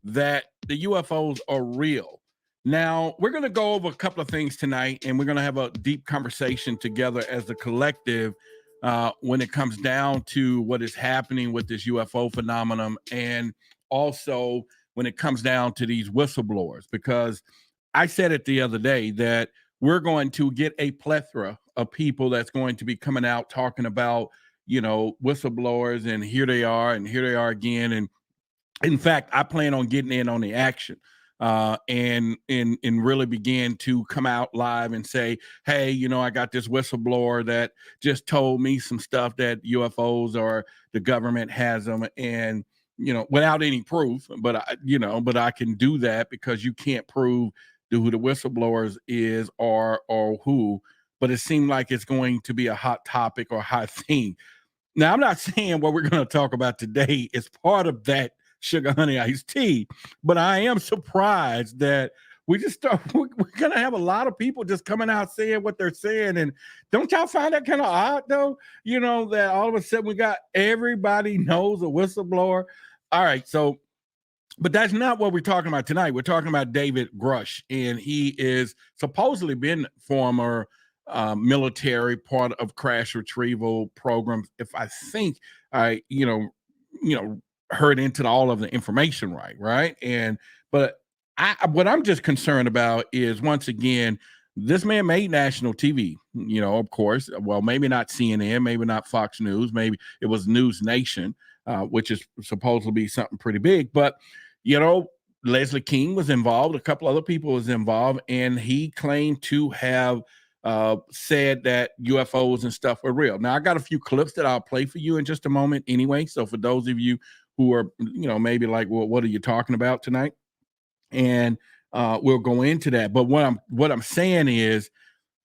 that the UFOs are real. Now, we're going to go over a couple of things tonight, and we're going to have a deep conversation together as a collective when it comes down to what is happening with this UFO phenomenon, and also when it comes down to these whistleblowers. Because I said it the other day that we're going to get a plethora of people that's going to be coming out talking about, whistleblowers, and here they are again. And in fact, I plan on getting in on the action and really begin to come out live and say, hey, I got this whistleblower that just told me some stuff that UFOs or the government has them, and without any proof, but I can do that because you can't prove who the whistleblowers is or who. But it seemed like it's going to be a hot topic or hot thing. Now, I'm not saying what we're going to talk about today is part of that sugar honey iced tea, but I am surprised that we're going to have a lot of people just coming out saying what they're saying. And don't y'all find that kind of odd, though? That all of a sudden we got everybody knows a whistleblower. All right, so, but that's not what we're talking about tonight. We're talking about David Grusch, and he is supposedly been former military, part of crash retrieval programs. If I think I, heard into all of the information right. But what I'm just concerned about is, once again, this man made national TV, of course. Well, maybe not CNN, maybe not Fox News, maybe it was NewsNation, which is supposed to be something pretty big. But, Leslie King was involved, a couple other people was involved, and he claimed to have said that UFOs and stuff were real. Now, I got a few clips that I'll play for you in just a moment anyway. So for those of you who are, maybe like, well, what are you talking about tonight? And we'll go into that. But what I'm saying is,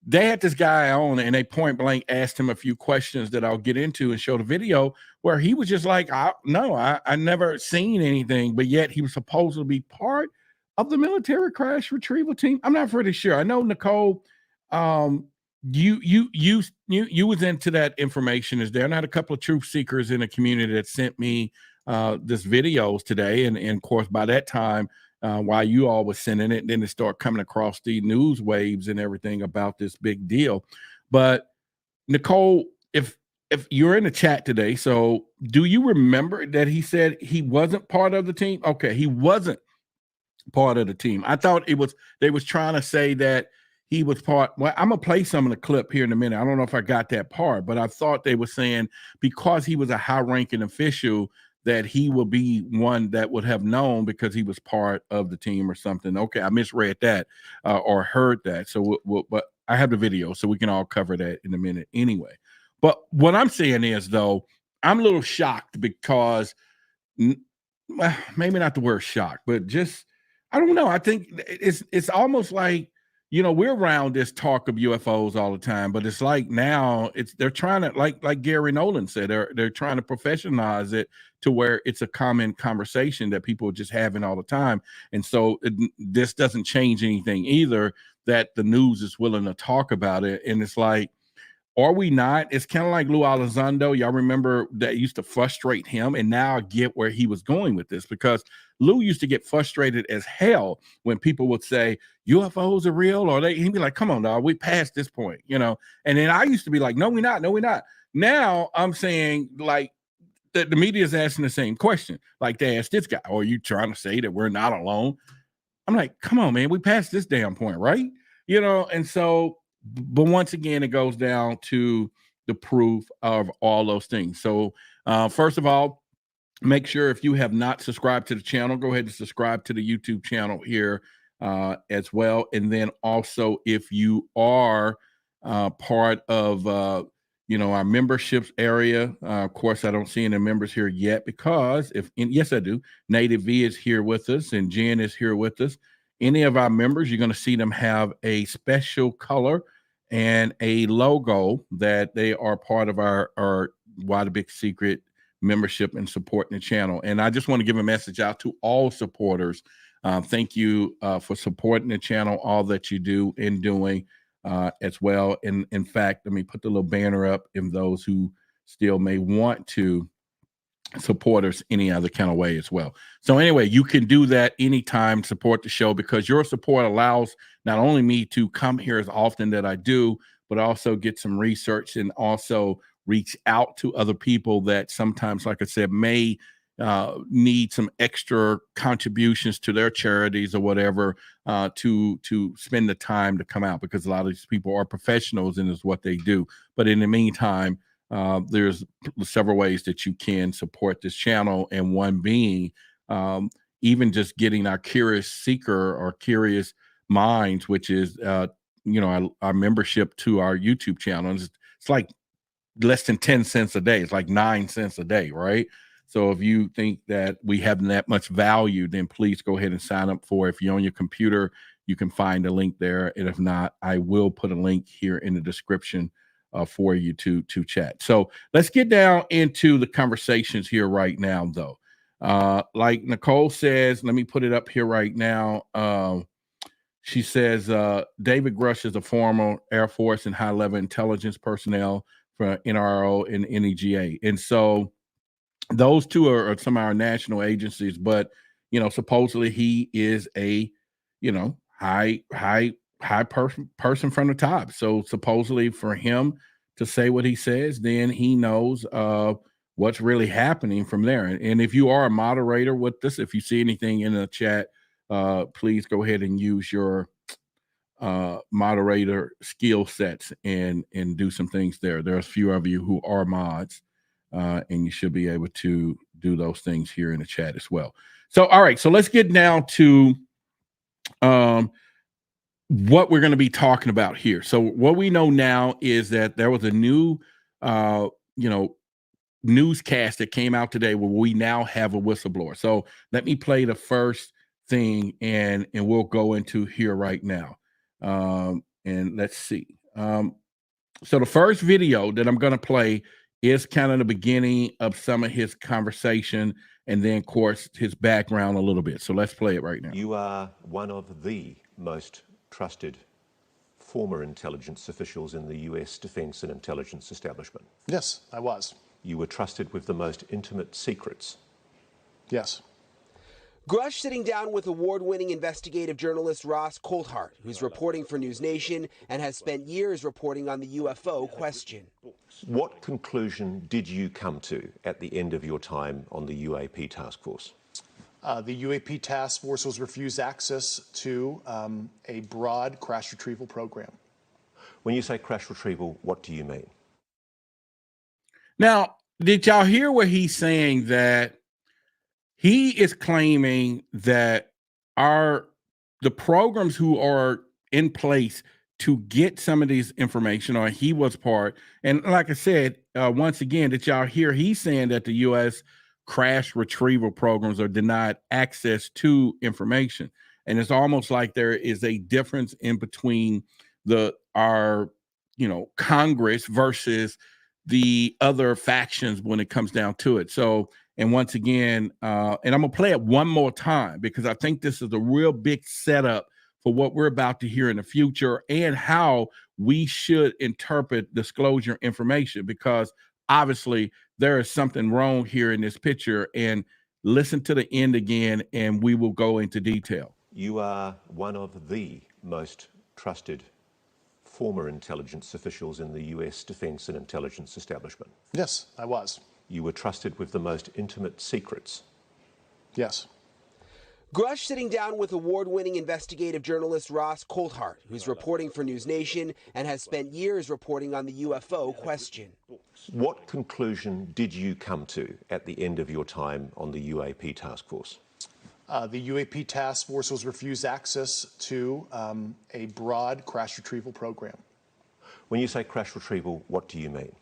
they had this guy on, and they point blank asked him a few questions that I'll get into and show the video, where he was just like, I never seen anything, but yet he was supposed to be part of the military crash retrieval team. I'm not pretty sure. I know, Nicole, you was into that information is there, and I had a couple of truth seekers in the community that sent me this videos today, and of course by that time, while you all was sending it, then it started coming across the news waves and everything about this big deal. But Nicole, if you're in the chat today, so do you remember that he said he wasn't part of the team? Okay, he wasn't part of the team. I thought they was trying to say that he was part. Well, I'm gonna play some of the clip here in a minute. I don't know if I got that part, but I thought they were saying because he was a high-ranking official that he will be one that would have known because he was part of the team or something. Okay, I misread that or heard that. So, but I have the video, so we can all cover that in a minute anyway. But what I'm saying is, though, I'm a little shocked because, well, maybe not the word shocked, but just, I don't know. I think it's almost like, we're around this talk of UFOs all the time, but it's like now they're trying to, like Gary Nolan said, they're trying to professionalize it to where it's a common conversation that people are just having all the time. And so this doesn't change anything either, that the news is willing to talk about it. And it's like, are we not? It's kind of like Lou Elizondo. Y'all remember that used to frustrate him, and now I get where he was going with this, because Lou used to get frustrated as hell when people would say UFOs are real, or he'd be like, come on, dog, we passed this point, And then I used to be like, no, we're not. Now I'm saying, like, the media is asking the same question. Like, they asked this guy, are you trying to say that we're not alone? I'm like, come on, man, we passed this damn point, right? And so, but once again, it goes down to the proof of all those things. So first of all, make sure if you have not subscribed to the channel, go ahead and subscribe to the YouTube channel here as well. And then also, if you are part of, our memberships area, of course, I don't see any members here yet because yes, I do. Native V is here with us, and Jen is here with us. Any of our members, you're going to see them have a special color and a logo that they are part of our Why the Big Secret membership and supporting the channel. And I just want to give a message out to all supporters. Thank you for supporting the channel, all that you do and doing as well. And in fact, let me put the little banner up in those who still may want to support us any other kind of way as well. So anyway, you can do that anytime, support the show, because your support allows not only me to come here as often that I do, but also get some research and also reach out to other people that sometimes, like I said, may need some extra contributions to their charities or whatever to spend the time to come out, because a lot of these people are professionals and is what they do. But in the meantime, there's several ways that you can support this channel, and one being even just getting our Curious Seeker or Curious Minds, which is our membership to our YouTube channel. It's like less than 10 cents a day. It's like 9 cents a day, right? So if you think that we have that much value, then please go ahead and sign up for it. If you're on your computer, you can find a link there, and if not, I will put a link here in the description for you to chat. So let's get down into the conversations here right now, though. Like Nicole says, let me put it up here right now. She says David Grusch is a former Air Force and high-level intelligence personnel for NRO and NEGA, and so those two are some of our national agencies. But supposedly he is a high person from the top. So supposedly for him to say what he says, then he knows what's really happening from there. And if you are a moderator with this, if you see anything in the chat, please go ahead and use your moderator skill sets and do some things there. There are a few of you who are mods, and you should be able to do those things here in the chat as well. So, all right, so let's get down to what we're going to be talking about here. So what we know now is that there was a new, newscast that came out today where we now have a whistleblower. So let me play the first thing, and we'll go into here right now. And let's see. So the first video that I'm going to play is kind of the beginning of some of his conversation, and then, of course, his background a little bit. So let's play it right now. You are one of the most trusted former intelligence officials in the US defense and intelligence establishment. Yes, I was. You were trusted with the most intimate secrets. Yes. Grusch sitting down with award-winning investigative journalist Ross Coulthart, who's reporting for NewsNation and has spent years reporting on the UFO question. What conclusion did you come to at the end of your time on the UAP task force? The UAP task force was refused access to a broad crash retrieval program. When you say crash retrieval, what do you mean? Now, did y'all hear what he's saying? That he is claiming that the programs who are in place to get some of these information, or he was part. And like I said, once again, did y'all hear he's saying that the U.S. crash retrieval programs are denied access to information. And it's almost like there is a difference in between our Congress versus the other factions when it comes down to it. So, and once again, and I'm gonna play it one more time because I think this is a real big setup for what we're about to hear in the future and how we should interpret disclosure information, because obviously there is something wrong here in this picture. And listen to the end again, and we will go into detail. You are one of the most trusted former intelligence officials in the US defense and intelligence establishment. Yes, I was. You were trusted with the most intimate secrets. Yes. Grusch sitting down with award-winning investigative journalist Ross Coulthart, who's reporting for NewsNation and has spent years reporting on the UFO question. What conclusion did you come to at the end of your time on the UAP task force? The UAP task force was refused access to a broad crash retrieval program. When you say crash retrieval, what do you mean?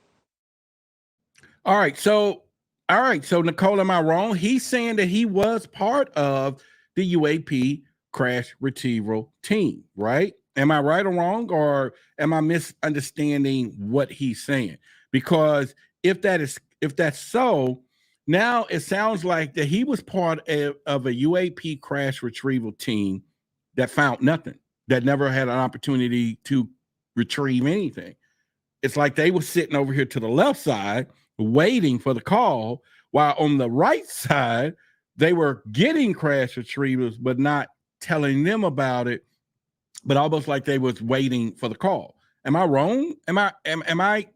All right, so Nicole, am I wrong? He's saying that he was part of the UAP crash retrieval team, right? Am I right or wrong, or am I misunderstanding what he's saying? Because if that's so, now it sounds like that he was part of a UAP crash retrieval team that found nothing, that never had an opportunity to retrieve anything. It's like they were sitting over here to the left side waiting for the call. while on the right side, they were getting crash retrievals, but not telling them about it, but almost like they was waiting for the call. Am I wrong? Am I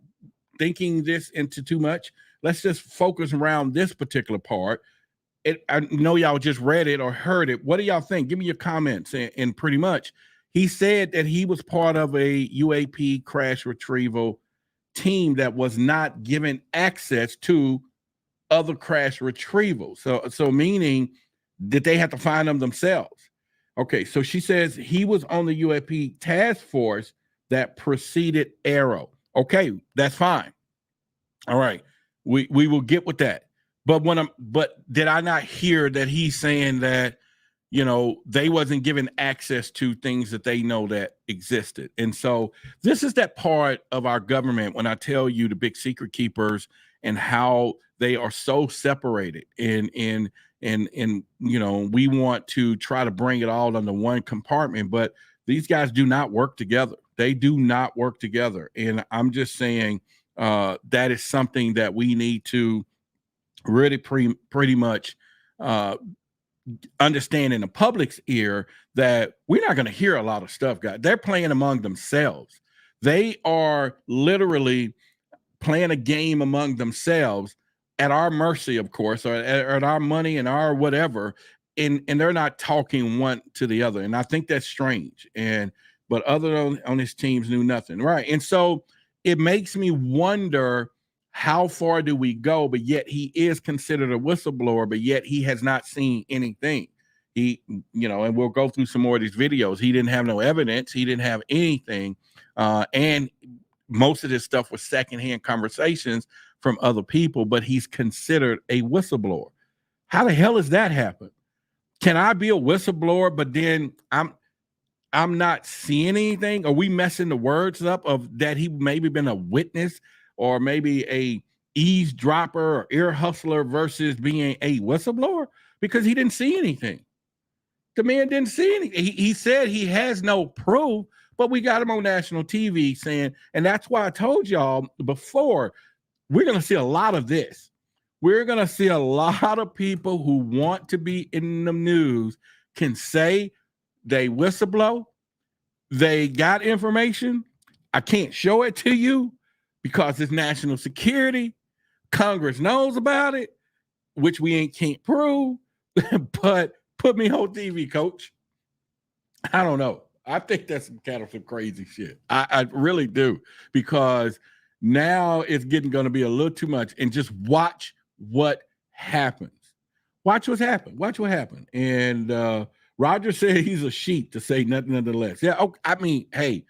thinking this into too much? Let's just focus around this particular part. I know y'all just read it or heard it. What do y'all think? Give me your comments. And pretty much, he said that he was part of a UAP crash retrieval team that was not given access to other crash retrievals. So meaning that they had to find them themselves. Okay, so she says he was on the UAP task force that preceded Arrow. Okay, that's fine. All right, we will get with that. But did I not hear that he's saying that, you know, they wasn't given access to things that they know that existed? And so this is that part of our government when I tell you the big secret keepers and how they are so separated and you know, we want to try to bring it all under one compartment, but these guys do not work together. They do not work together. And I'm just saying that is something that we need to really pretty much understand in the public's ear, that we're not going to hear a lot of stuff, guys. They're playing among themselves. They are literally playing a game among themselves at our mercy, of course, or at our money and our whatever. And they're not talking one to the other. And I think that's strange. But other on his teams knew nothing. Right. And so it makes me wonder, how far do we go? But yet he is considered a whistleblower, but yet he has not seen anything. He, you know, and we'll go through some more of these videos. He didn't have no evidence. He didn't have anything. And most of this stuff was secondhand conversations from other people, but he's considered a whistleblower. How the hell does that happen? Can I be a whistleblower, but then I'm not seeing anything? Are we messing the words up of that he maybe been a witness or maybe a eavesdropper or ear hustler versus being a whistleblower? Because he didn't see anything. The man didn't see anything. He said he has no proof, but we got him on national TV saying, and that's why I told y'all before, we're going to see a lot of this. We're going to see a lot of people who want to be in the news can say they whistleblow, they got information. I can't show it to you because it's national security. Congress knows about it, which we can't prove, but put me on TV, coach. I don't know. I think that's kind of some crazy shit. I really do, because now it's going to be a little too much. And just watch what happens. Watch what's happened. Watch what happened. And Roger said he's a sheep to say nothing nonetheless. Yeah, okay, I mean, hey,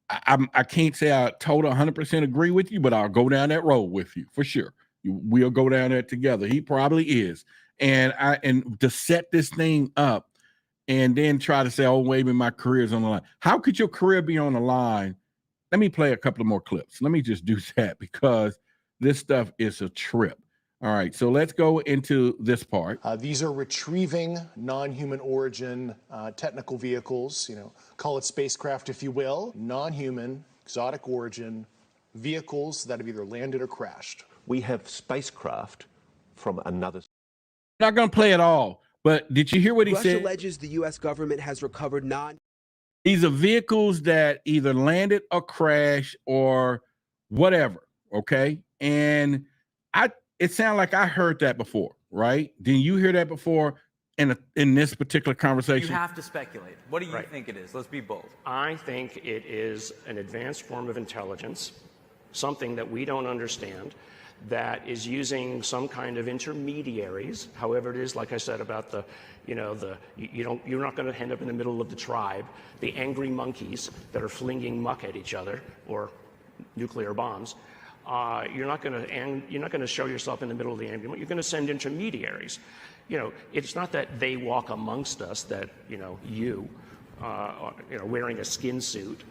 I can't say I totally 100% agree with you, but I'll go down that road with you for sure. We'll go down there together. He probably is. And to set this thing up and then try to say, oh, maybe my career's on the line. How could your career be on the line? Let me play a couple of more clips. Let me just do that, because this stuff is a trip. All right, so let's go into this part. These are retrieving non-human origin technical vehicles, call it spacecraft if you will, non-human, exotic origin vehicles that have either landed or crashed. We have spacecraft from another. I'm not going to play it all, but did you hear what he Rush said? alleges the U.S. government has recovered These are vehicles that either landed or crashed or whatever, okay? And it sounded like I heard that before, right? Didn't you hear that before in this particular conversation? You have to speculate. What do you think it is? Let's be bold. I think it is an advanced form of intelligence, something that we don't understand, that is using some kind of intermediaries, however it is, like I said about you're not going to end up in the middle of the tribe, the angry monkeys that are flinging muck at each other or nuclear bombs. You're not going to show yourself in the middle of the angry. You're going to send intermediaries. It's not that they walk amongst us, that wearing a skin suit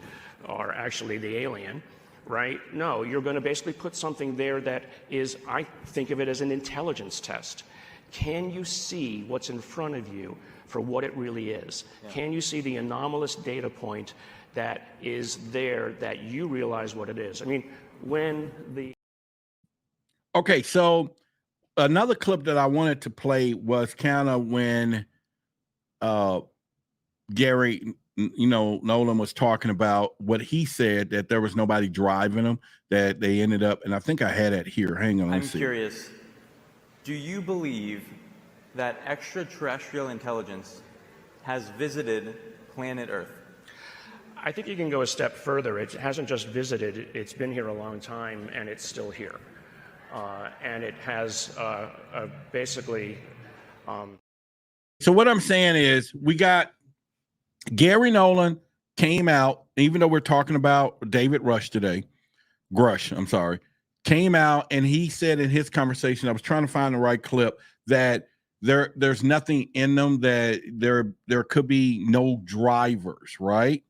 are actually the alien, right? No, you're going to basically put something there that is, I think of it as an intelligence test. Can you see what's in front of you for what it really is? Yeah. Can you see the anomalous data point that is there that you realize what it is? I mean, when the... Okay, so another clip that I wanted to play was kind of when Gary, Nolan was talking about what he said, that there was nobody driving them, that they ended up, and I think I had it here. Hang on, I'm curious. Do you believe that extraterrestrial intelligence has visited planet Earth? I think you can go a step further. It hasn't just visited, it's been here a long time, and it's still here. And it has basically... So what I'm saying is, we got Gary Nolan came out, even though we're talking about David Grusch today, came out, and he said in his conversation, I was trying to find the right clip, that there's nothing in them, that there could be no drivers, right?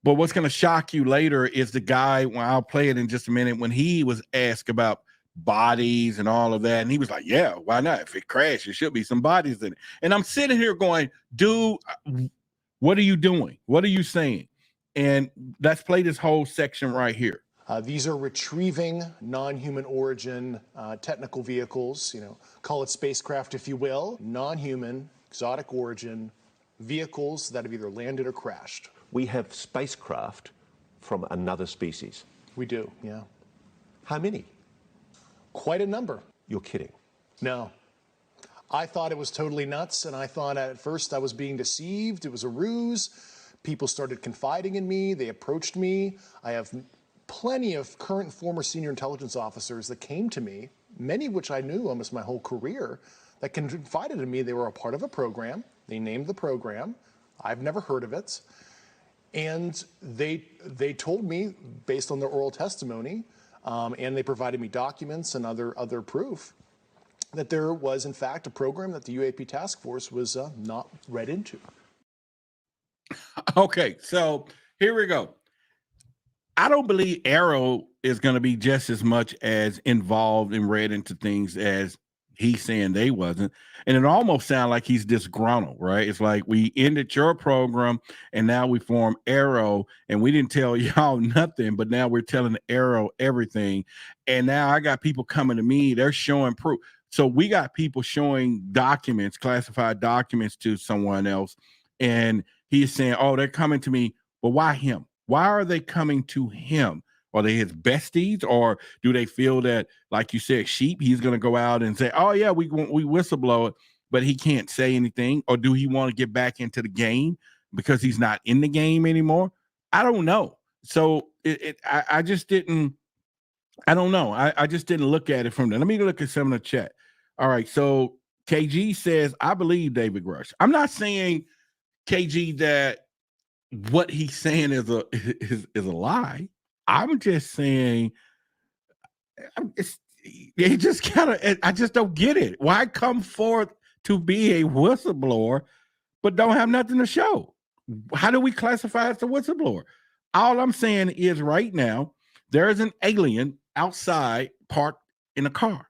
But what's going to shock you later is the guy, when I'll play it in just a minute, when he was asked about bodies and all of that, and he was like, yeah, why not? If it crashed, there should be some bodies in it. And I'm sitting here going, dude, what are you doing? What are you saying? And let's play this whole section right here. These are retrieving non-human origin technical vehicles, call it spacecraft if you will, non-human, exotic origin vehicles that have either landed or crashed. We have spacecraft from another species. We do, yeah. How many? Quite a number. You're kidding. No. I thought it was totally nuts, and I thought at first I was being deceived. It was a ruse. People started confiding in me. They approached me. I have plenty of current and former senior intelligence officers that came to me, many of which I knew almost my whole career, that confided in me they were a part of a program. They named the program. I've never heard of it. And they told me, based on their oral testimony, and they provided me documents and other proof, that there was, in fact, a program that the UAP task force was not read into. Okay, so here we go. I don't believe Arrow is going to be just as much as involved and read into things as he's saying they wasn't. And it almost sounds like he's disgruntled, right? It's like, we ended your program and now we form Arrow, and we didn't tell y'all nothing, but now we're telling Arrow everything. And now I got people coming to me, they're showing proof. So we got people showing documents, classified documents, to someone else. And he's saying, oh, they're coming to me. Well, why him? Why are they coming to him? Are they his besties, or do they feel that, like you said, sheep, he's going to go out and say, oh, yeah, we whistleblower, but he can't say anything? Or do he want to get back into the game because he's not in the game anymore? I don't know. So I just didn't, I don't know. I just didn't look at it from there. Let me look at some of the chat. All right. So KG says, I believe David Grusch. I'm not saying, KG, that what he's saying is a lie. I'm just saying, it just kind of, I just don't get it. Why come forth to be a whistleblower, but don't have nothing to show? How do we classify as a whistleblower? All I'm saying is, right now, there is an alien outside parked in a car.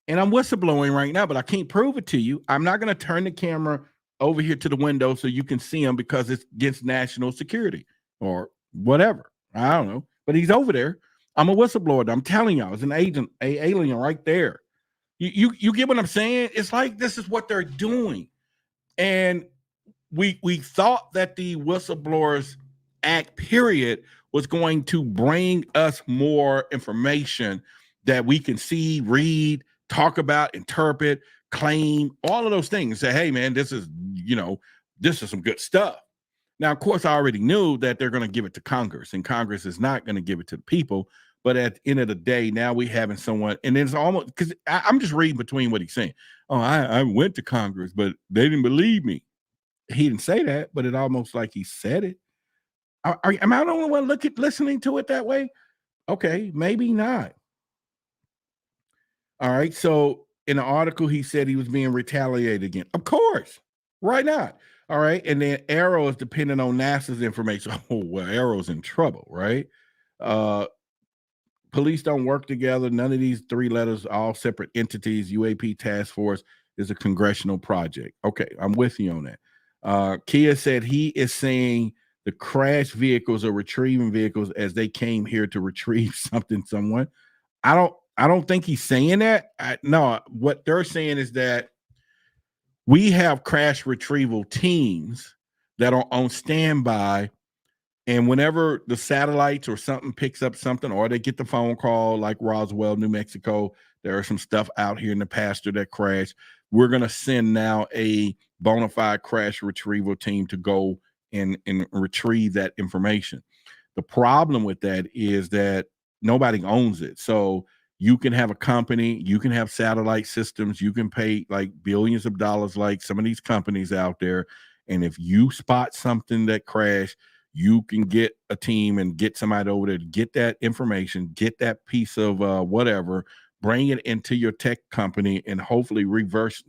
And I'm whistleblowing right now, but I can't prove it to you. I'm not going to turn the camera over here to the window so you can see him, because it's against national security or whatever. I don't know, but he's over there. I'm a whistleblower. I'm telling y'all, it's an agent, a alien right there. You get what I'm saying? It's like, this is what they're doing. And we thought that the Whistleblowers Act, period, was going to bring us more information that we can see, read, talk about, interpret, claim, all of those things. Say, hey, man, this is some good stuff. Now, of course, I already knew that they're going to give it to Congress, and Congress is not going to give it to the people. But at the end of the day, now we having someone, and it's almost, because I'm just reading between what he's saying. Oh, I went to Congress, but they didn't believe me. He didn't say that, but it almost like he said it. Am I the only one listening to it that way? Okay, maybe not. All right, so in the article, he said he was being retaliated against. Of course, why not? All right, and then Arrow is dependent on NASA's information. Oh, well, Arrow's in trouble, right? Police don't work together. None of these three letters, all separate entities. UAP task force is a congressional project. Okay, I'm with you on that. Kia said he is saying the crash vehicles are retrieving vehicles as they came here to retrieve someone. I don't I don't think he's saying that. No, what they're saying is that we have crash retrieval teams that are on standby. And whenever the satellites or something picks up something, or they get the phone call like Roswell, New Mexico, there are some stuff out here in the pasture that crashed. We're going to send now a bona fide crash retrieval team to go and retrieve that information. The problem with that is that nobody owns it. So you can have a company, you can have satellite systems, you can pay like billions of dollars like some of these companies out there. And if you spot something that crashed, you can get a team and get somebody over there to get that information, get that piece of whatever, bring it into your tech company, and hopefully reverse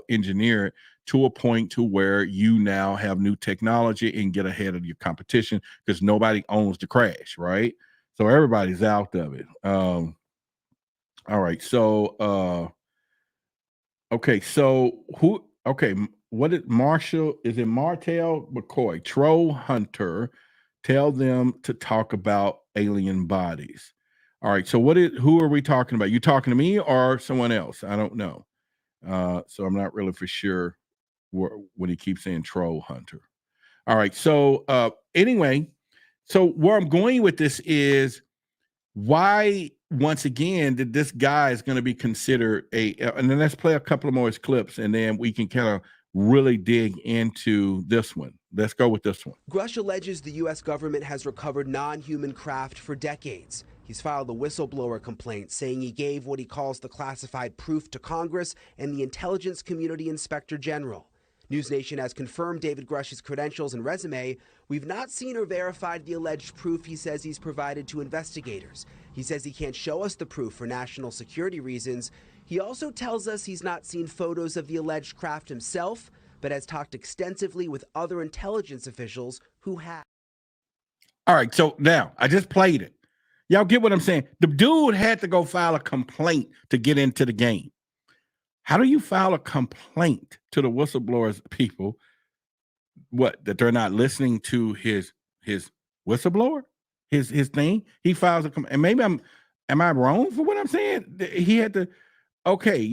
engineer it to a point to where you now have new technology and get ahead of your competition, because nobody owns the crash, right? So everybody's out of it. All right. So, okay. So who? Okay. What is Marshall? Is it Martell McCoy? Troll Hunter. Tell them to talk about alien bodies. All right. So who are we talking about? You talking to me or someone else? I don't know. So I'm not really for sure when he keeps saying Troll Hunter. All right. So anyway, so where I'm going with this is why, once again, that this guy is going to be considered and then let's play a couple of more clips and then we can kind of really dig into this one. Let's go with this one. Grusch alleges the U.S. government has recovered non-human craft for decades. He's filed a whistleblower complaint saying he gave what he calls the classified proof to Congress and the Intelligence Community Inspector General. NewsNation has confirmed David Grusch's credentials and resume. We've not seen or verified the alleged proof he says he's provided to investigators. He says he can't show us the proof for national security reasons. He also tells us he's not seen photos of the alleged craft himself, but has talked extensively with other intelligence officials who have. All right, so now I just played it. Y'all get what I'm saying? The dude had to go file a complaint to get into the game. How do you file a complaint to the whistleblowers people? What, that they're not listening to his whistleblower, his thing? He files a complaint, and maybe am I wrong for what I'm saying? He had to. Okay,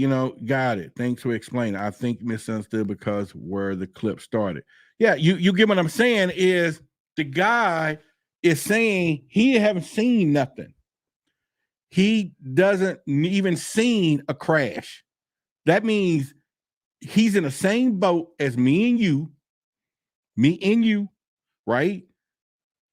got it. Thanks for explaining. I think misunderstood because where the clip started. Yeah, you get what I'm saying is the guy is saying he haven't seen nothing. He doesn't even seen a crash. That means he's in the same boat as me and you, right?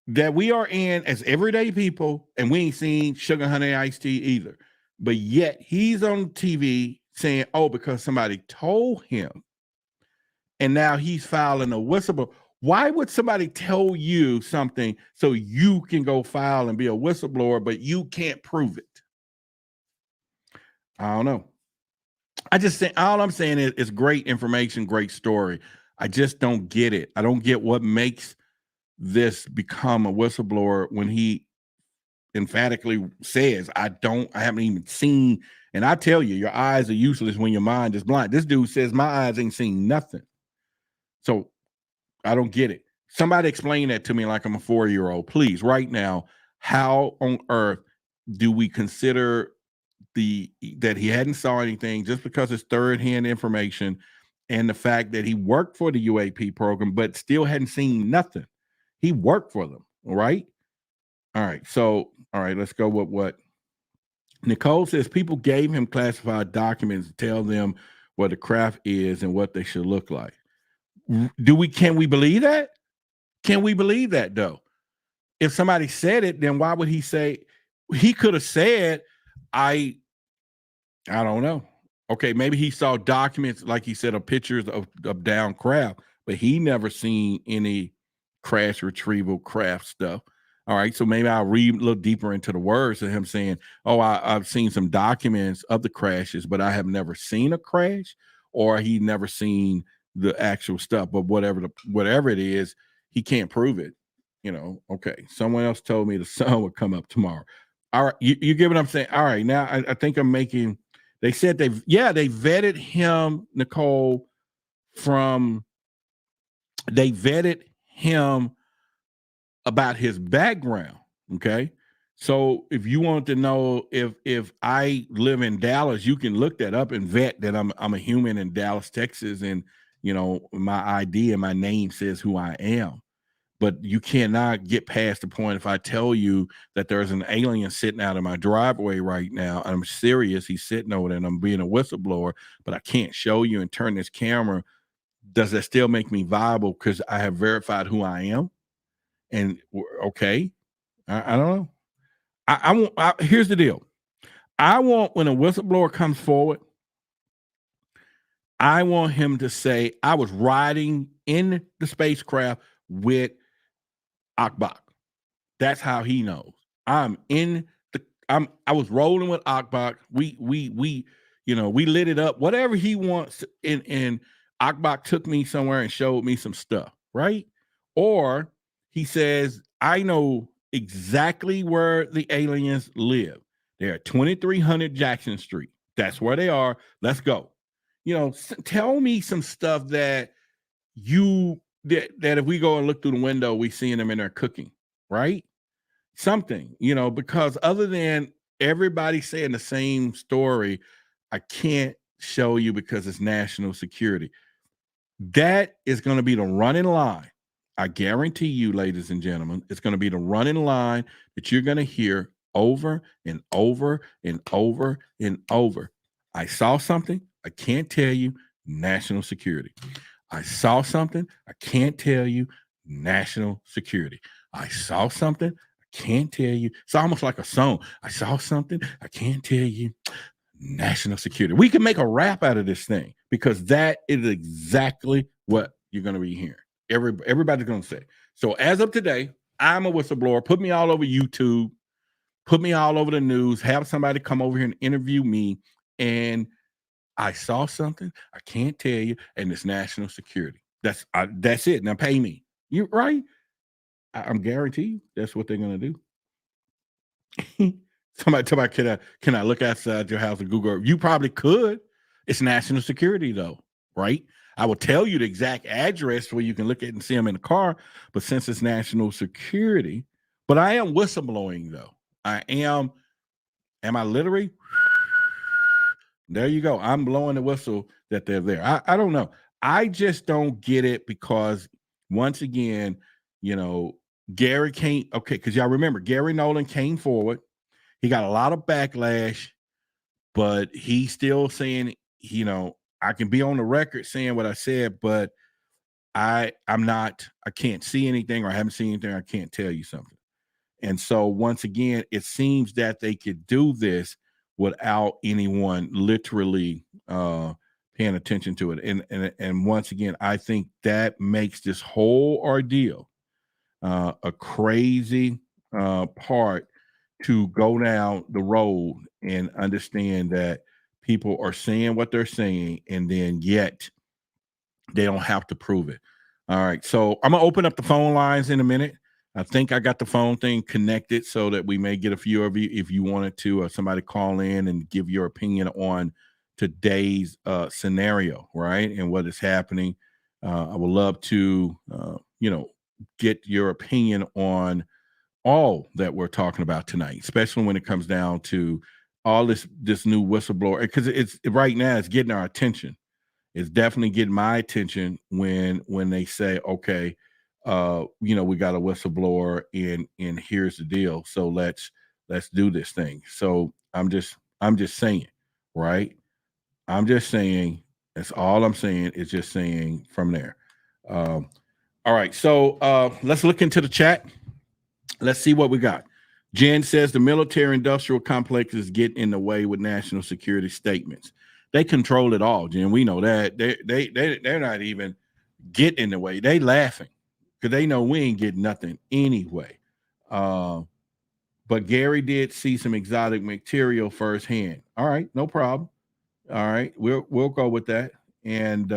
That we are in as everyday people, and we ain't seen Sugar Honey Iced Tea either. But yet he's on TV saying, oh, because somebody told him, and now he's filing a whistleblower. Why would somebody tell you something so you can go file and be a whistleblower, but you can't prove it? I don't know. I just say all I'm saying is it's great information, great story. I just don't get it. I don't get what makes this become a whistleblower when he emphatically says, I haven't even seen. And I tell you, your eyes are useless when your mind is blind. This dude says my eyes ain't seen nothing. So I don't get it. Somebody explain that to me like I'm a 4-year-old, please, right now. How on earth do we consider that he hadn't saw anything just because it's third-hand information, and the fact that he worked for the UAP program but still hadn't seen nothing? He worked for them, right? All right, so let's go with what Nicole says. People gave him classified documents to tell them what the craft is and what they should look like. Can we believe that? Can we believe that though? If somebody said it, then why would he say? He could have said, I don't know. Okay, maybe he saw documents, like he said, of pictures of down craft, but he never seen any crash retrieval craft stuff. All right, so maybe I'll read a little deeper into the words of him saying, oh, I've seen some documents of the crashes, but I have never seen a crash, or he never seen the actual stuff. But whatever it is, he can't prove it. Okay, someone else told me the sun would come up tomorrow. All right, you get what I'm saying? All right, now I think I'm making. They said they vetted him, Nicole, they vetted him about his background, okay? So if you want to know if I live in Dallas, you can look that up and vet that I'm a human in Dallas, Texas, and my ID and my name says who I am. But you cannot get past the point if I tell you that there's an alien sitting out in my driveway right now. I'm serious. He's sitting over there and I'm being a whistleblower, but I can't show you and turn this camera. Does that still make me viable because I have verified who I am? And okay, I don't know. Here's the deal. I want when a whistleblower comes forward, I want him to say, I was riding in the spacecraft with Akbach. That's how he knows. I was rolling with Akbach. We lit it up. Whatever he wants, and Akbach took me somewhere and showed me some stuff, right? Or he says, I know exactly where the aliens live. They're at 2300 Jackson Street. That's where they are. Let's go. Tell me some stuff that that if we go and look through the window, we see them in there cooking, right? Something, because other than everybody saying the same story, I can't show you because it's national security. That is going to be the running line. I guarantee you, ladies and gentlemen, it's going to be the running line that you're going to hear over and over and over and over. I saw something. I can't tell you. National security. I saw something. I can't tell you. National security. I saw something. I can't tell you. It's almost like a song. I saw something. I can't tell you. National security. We can make a rap out of this thing because that is exactly what you're going to be hearing. Everybody's going to say. So as of today, I'm a whistleblower. Put me all over YouTube. Put me all over the news. Have somebody come over here and interview me. And I saw something. I can't tell you. And it's national security. That's it. Now pay me. You right? I'm guaranteed that's what they're going to do. Somebody, can I look outside your house and Google? You probably could. It's national security though, right? I will tell you the exact address where you can look at it and see them in the car. But since it's national security, but I am whistleblowing though. Am I literally? There you go. I'm blowing the whistle that they're there. I don't know. I just don't get it because once again, Gary came. Okay, because y'all remember Gary Nolan came forward. He got a lot of backlash, but he's still saying, I can be on the record saying what I said, but I can't see anything or I haven't seen anything. I can't tell you something. And so once again, it seems that they could do this without anyone literally paying attention to it. And once again, I think that makes this whole ordeal a crazy part to go down the road and understand that people are saying what they're saying and then yet they don't have to prove it. All right. So I'm going to open up the phone lines in a minute. I think I got the phone thing connected so that we may get a few of you if you wanted to, or somebody call in and give your opinion on today's scenario, right? And what is happening. I would love to, get your opinion on all that we're talking about tonight, especially when it comes down to all this new whistleblower, because it's right now it's getting our attention. It's definitely getting my attention when they say, okay, we got a whistleblower and here's the deal. So let's do this thing. So I'm just saying, right? I'm just saying, that's all I'm saying is just saying from there. All right. So let's look into the chat. Let's see what we got. Jen says the military industrial complex is getting in the way with national security statements. They control it all, Jen. We know that. They're not even getting in the way. They laughing because they know we ain't getting nothing anyway. But Gary did see some exotic material firsthand. All right, no problem. All right, we'll go with that. And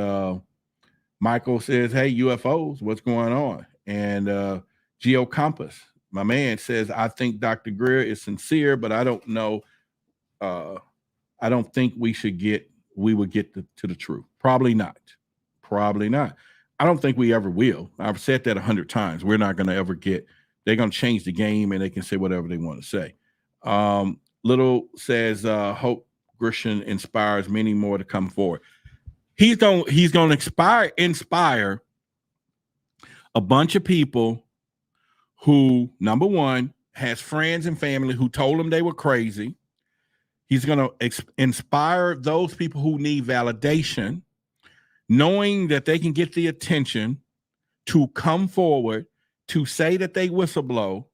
Michael says, hey, UFOs, what's going on? And Geo Compass, my man, says, I think Dr. Greer is sincere, but I don't know. I don't think we would get to the truth. Probably not. I don't think we ever will. I've said that 100 times. We're not going to ever get they're going to change the game and they can say whatever they want to say. Little says, hope Grisham inspires many more to come forward. He's going to inspire a bunch of people who, number one, has friends and family who told him they were crazy. He's going to inspire those people who need validation, knowing that they can get the attention to come forward to say that they whistleblow,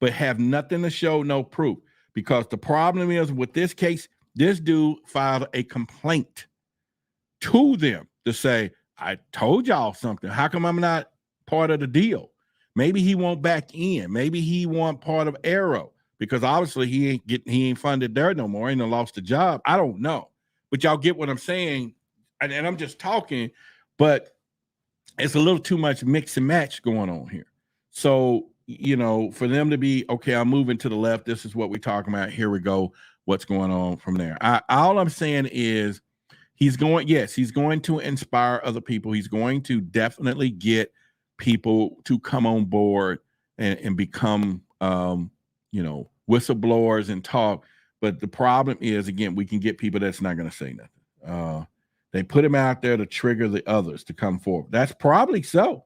but have nothing to show, no proof. Because the problem is with this case, this dude filed a complaint to them to say, I told y'all something. How come I'm not part of the deal? Maybe he won't back in. Maybe he want part of Arrow, because obviously he ain't funded there no more. He done lost the job. I don't know, but y'all get what I'm saying. And I'm just talking, but it's a little too much mix and match going on here. So, you know, for them to be, okay, I'm moving to the left. This is what we're talking about. Here we go. What's going on from there? All I'm saying is he's going to inspire other people. He's going to definitely get people to come on board and become, you know, whistleblowers and talk. But the problem is, again, we can get people that's not going to say nothing. They put him out there to trigger the others to come forward. That's probably so.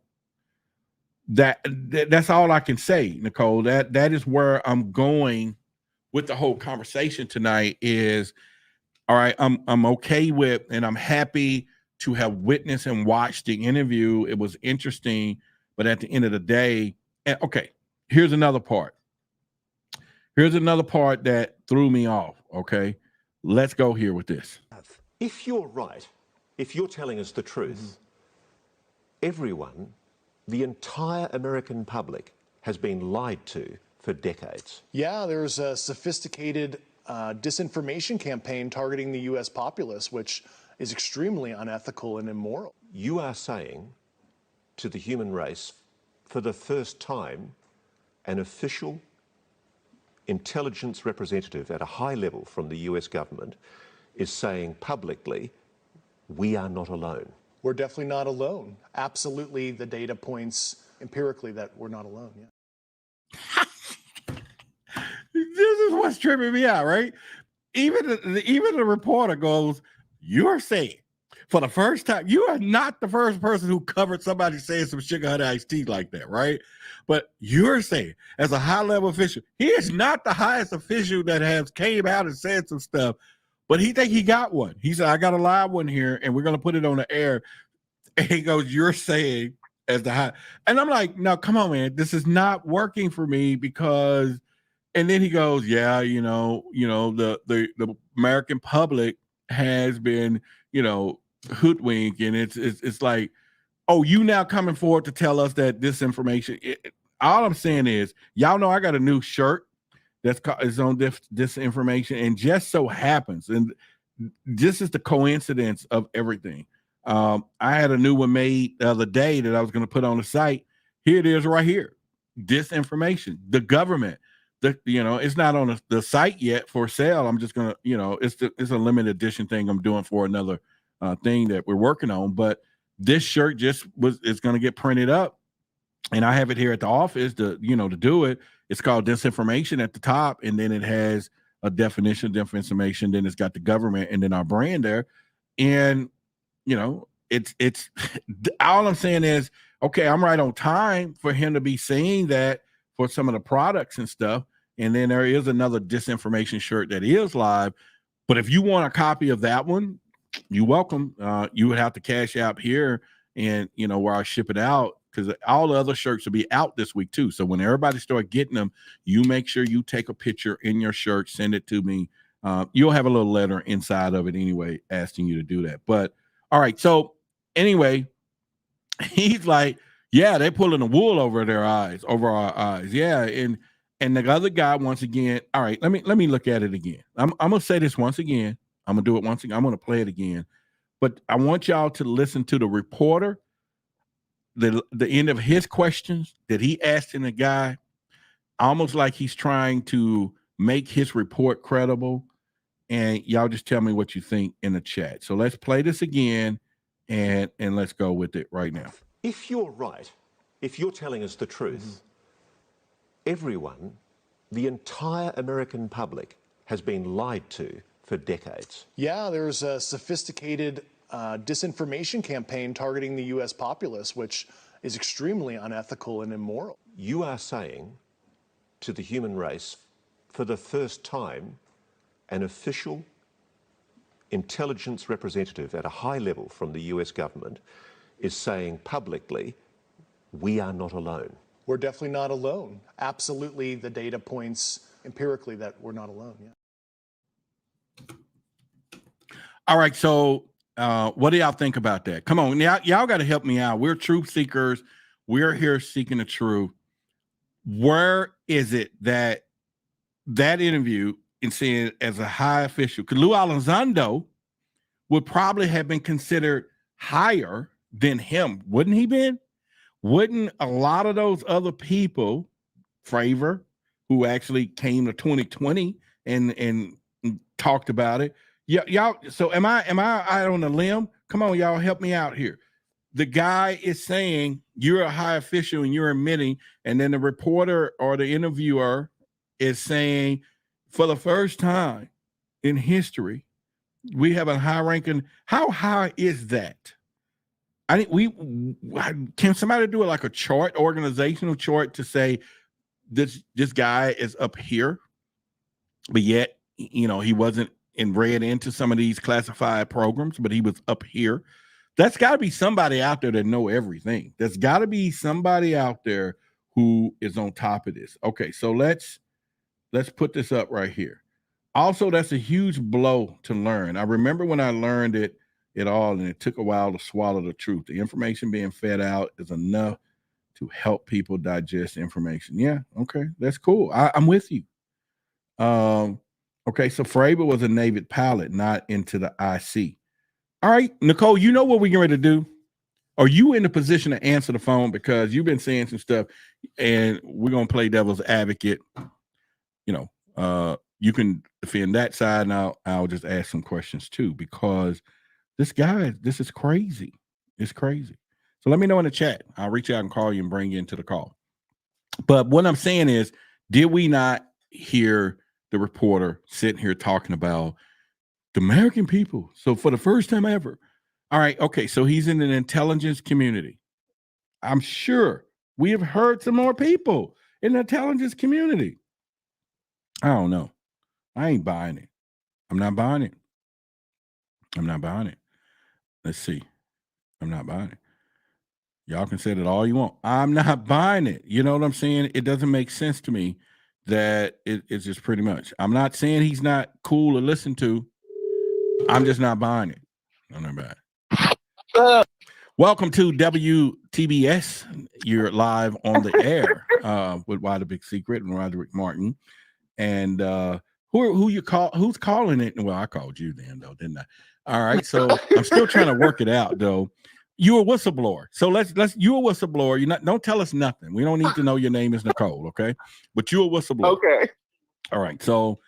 That's all I can say, Nicole. That is where I'm going with the whole conversation tonight. Is all right. I'm okay with, and I'm happy to have witnessed and watched the interview. It was interesting, but at the end of the day, okay, here's another part. Here's another part that threw me off. Okay, let's go here with this. If you're right, if you're telling us the truth, everyone, the entire American public, has been lied to for decades. Yeah, there's a sophisticated disinformation campaign targeting the U.S. populace, which is extremely unethical and immoral. You are saying to the human race, for the first time, an official intelligence representative at a high level from the US government is saying publicly, we are not alone. We're definitely not alone. Absolutely, the data points empirically that we're not alone. Yeah. This is what's tripping me out, right? Even the reporter goes, "You're saying for the first time, you are not the first person who covered somebody saying some sugar honey iced tea like that, right? But you're saying, as a high-level official, he is not the highest official that has came out and said some stuff, but he think he got one. He said, I got a live one here, and we're going to put it on the air. And he goes, you're saying as the high. And I'm like, no, come on, man. This is not working for me because, and then he goes, yeah, the American public has been, hoodwinked, and it's like, oh, you now coming forward to tell us that this information. All I'm saying is, y'all know I got a new shirt is on this information, and just so happens, and this is the coincidence of everything. I had a new one made the other day that I was going to put on the site. Here it is, right here. Disinformation. The government. It's not on the site yet for sale. I'm just gonna, it's a limited edition thing I'm doing for another thing that we're working on. But this shirt is going to get printed up, and I have it here at the office to do it. It's called Disinformation at the top, and then it has a definition of disinformation. Then it's got the government, and then our brand there. And it's all I'm saying is, okay, I'm right on time for him to be saying that for some of the products and stuff. And then there is another disinformation shirt that is live. But if you want a copy of that one, you're welcome. You would have to cash out here and, where I ship it out, because all the other shirts will be out this week too. So when everybody start getting them, you make sure you take a picture in your shirt, send it to me. You'll have a little letter inside of it anyway, asking you to do that. But all right. So anyway, he's like, yeah, they're pulling the wool over our eyes. Yeah. And the other guy, once again, all right, let me look at it again. I'm gonna say this once again. I'm gonna do it once again. I'm gonna play it again. But I want y'all to listen to the reporter, the end of his questions that he asked in the guy, almost like he's trying to make his report credible. And y'all just tell me what you think in the chat. So let's play this again and let's go with it right now. If you're right, if you're telling us the truth, Everyone, the entire American public, has been lied to for decades. Yeah, there's a sophisticated disinformation campaign targeting the U.S. populace, which is extremely unethical and immoral. You are saying to the human race, for the first time, an official intelligence representative at a high level from the US government is saying publicly, we are not alone. We're definitely not alone. Absolutely, the data points empirically that we're not alone. Yeah. All right, so what do y'all think about that? Come on, y'all got to help me out. We're truth seekers. We're here seeking the truth. Where is it that interview and saying as a high official, because Lou Elizondo would probably have been considered higher than him, wouldn't he been? Wouldn't a lot of those other people, Fravor, who actually came to 2020 and talked about it? Yeah, y'all. So am I out on a limb? Come on, y'all, help me out here. The guy is saying you're a high official and you're admitting, and then the reporter or the interviewer is saying, for the first time in history, we have a high ranking. How high is that? I think can somebody do it like a chart, organizational chart, to say this guy is up here, but yet, you know, he wasn't read into some of these classified programs, but he was up here. That's got to be somebody out there that know everything. There's got to be somebody out there who is on top of this. Okay, so let's put this up right here. Also, that's a huge blow to learn. I remember when I learned it all, and it took a while to swallow the truth. The information being fed out is enough to help people digest information. Yeah, okay, that's cool. I'm with you. Okay, so Fravor was a Navy pilot, not into the IC. All right, Nicole, you know what we're going to do? Are you in the position to answer the phone? Because you've been saying some stuff, and we're going to play devil's advocate. You know, you can defend that side, and I'll just ask some questions too, because this is crazy. It's crazy. So let me know in the chat. I'll reach out and call you and bring you into the call. But what I'm saying is, did we not hear the reporter sitting here talking about the American people? So for the first time ever. All right. Okay. So he's in an intelligence community. I'm sure we have heard some more people in the intelligence community. I don't know. I ain't buying it. I'm not buying it. I'm not buying it. Let's see. I'm not buying it. Y'all can say that all you want. I'm not buying it. You know what I'm saying? It doesn't make sense to me that it's just pretty much. I'm not saying he's not cool to listen to. I'm just not buying it. I'm not buying it. Welcome to WTBS. You're live on the air with Why the Big Secret and Roderick Martin. And who you call? Who's calling it? Well, I called you then, though, didn't I? All right. So I'm still trying to work it out, though. You're a whistleblower. So let's you're a whistleblower. You're not. Don't tell us nothing. We don't need to know your name is Nicole, okay? But you're a whistleblower. Okay. All right. So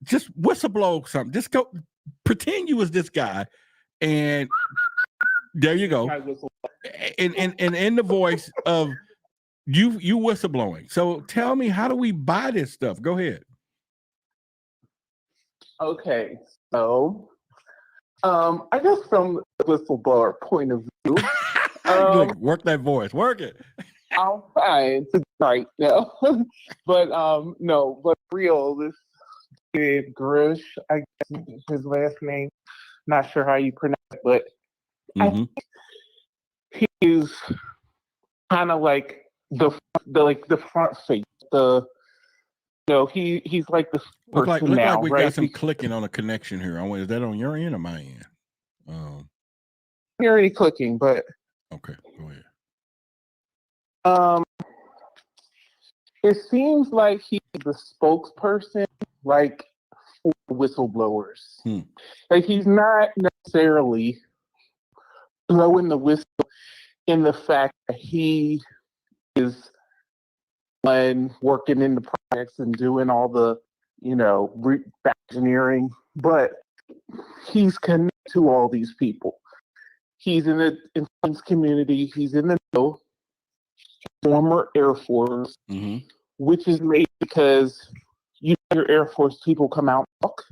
just whistleblow something. Just go pretend you was this guy, and there you go. And in the voice of you whistleblowing. So tell me, how do we buy this stuff? Go ahead. Okay. So I guess from the whistleblower point of view, Look, work that voice. Work it. I'm fine right now. But no, but real, this David Grusch, I guess his last name, not sure how you pronounce it, but I think he's kind of like the front face. He's like this Look like now, we right? got some clicking on a connection here. Is that on your end or my end? Hear any clicking, but okay, go ahead. It seems like he's the spokesperson, like, for whistleblowers. Like, he's not necessarily blowing the whistle in the fact that he is working in the projects and doing all the, engineering, but he's connected to all these people. He's in the intelligence community. He's in the know. former Air Force, which is made because your Air Force people come out and talk.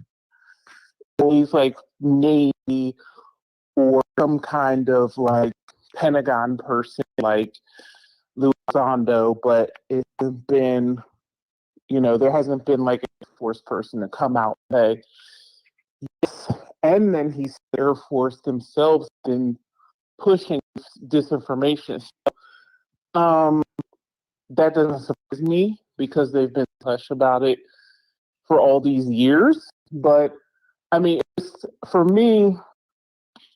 Always like Navy or some kind of like Pentagon person like Louis Zondo, but it's been, there hasn't been like an Air Force person to come out and say, yes. And then the Air Force themselves been pushing disinformation. So, that doesn't surprise me because they've been hush about it for all these years. But I mean, for me,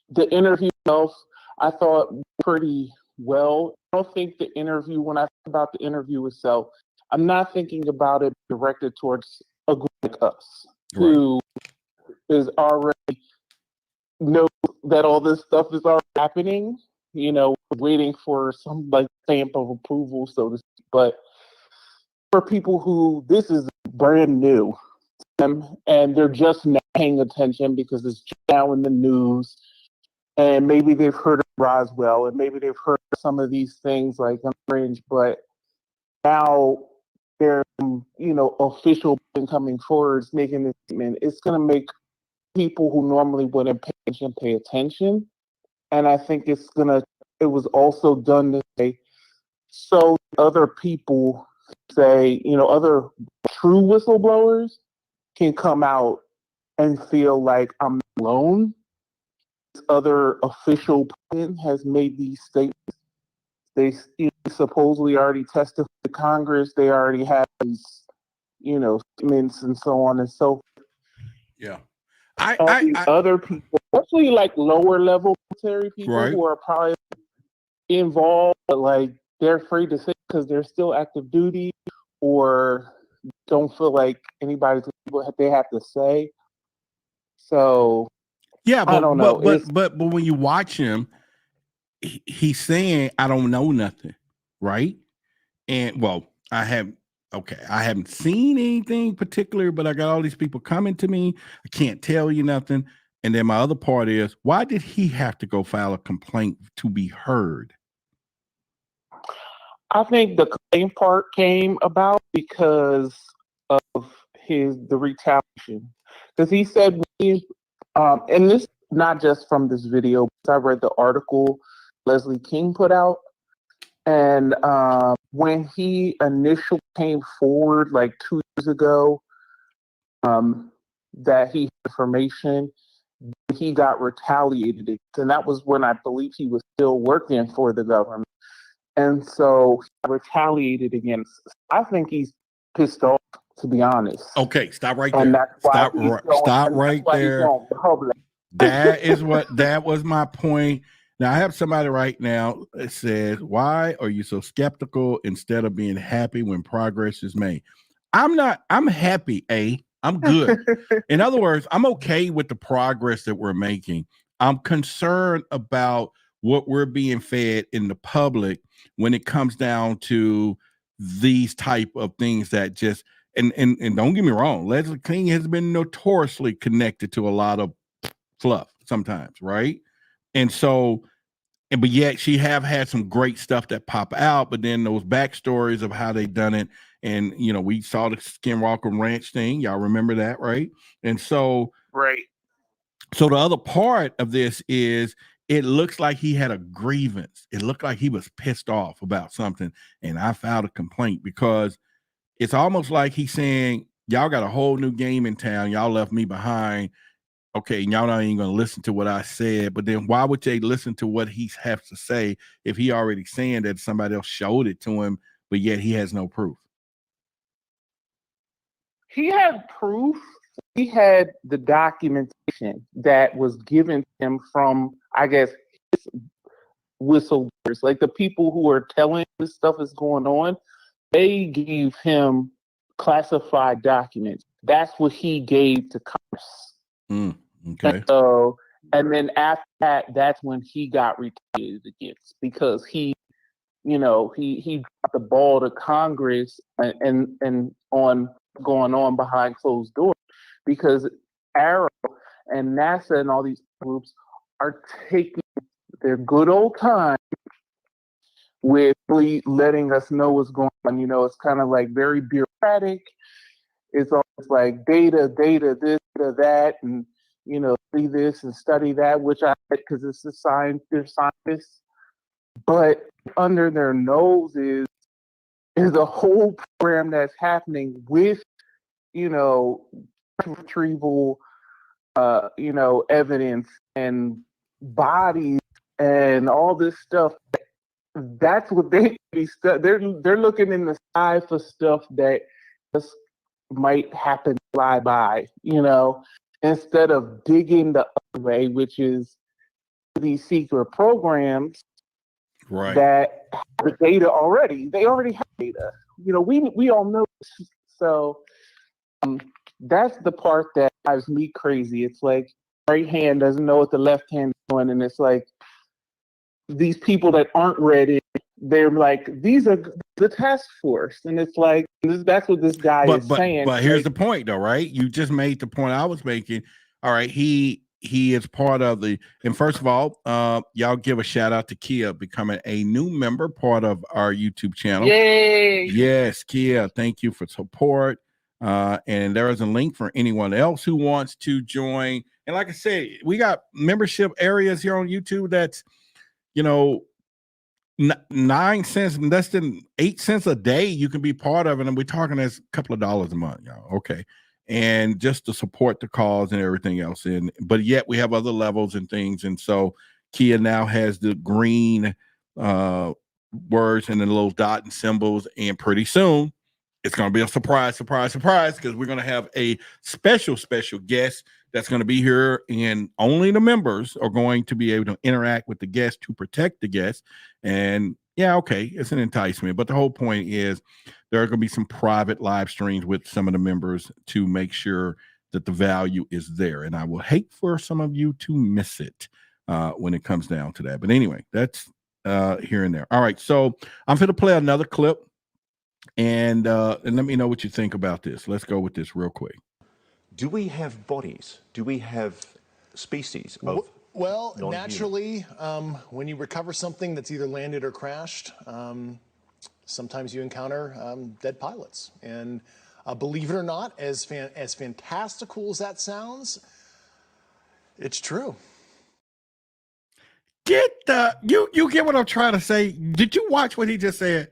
the interview itself, I thought pretty well. I don't think the interview, when I think about the interview itself, I'm not thinking about it directed towards a group like us, who is already knows that all this stuff is already happening, waiting for some like stamp of approval, so to speak. But for people who this is brand new, and they're just now paying attention because it's now in the news, and maybe they've heard of Roswell, and maybe they've heard of some of these things like on fringe, but now there's official coming forward making this statement. It's going to make people who normally wouldn't pay attention, and I think it was also done this way so other people say, other true whistleblowers can come out and feel like I'm not alone. This other official person has made these statements. They supposedly already testified to Congress. They already have these, statements and so on and so forth. Yeah. Other people, especially like lower level military people who are probably involved, but like they're afraid to say because they're still active duty or don't feel like anybody's what they have to say. So yeah, but I don't know. But when you watch him, he's saying I don't know nothing, right? And I haven't seen anything particular, but I got all these people coming to me. I can't tell you nothing. And then my other part is, why did he have to go file a complaint to be heard? I think the claim part came about because of the retaliation. Because he said, and this not just from this video, but I read the article Leslie King put out. And when he initially came forward like 2 years ago, that he had information, he got retaliated against. And that was when I believe he was still working for the government. And so he retaliated against. I think he's pissed off, to be honest. Okay, stop right and there. Stop right there. That was my point. Now, I have somebody right now that says, why are you so skeptical instead of being happy when progress is made? I'm happy, I'm good. In other words, I'm okay with the progress that we're making. I'm concerned about what we're being fed in the public when it comes down to these type of things that just, and don't get me wrong, Leslie King has been notoriously connected to a lot of fluff sometimes, right? And so, but yet she have had some great stuff that pop out, but then those backstories of how they done it. And, we saw the Skinwalker Ranch thing. Y'all remember that, right? And so, right. So the other part of this is it looks like he had a grievance. It looked like he was pissed off about something. And I filed a complaint because it's almost like he's saying, y'all got a whole new game in town. Y'all left me behind. Okay, y'all not even going to listen to what I said, but then why would they listen to what he has to say if he already saying that somebody else showed it to him, but yet he has no proof? He had proof. He had the documentation that was given to him from, I guess, his whistleblowers, like the people who are telling this stuff is going on. They gave him classified documents. That's what he gave to Congress. Okay. And then after that, that's when he got retaliated against because he dropped the ball to Congress and on going on behind closed doors because Arrow and NASA and all these groups are taking their good old time with letting us know what's going on. You know, it's kind of like very bureaucratic. It's always like data, this, data, that, and, you know, see this and study that, which I get because it's a science, they're scientists. But under their noses is a whole program that's happening with, you know, retrieval, you know, evidence and bodies and all this stuff. That's what they're looking in the sky for stuff that just might happen fly by, you know, instead of digging the other way, which is these secret programs that have the data already. They already have data. You know, we all know this. So that's the part that drives me crazy. It's like right hand doesn't know what the left hand is doing, and it's like these people that aren't ready, they're like, these are the task force, and it's like that's what this guy is saying. But here's the point, though, right? You just made the point I was making. All right, he is part of the. And first of all, y'all give a shout out to Kia becoming a new member, part of our YouTube channel. Yay! Yes, Kia, thank you for support. And there is a link for anyone else who wants to join. And like I said, we got membership areas here on YouTube that's, you know, 9 cents, less than 8 cents a day. You can be part of it, and we're talking as a couple of dollars a month, y'all. Okay, and just to support the cause and everything else. And but yet we have other levels and things. And so Kia now has the green words and the little dot and symbols, and pretty soon it's going to be a surprise, because we're going to have a special guest that's going to be here, and only the members are going to be able to interact with the guest to protect the guest. And yeah, okay, it's an enticement, but the whole point is there are going to be some private live streams with some of the members to make sure that the value is there. And I will hate for some of you to miss it when it comes down to that. But anyway, that's here and there. All right, so I'm going to play another clip, and let me know what you think about this. Let's go with this real quick. Do we have bodies? Do we have species of Well, non-human? naturally, when you recover something that's either landed or crashed, sometimes you encounter dead pilots. And believe it or not, as fantastical as that sounds, it's true. You get what I'm trying to say? Did you watch what he just said?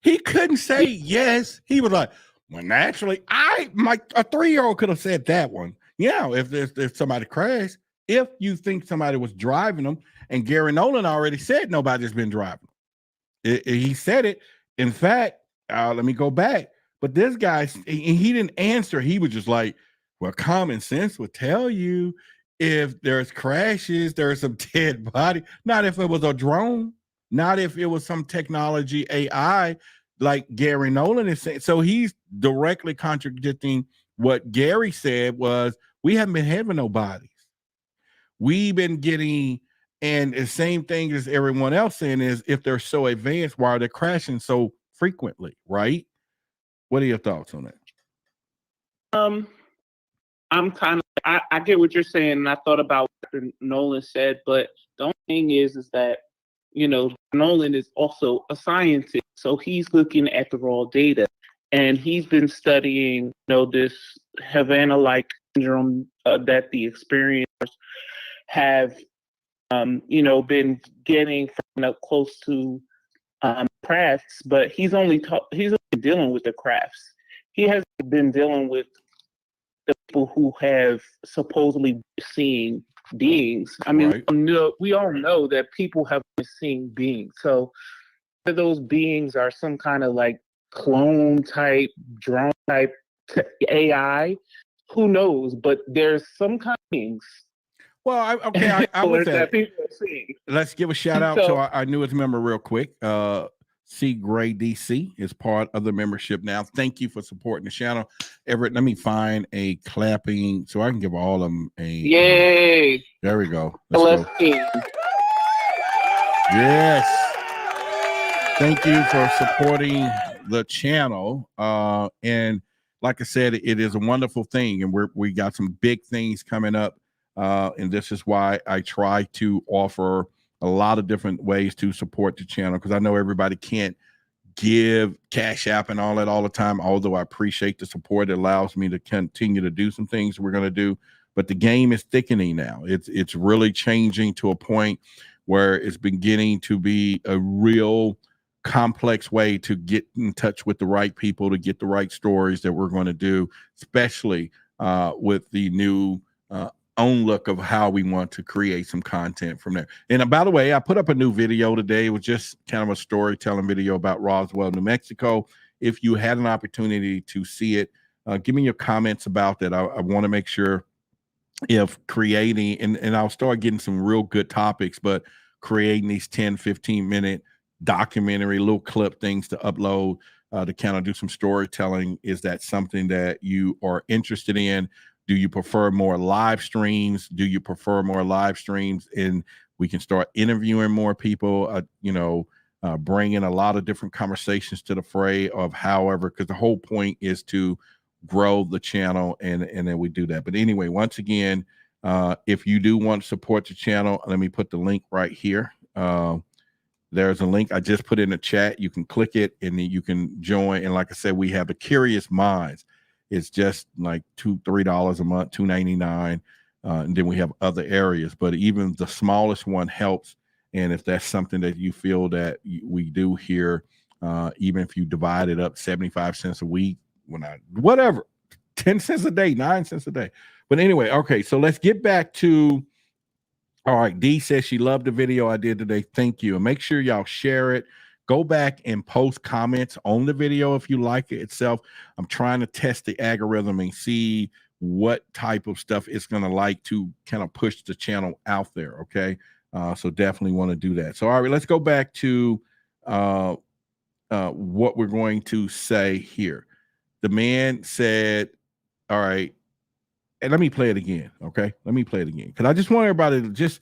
He couldn't say yes. He was like, well, naturally, a 3-year-old could have said that one. Yeah, if somebody crashed, if you think somebody was driving them, and Gary Nolan already said nobody's been driving them. He said it. In fact, let me go back. But this guy, he didn't answer. He was just like, well, common sense would tell you if there's crashes, there's some dead body. Not if it was a drone. Not if it was some technology AI like Gary Nolan is saying. So he's directly contradicting what Gary said was, we haven't been having no bodies. We've been getting, and the same thing as everyone else saying is, if they're so advanced, why are they crashing so frequently, right? What are your thoughts on that? I'm kind of, I get what you're saying, and I thought about what Nolan said, but the only thing is that, you know, Nolan is also a scientist, so he's looking at the raw data, and he's been studying, you know, this Havana-like syndrome that the experiencers have, you know, been getting from up close to crafts, but he's only dealing with the crafts. He hasn't been dealing with the people who have supposedly seen beings. I mean, we all know that people have been seeing beings. So whether those beings are some kind of like clone type, drone type AI, who knows? But there's some kind of beings. Well, I would say, let's give a shout out to our newest member real quick. C. Gray DC is part of the membership now. Thank you for supporting the channel. Everett, let me find a clapping so I can give all of them a yay. There we go. Let's go. Yes. Thank you for supporting the channel. And like I said, it is a wonderful thing, and we got some big things coming up. And this is why I try to offer a lot of different ways to support the channel, because I know everybody can't give Cash App and all that all the time, although I appreciate the support. It allows me to continue to do some things we're going to do. But the game is thickening now. It's really changing to a point where it's beginning to be a real complex way to get in touch with the right people, to get the right stories that we're going to do, especially with the new own look of how we want to create some content from there. And by the way, I put up a new video today. It was just kind of a storytelling video about Roswell, New Mexico. If you had an opportunity to see it, give me your comments about that. I want to make sure if creating, and I'll start getting some real good topics, but creating these 10, 15-minute documentary little clip things to upload to kind of do some storytelling, is that something that you are interested in? Do you prefer more live streams? Do you prefer more live streams? And we can start interviewing more people, bringing a lot of different conversations to the fray of however, because the whole point is to grow the channel, and then we do that. But anyway, once again, if you do want to support the channel, let me put the link right here. There's a link I just put in the chat. You can click it and then you can join. And like I said, we have the Curious Minds. It's just like $2-3 a month, $2.99. And then we have other areas, but even the smallest one helps. And if that's something that you feel that we do here, even if you divide it up 75 cents a week, whatever, 10 cents a day, 9 cents a day. But anyway, okay, so let's get back to, all right, Dee says she loved the video I did today. Thank you. And make sure y'all share it. Go back and post comments on the video if you like it itself. I'm trying to test the algorithm and see what type of stuff it's going to like to kind of push the channel out there, okay? So definitely want to do that. So, all right, let's go back to what we're going to say here. The man said, all right, and let me play it again, okay? Let me play it again, because I just want everybody to just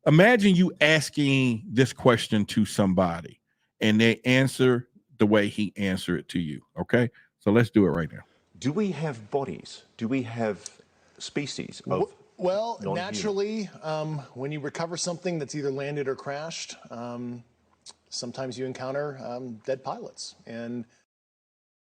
imagine you asking this question to somebody, and they answer the way he answered it to you, okay? So let's do it right now. Do we have bodies? Do we have species of Well, naturally, when you recover something that's either landed or crashed, sometimes you encounter dead pilots. And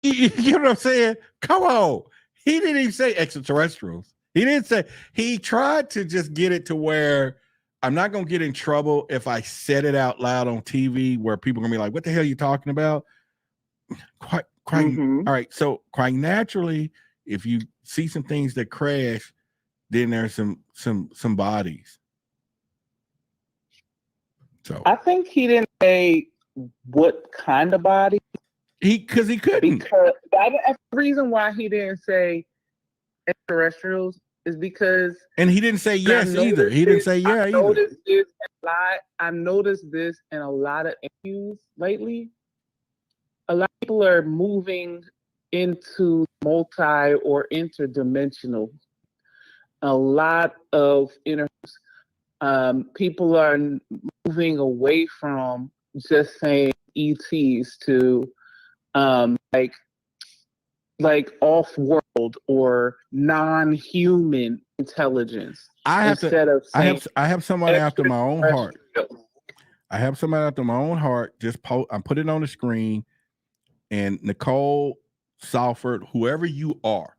you know what I'm saying? Come on. He didn't even say extraterrestrials. He didn't say, he tried to just get it to where I'm not going to get in trouble if I said it out loud on TV where people are going to be like, what the hell are you talking about? Quite, all right. So quite naturally, if you see some things that crash, then there's some bodies. So I think he didn't say what kind of body. Because he couldn't. Because the reason why he didn't say extraterrestrials is because, and he didn't say yes either. He didn't say yeah either. I noticed this in a lot of interviews lately. A lot of people are moving into multi or interdimensional. A lot of interviews, people are moving away from just saying ETs to like off-world or non-human intelligence. I have somebody after my own heart. I have somebody after my own heart. Just I put it on the screen, and Nicole Salford, whoever you are,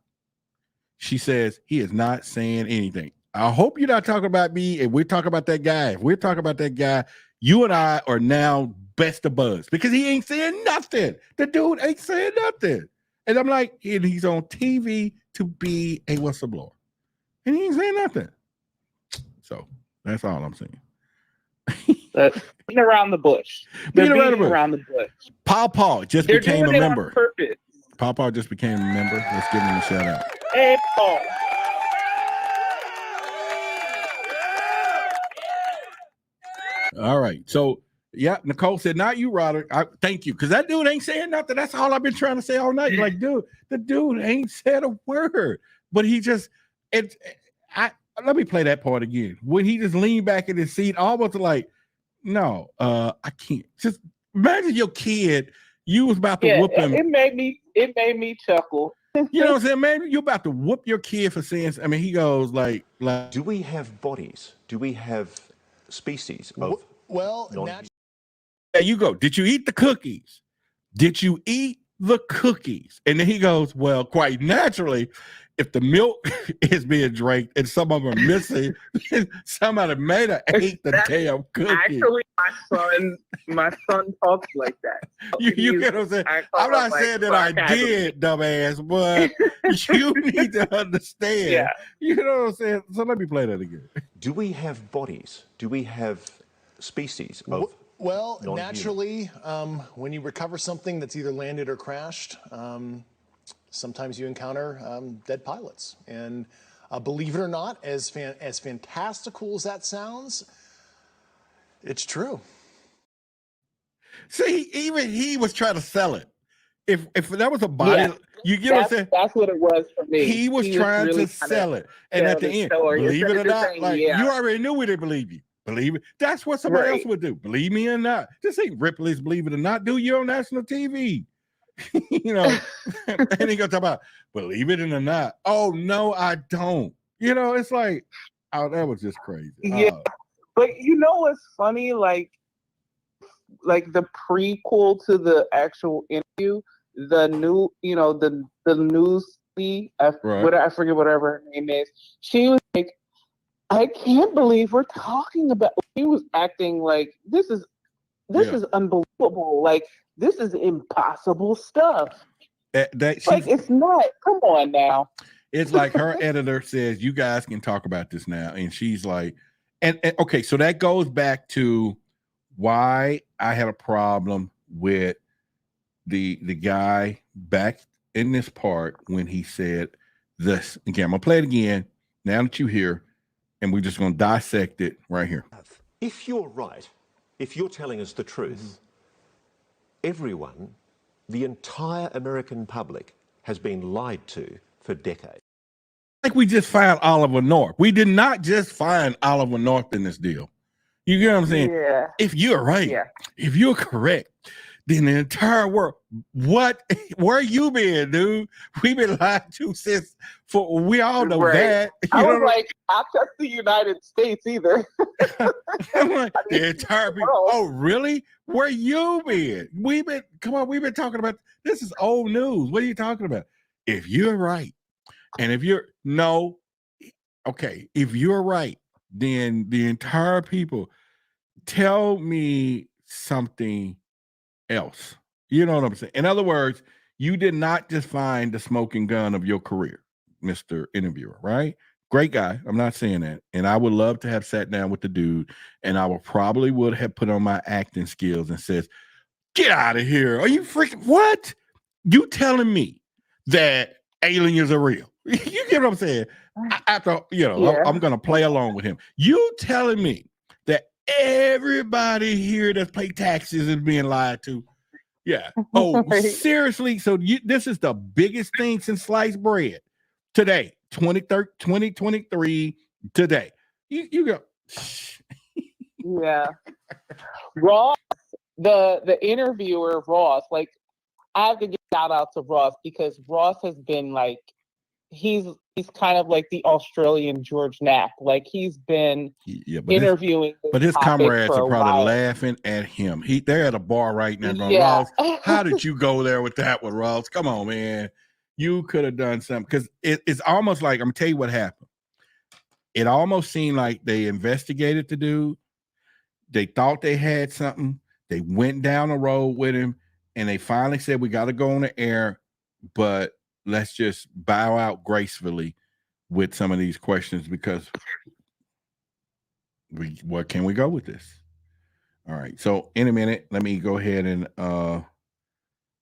she says he is not saying anything. I hope you're not talking about me. And we're talking about that guy. If we're talking about that guy, you and I are now best of buds, because he ain't saying nothing. The dude ain't saying nothing. And I'm like, he's on TV to be a whistleblower, and he ain't saying nothing. So that's all I'm saying. Beating around the bush. They're beating around the bush. Paw just They're became a doing it member. on purpose. Paw just became a member. Let's give him a shout out. Hey, Paul. All right. So, yeah, Nicole said, not you, Roderick. Thank you. Because that dude ain't saying nothing. That's all I've been trying to say all night. Like, dude, the dude ain't said a word. But he just, let me play that part again. When he just leaned back in his seat, almost like, no, I can't. Just imagine your kid, you was about to whoop him. It made me chuckle. You know what I'm saying, man? You're about to whoop your kid for saying, he goes like. Do we have bodies? Do we have species of Well, there you go. Did you eat the cookies? Did you eat the cookies? And then he goes, well, quite naturally, if the milk is being drank and some of them are missing, somebody may have ate the damn cookie. Actually, my son talks like that. You get what I'm saying? I'm not saying that I did, dumbass, but you need to understand. Yeah. You know what I'm saying? So let me play that again. Do we have bodies? Do we have species of Well, non-human? naturally, when you recover something that's either landed or crashed, sometimes you encounter dead pilots. And believe it or not, as fantastical as that sounds, it's true. See, even he was trying to sell it. If that was a body, you get what I'm saying? That's what it was for me. He was trying really to sell it. And at the end, believe it or not, like you already knew we didn't believe you. Believe it. That's what somebody else would do. Believe me or not. This ain't Ripley's Believe It or Not. Do you on national TV? You know, and he gonna talk about believe it or not. Oh no, I don't. You know, it's like, oh, that was just crazy. Yeah, but you know what's funny? Like the prequel to the actual interview, the new, the news lady, I forget whatever her name is. She was like, I can't believe we're talking about. He was acting like this is unbelievable. Like this is impossible stuff. It's not. Come on now. It's like her editor says, "You guys can talk about this now," and she's like, "And okay." So that goes back to why I had a problem with the guy back in this part when he said this. Again, I'm gonna play it again now that you hear. And we're just going to dissect it right here. If you're right, if you're telling us the truth, everyone, the entire American public has been lied to for decades. Like we just found Oliver North. We did not just find Oliver North in this deal. You get what I'm saying? Yeah. If you're right, if you're correct, then the entire world, where you been, dude? We've been lied to since, we all know that. I was like, not just the United States either. I'm like, the entire people, oh, really? Where you been? We've been talking about, this is old news. What are you talking about? If you're right, and if you're, if you're right, then the entire people, tell me something else. You know what I'm saying? In other words, you did not just find the smoking gun of your career, Mr. Interviewer, right? Great guy. I'm not saying that. And I would love to have sat down with the dude, and I would have put on my acting skills and says, get out of here. Are you freaking what? You telling me that aliens are real? You get what I'm saying? After, I'm going to play along with him. You telling me that everybody here that pay taxes is being lied to? Yeah. Oh, seriously? So this is the biggest thing since sliced bread today, 2023 today. You go. Yeah. Ross, the interviewer, Ross, like, I have to give shout out to Ross because Ross has been like, he's kind of like the Australian George Knapp. Like he's been interviewing. But his comrades are probably laughing at him. They're at a bar right now going, Ross, how did you go there with that one, Ross? Come on, man. You could have done something. Because it's almost like, I'm going to tell you what happened. It almost seemed like they investigated the dude. They thought they had something. They went down the road with him. And they finally said, we got to go on the air, but let's just bow out gracefully with some of these questions because what can we go with this? All right. So in a minute, let me go ahead and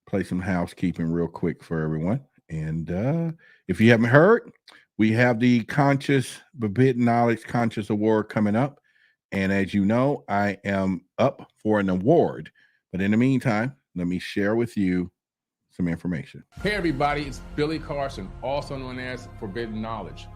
play some housekeeping real quick for everyone. And if you haven't heard, we have the Forbidden Knowledge Conscious Award coming up. And as you know, I am up for an award. But in the meantime, let me share with you some information. Hey everybody, it's Billy Carson, also known as Forbidden Knowledge.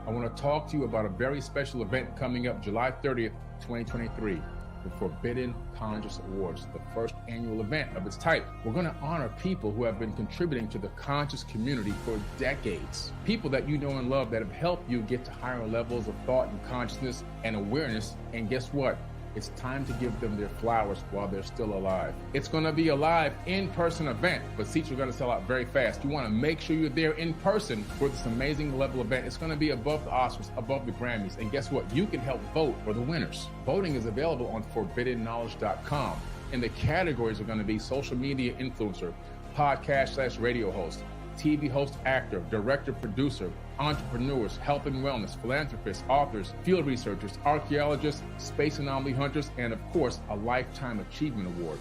I want to talk to you about a very special event coming up July 30th, 2023, the Forbidden Conscious Awards, the first annual event of its type. We're going to honor people who have been contributing to the conscious community for decades. People that you know and love that have helped you get to higher levels of thought and consciousness and awareness. And guess what? It's time to give them their flowers while they're still alive. It's going to be a live in-person event, but seats are going to sell out very fast. You want to make sure you're there in person for this amazing level event. It's going to be above the Oscars, above the Grammys. And guess what? You can help vote for the winners. Voting is available on forbiddenknowledge.com. And the categories are going to be social media influencer, podcast/radio host, TV host, actor, director, producer, entrepreneurs, health and wellness, philanthropists, authors, field researchers, archaeologists, space anomaly hunters, and of course, a Lifetime Achievement Award.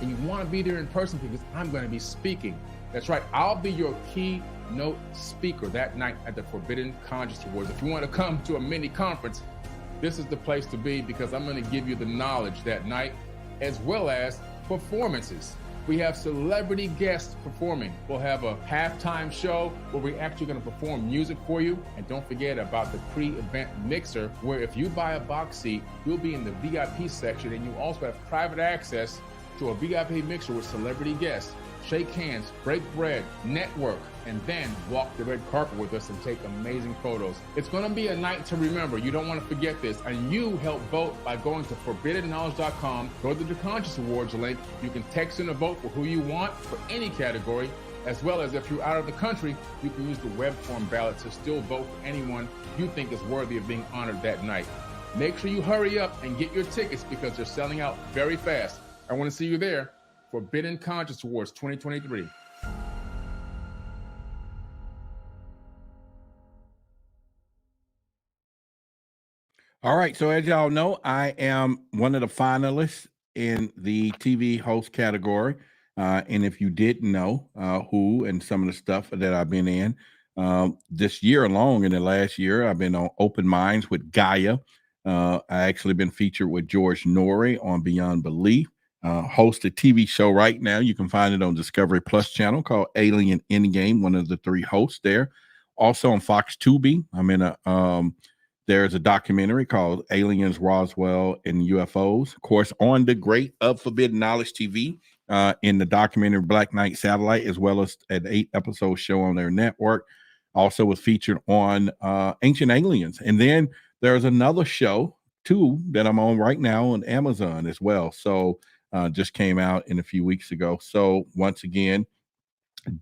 And you want to be there in person because I'm going to be speaking. That's right, I'll be your keynote speaker that night at the Forbidden Conscious Awards. If you want to come to a mini conference, this is the place to be because I'm going to give you the knowledge that night as well as performances. We have celebrity guests performing. We'll have a halftime show where we're actually going to perform music for you. And don't forget about the pre-event mixer, where if you buy a box seat, you'll be in the VIP section, and you also have private access to a VIP mixer with celebrity guests. Shake hands, break bread, network, and then walk the red carpet with us and take amazing photos. It's going to be a night to remember. You don't want to forget this. And you help vote by going to forbiddenknowledge.com, go to the Conscious Awards link. You can text in a vote for who you want for any category, as well as if you're out of the country, you can use the web form ballot to still vote for anyone you think is worthy of being honored that night. Make sure you hurry up and get your tickets because they're selling out very fast. I want to see you there. Forbidden Conscious Awards 2023. All right. So as y'all know, I am one of the finalists in the TV host category. And if you didn't know who and some of the stuff that I've been in this year alone, in the last year, I've been on Open Minds with Gaia. I actually been featured with George Norrie on Beyond Belief. Host a TV show right now. You can find it on Discovery Plus channel called Alien Endgame, one of the three hosts there. Also on Fox Tubi, I'm in there's a documentary called Aliens, Roswell, and UFOs. Of course, on the great of Forbidden Knowledge TV, in the documentary Black Knight Satellite, as well as an 8-episode show on their network. Also was featured on Ancient Aliens. And then there's another show, too, that I'm on right now on Amazon as well. So just came out in a few weeks ago. So once again,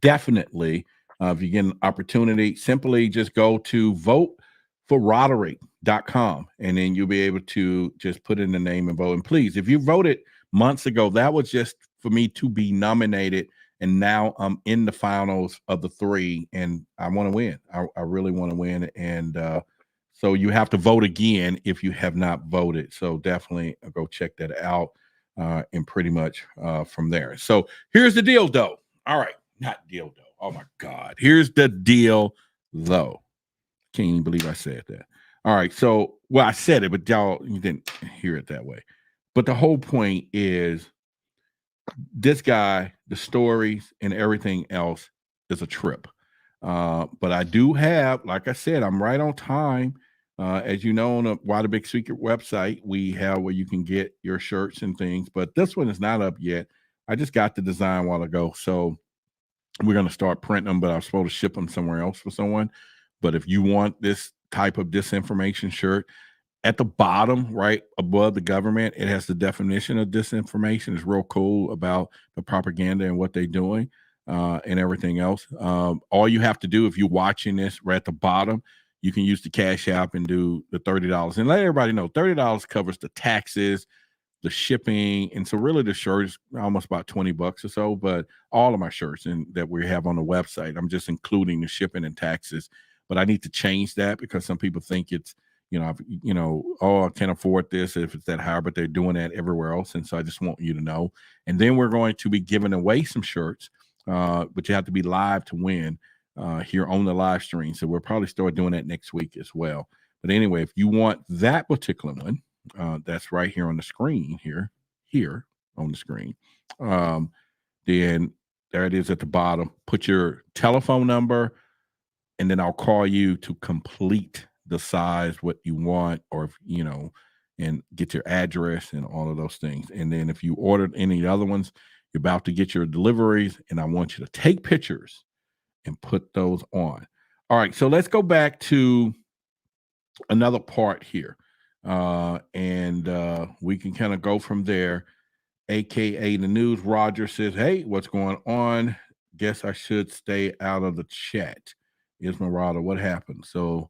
definitely, if you get an opportunity, simply just go to voteforroderick.com, and then you'll be able to just put in the name and vote. And please, if you voted months ago, that was just for me to be nominated. And now I'm in the finals of the 3, and I want to win. I really want to win. And so you have to vote again if you have not voted. So definitely go check that out. And pretty much from there. So here's the deal, though. All right, not deal, though. Oh my God, here's the deal, though. Can't even believe I said that. All right, so I said it, but you didn't hear it that way. But the whole point is, this guy, the stories and everything else is a trip. But I do have, like I said, I'm right on time. As you know, on the Why the Big Secret website, we have where you can get your shirts and things, but this one is not up yet. I just got the design a while ago, so we're going to start printing them, but I'm supposed to ship them somewhere else for someone. But if you want this type of disinformation shirt, at the bottom, right above the government, it has the definition of disinformation. It's real cool about the propaganda and what they're doing and everything else. All you have to do, if you're watching this right at the bottom, you can use the Cash App and do the $30. And let everybody know, $30 covers the taxes, the shipping. And so really the shirt is almost about $20 or so, but all of my shirts that we have on the website, I'm just including the shipping and taxes. But I need to change that because some people think it's, oh, I can't afford this if it's that high, but they're doing that everywhere else. And so I just want you to know. And then we're going to be giving away some shirts, but you have to be live to win. Here on the live stream. So we'll probably start doing that next week as well. But anyway, if you want that particular one, that's right here on the screen, here on the screen. Then there it is at the bottom. Put your telephone number, and then I'll call you to complete the size, what you want, or if, and get your address and all of those things. And then if you ordered any other ones, you're about to get your deliveries, and I want you to take pictures and put those on. All right, so let's go back to another part here. and we can kind of go from there. AKA the news. Roger says, "Hey, what's going on? Guess I should stay out of the chat." Esmeralda, what happened? So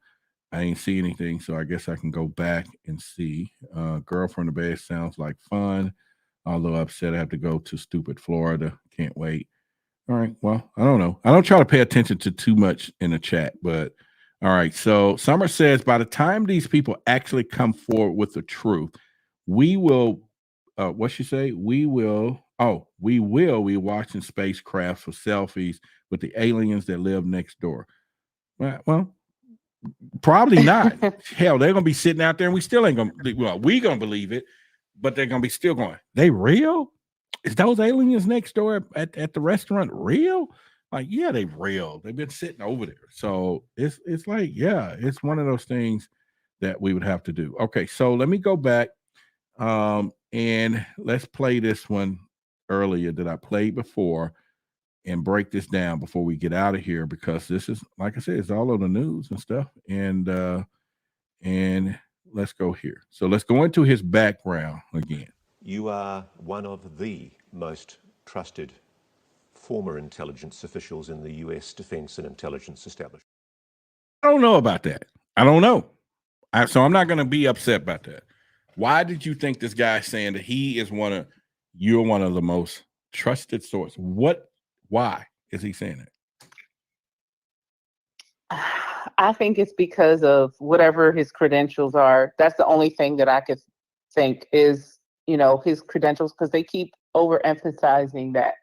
I ain't see anything, so I guess I can go back and see. Girl from the Bay sounds like fun. Although upset, I have to go to stupid Florida. Can't wait. All right. Well, I don't know. I don't try to pay attention to too much in the chat, but all right. So Summer says, by the time these people actually come forward with the truth, we will. What she say? We will. Oh, we will be watching spacecrafts for selfies with the aliens that live next door. Well, probably not. Hell, they're gonna be sitting out there, and we still ain't gonna. Well, we gonna believe it, but they're gonna be still going. They real? Is those aliens next door at the restaurant real? Like, yeah, they real. They've been sitting over there. So it's like, yeah, it's one of those things that we would have to do. Okay, so let me go back, and let's play this one earlier that I played before and break this down before we get out of here, because this is, like I said, it's all on the news and stuff. And let's go here. So let's go into his background again. You are one of the most trusted former intelligence officials in the US defense and intelligence establishment. I don't know about that. I don't know. So I'm not going to be upset about that. Why did you think this guy saying that you're one of the most trusted sources? Why is he saying that? I think it's because of whatever his credentials are. That's the only thing that I could think is, his credentials, because they keep overemphasizing that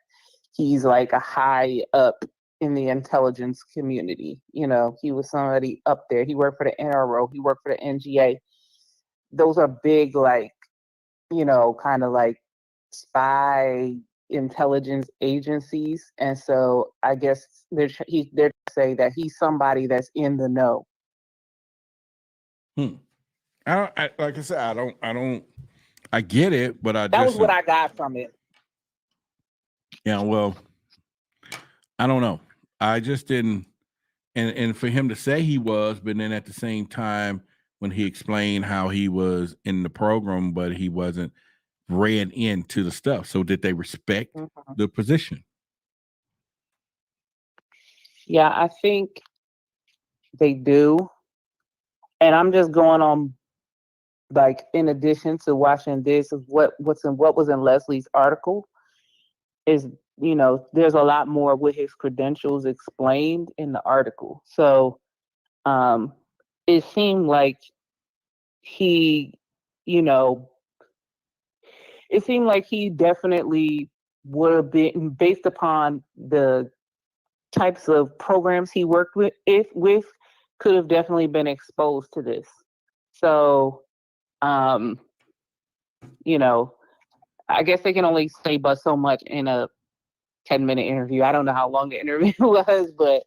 he's like a high up in the intelligence community. He was somebody up there. He worked for the NRO. He worked for the NGA. Those are big, like, kind of like spy intelligence agencies. And so I guess they're saying that he's somebody that's in the know. Like I said, I get it, but that was what I got from it. Yeah, well, I don't know. I just didn't, and for him to say he was, but then at the same time, when he explained how he was in the program, but he wasn't read into the stuff. So did they respect the position? Yeah, I think they do. And I'm just going on, like, in addition to watching this, of what was in Leslie's article is, there's a lot more with his credentials explained in the article. So it seemed like he definitely would have been, based upon the types of programs he worked with, could have definitely been exposed to this. So, I guess they can only say but so much in a 10-minute interview. I don't know how long the interview was, but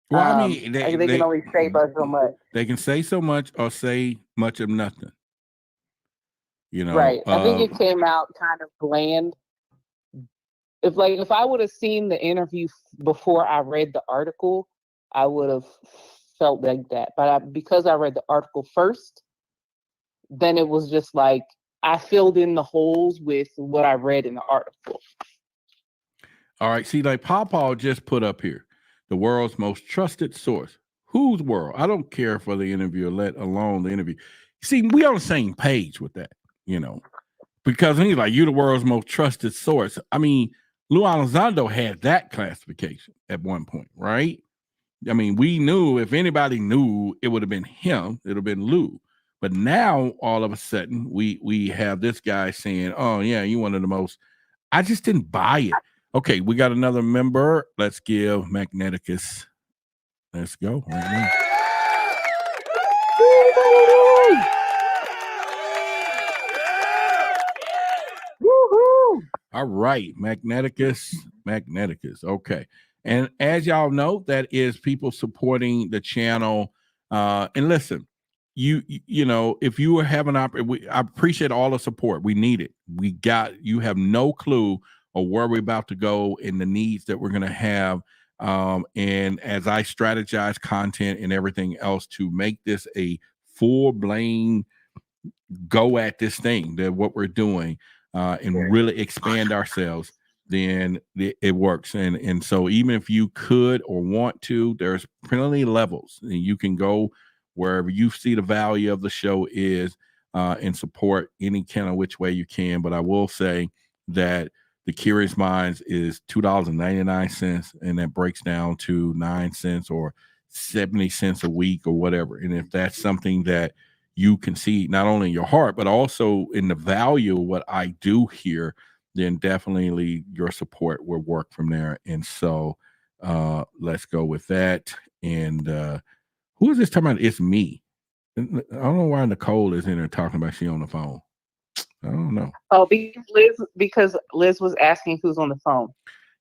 well, I mean, they can only say but so much. They can say so much or say much of nothing. Right. I think it came out kind of bland. If I would have seen the interview before I read the article, I would have felt like that. But because I read the article first, then it was just like I filled in the holes with what I read in the article. All right. See, like Pawpaw just put up here, the world's most trusted source. Whose world? I don't care for the interview, let alone the interview. See, we on the same page with that, because he's like, you're the world's most trusted source. I mean, Lou Elizondo had that classification at one point, right? I mean, we knew if anybody knew, it would have been him. It would have been Lou. But now, all of a sudden, we have this guy saying, oh, yeah, you're one of the most. I just didn't buy it. Okay, we got another member. Let's give Magneticus. Let's go right now. All right, Magneticus. Okay. And as y'all know, that is people supporting the channel. And listen, you know, if you have I appreciate all the support. We need it. You have no clue of where we're about to go and the needs that we're going to have. And as I strategize content and everything else to make this a full-blown go at this thing, that what we're doing, and really expand ourselves, then it works. And so even if you could or want to, there's plenty of levels, and you can go wherever you see the value of the show is, and support any kind of which way you can. But I will say that the Curious Minds is $2.99, and that breaks down to 9 cents or 70 cents a week or whatever. And if that's something that you can see not only in your heart, but also in the value of what I do here, then definitely your support will work from there. And so let's go with that. And who is this talking about? It's me. I don't know why Nicole is in there talking about she on the phone. I don't know. Oh, because Liz was asking who's on the phone.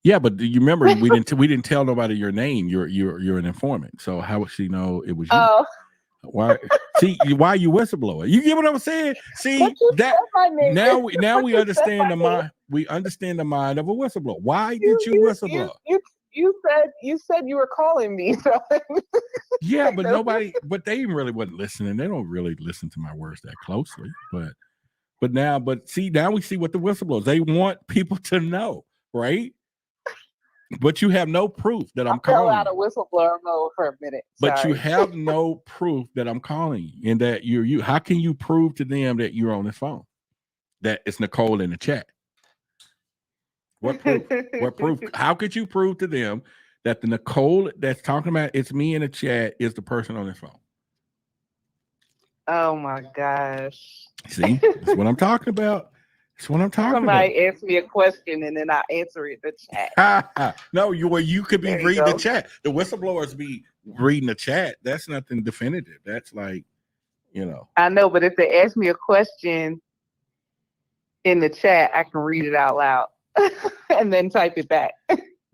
Yeah, but you remember we didn't tell nobody your name. You're an informant. So how would she know it was you? Oh. Why? See, why are you whistleblower? You get what I'm saying? See that now we understand the mind. We understand the mind of a whistleblower. Why did you whistleblow? You said you were calling me. So. Yeah, but they really wasn't listening. They don't really listen to my words that closely. But now we see what the whistleblowers, they want people to know, right? But you have no proof that I'm calling. I fell out of whistleblower mode for a minute. But you have no proof that I'm calling you, and that you're you. How can you prove to them that you're on this phone? That it's Nicole in the chat. What proof? What proof? How could you prove to them that the Nicole that's talking about it's me in the chat is the person on this phone? Oh my gosh. See, that's what I'm talking about. That's what I'm talking Somebody about. ask me a question and then I answer it in the chat. No, you could be reading the chat. The whistleblowers be reading the chat. That's nothing definitive. That's like, I know, but if they ask me a question in the chat, I can read it out loud and then type it back.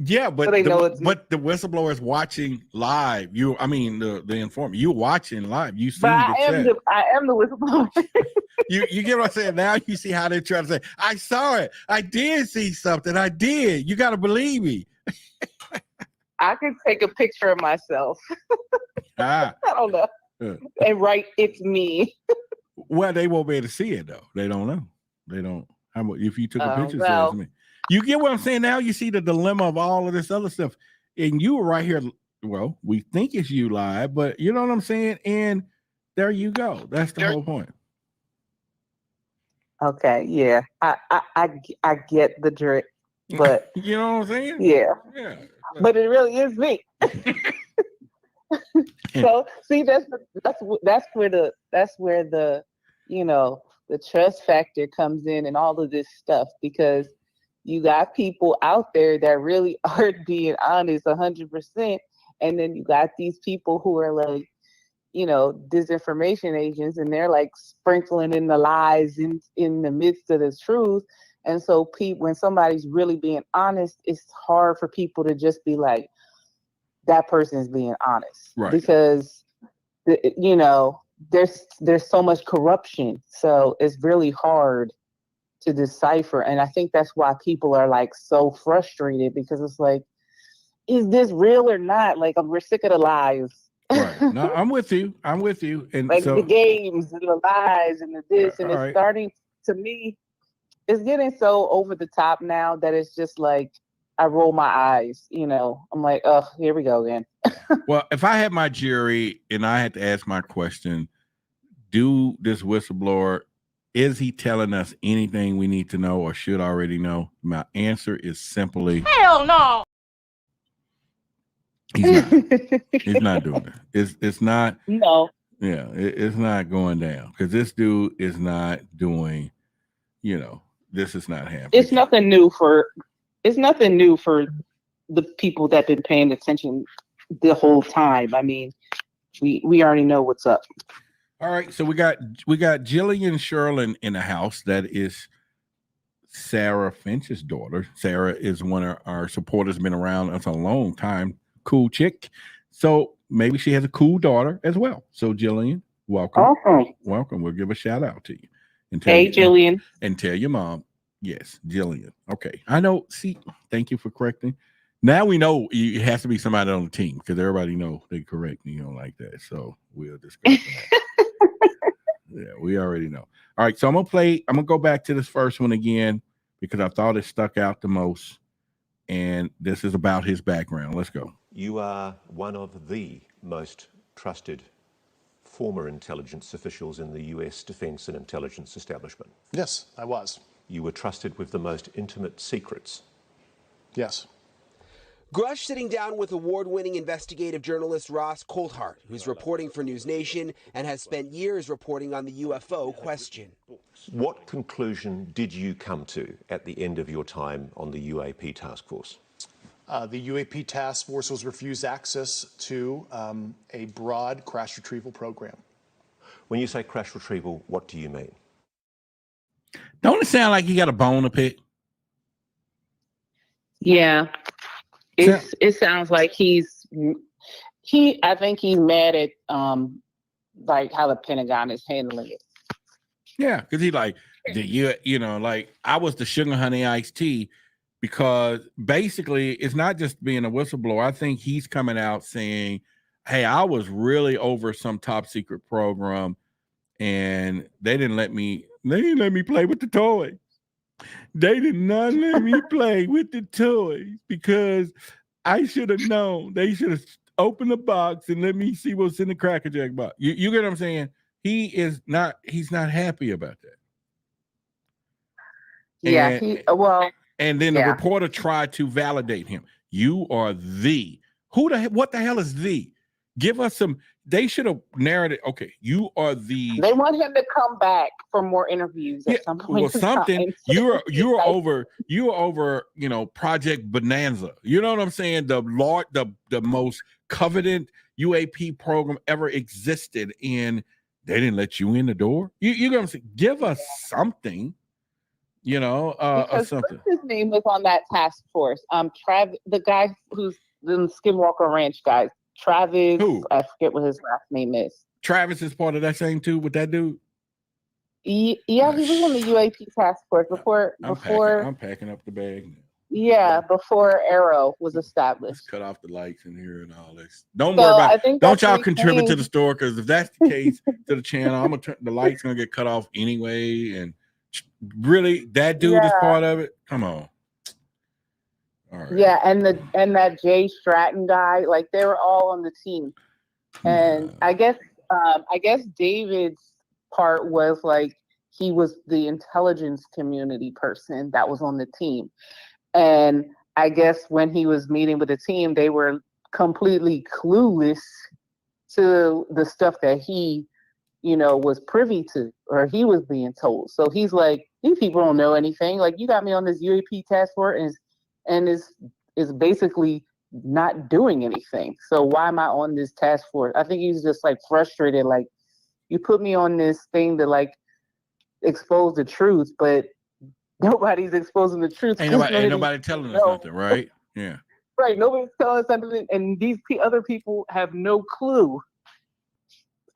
Yeah, but so they know the whistleblower is watching live. The informant. You're watching live. You see but the chat. I am the whistleblower. You get what I'm saying? Now you see how they try to say, I saw it. I did see something. I did. You got to believe me. I can take a picture of myself. I don't know. And write, it's me. Well, they won't be able to see it, though. They don't know. They don't. If you took a picture, well, it's me. You get what I'm saying? Now you see the dilemma of all of this other stuff. And you were right here. Well, we think it's you live, but you know what I'm saying? And there you go. That's the whole point. Okay, yeah. I get the drift, but you know what I'm saying? Yeah. But it really is me. So see, that's where the the trust factor comes in and all of this stuff, because you got people out there that really are being honest 100%, and then you got these people who are like, disinformation agents, and they're like sprinkling in the lies in the midst of the truth. And so when somebody's really being honest, it's hard for people to just be like, that person is being honest, right? Because there's so much corruption, so it's really hard to decipher. And I think that's why people are like so frustrated, because it's like, is this real or not? Like, we're sick of the lies. Right. No, I'm with you. And like so, the games and the lies and the this, and it's starting, to me, it's getting so over the top now that it's just like, I roll my eyes, I'm like, oh, here we go again. Well, if I had my jury and I had to ask my question, do this whistleblower, is he telling us anything we need to know or should already know? My answer is simply, hell no. He's not. He's not doing it. It's not. No. Yeah, it's not going down, because this dude is not doing. This is not happening. It's nothing new for the people that've been paying attention the whole time. I mean, we already know what's up. All right, so we got Jillian Sherlin in the house. That is Sarah Finch's daughter. Sarah is one of our supporters, been around us a long time. Cool chick. So maybe she has a cool daughter as well. So Jillian, welcome. Awesome. Welcome. We'll give a shout out to you. And hey, Jillian. And tell your mom. Yes, Jillian. Okay. I know. See, thank you for correcting. Now we know it has to be somebody on the team, because everybody know they correct me, like that. So we'll discuss that. Yeah, we already know. All right, so I'm gonna go back to this first one again because I thought it stuck out the most. And this is about his background. Let's go. You are one of the most trusted former intelligence officials in the US defense and intelligence establishment. Yes, I was. You were trusted with the most intimate secrets. Yes. Grusch sitting down with award-winning investigative journalist Ross Coulthart, who's reporting for NewsNation and has spent years reporting on the UFO question. What conclusion did you come to at the end of your time on the UAP task force? The UAP task force was refused access to a broad crash retrieval program. When you say crash retrieval, what do you mean? Don't it sound like he got a bone to pick? Yeah. It sounds like I think he's mad at like how the Pentagon is handling it. Yeah, because he like like I was the sugar honey iced tea, because basically it's not just being a whistleblower. I think he's coming out saying, hey, I was really over some top secret program and they didn't let me play with the toys. They did not let me play with the toys because I should have known. They should have opened the box and let me see what's in the Cracker Jack box. You get what I'm saying? He's not happy about that. Yeah, and then the reporter tried to validate him. You are what the hell is the? Give us some. They should have narrated. Okay, you are the. They want him to come back for more interviews at some point. Well, something. You're over. Project Bonanza. You know what I'm saying? The most coveted UAP program ever existed, and they didn't let you in the door. You know what I'm saying? Give us something. Because something. His name was on that task force. The guy who's the Skinwalker Ranch guy. Travis, who? I forget what his last name is. Travis is part of that same too with that dude? Yeah, he was on the UAP task force before. I'm packing up the bag now. Yeah, before Arrow was established. Let's cut off the lights in here and all this. Don't worry about it. Don't y'all contribute to the store, because if that's the case to the channel, I'm gonna turn the lights gonna get cut off anyway. And really, that dude is part of it. Come on. All right. Yeah, and that Jay Stratton guy, like they were all on the team. And I guess David's part was like he was the intelligence community person that was on the team. And I guess when he was meeting with the team, they were completely clueless to the stuff that he, was privy to, or he was being told. So he's like, these people don't know anything. Like, you got me on this UAP task force and is basically not doing anything. So why am I on this task force? I think he's just like frustrated. Like, you put me on this thing to like expose the truth, but nobody's exposing the truth. Ain't nobody telling us nothing, right? Yeah. Right. Nobody's telling us something, and these other people have no clue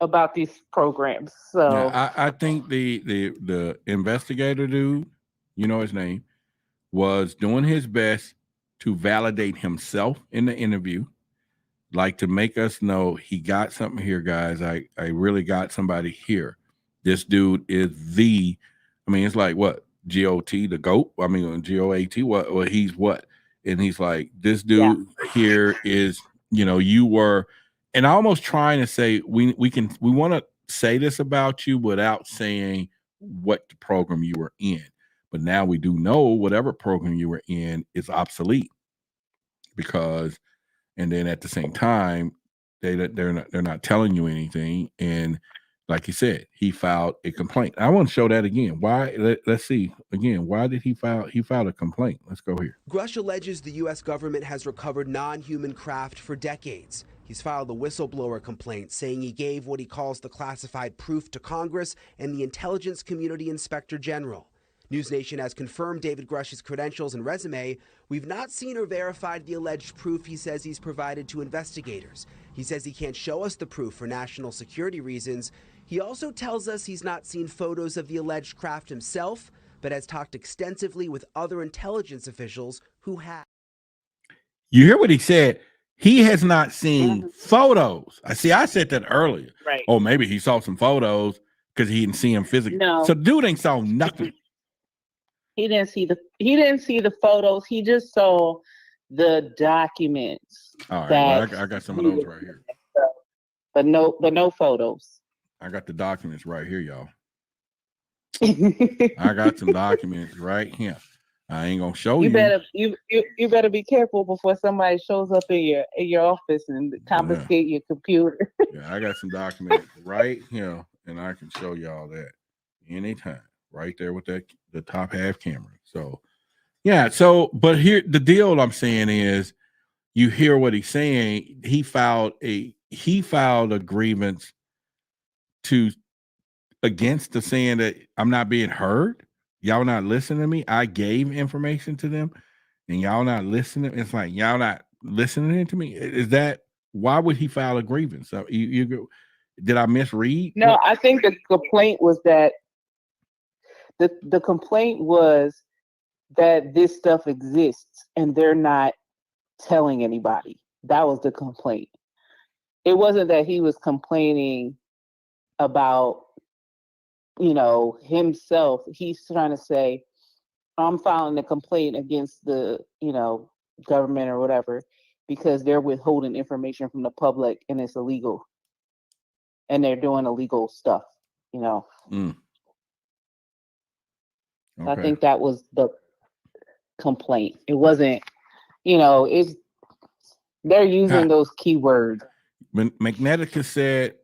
about these programs. So yeah, I think the investigator dude, his name, was doing his best to validate himself in the interview, like to make us know he got something here, guys. I really got somebody here. This dude is it's like what? GOT, the GOAT? GOAT, what? Well, he's what? And he's like, this dude here is, you were, and almost trying to say, we want to say this about you without saying what the program you were in. But now we do know whatever program you were in is obsolete, because, and then at the same time, they're not telling you anything. And like you said, he filed a complaint. I want to show that again. Why? Let's see again. Why did he file a complaint? Let's go here. Grusch alleges the U.S. government has recovered non-human craft for decades. He's filed a whistleblower complaint saying he gave what he calls the classified proof to Congress and the intelligence community inspector general. NewsNation has confirmed David Grusch's credentials and resume. We've not seen or verified the alleged proof he says he's provided to investigators. He says he can't show us the proof for national security reasons. He also tells us he's not seen photos of the alleged craft himself, but has talked extensively with other intelligence officials who have. You hear what he said? He has not seen photos. I said that earlier. Right. Oh, maybe he saw some photos. because he didn't see him physically. No. So dude ain't saw nothing. He didn't see the photos. He just saw the documents. All right, well, I got some of those right here. But no photos. I got the documents right here, y'all. I got some documents right here. I ain't gonna show you. You better be careful before somebody shows up in your office and confiscate your computer. Yeah, I got some documents right here, and I can show y'all that anytime. Right there with the top half camera. So yeah, but here the deal I'm saying is, you hear what he's saying. He filed a grievance against the saying that I'm not being heard. Y'all not listening to me. I gave information to them, and y'all not listening. It's like y'all not listening to me. Is that why would he file a grievance? So did I misread? No, I think the complaint was that the complaint was that this stuff exists and they're not telling anybody. That was the complaint. It wasn't that he was complaining about, himself. He's trying to say, I'm filing a complaint against the, government or whatever, because they're withholding information from the public and it's illegal. And they're doing illegal stuff, Okay. I think that was the complaint. It wasn't, they're using those keywords. Magnetica said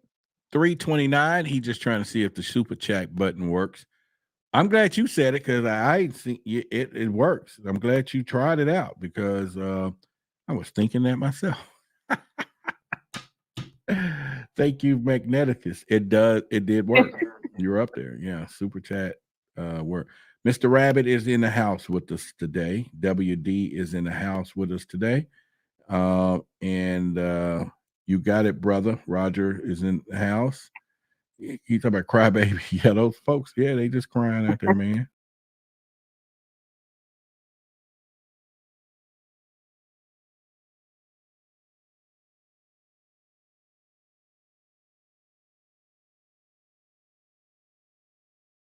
329. He just trying to see if the super chat button works. I'm glad you said it, because I think it works. I'm glad you tried it out, because I was thinking that myself. Thank you, Magneticus. It did work. You're up there. Yeah, super chat work. Mr. Rabbit is in the house with us today. WD is in the house with us today. And you got it, brother. Roger is in the house. You talking about crybaby? Yeah, those folks, yeah, they just crying out there, man.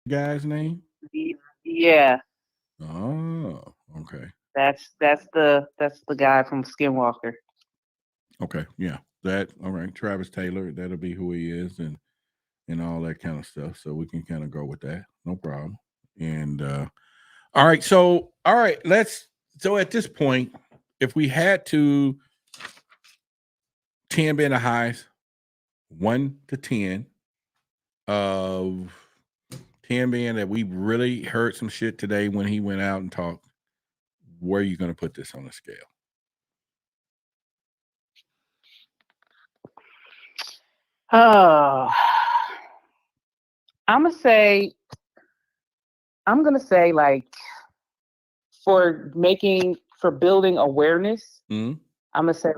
Guy's name? Yeah. Oh, okay. That's the guy from Skinwalker. Okay, yeah. That all right. Travis Taylor, that'll be who he is, and all that kind of stuff. So we can kind of go with that. No problem. And all right, so at this point, if we had to 10 being the highest, 1 to 10 of 10 being that we really heard some shit today when he went out and talked, where are you going to put this on the scale? Oh, I'm gonna say like for building awareness, I'm gonna say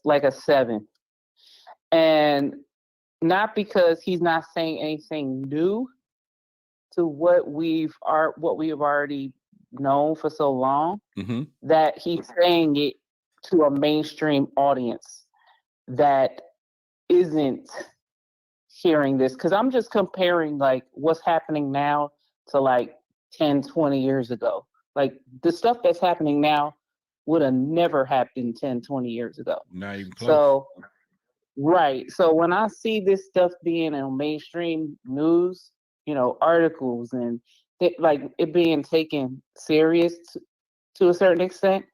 like a 7, and not because he's not saying anything new to what we have already known for so long, that he's saying it to a mainstream audience that isn't hearing this, because I'm just comparing like what's happening now to like 10, 20 years ago. Like the stuff that's happening now would have never happened 10, 20 years ago. Not even close. So, right. So when I see this stuff being in mainstream news, articles and like it being taken serious to a certain extent,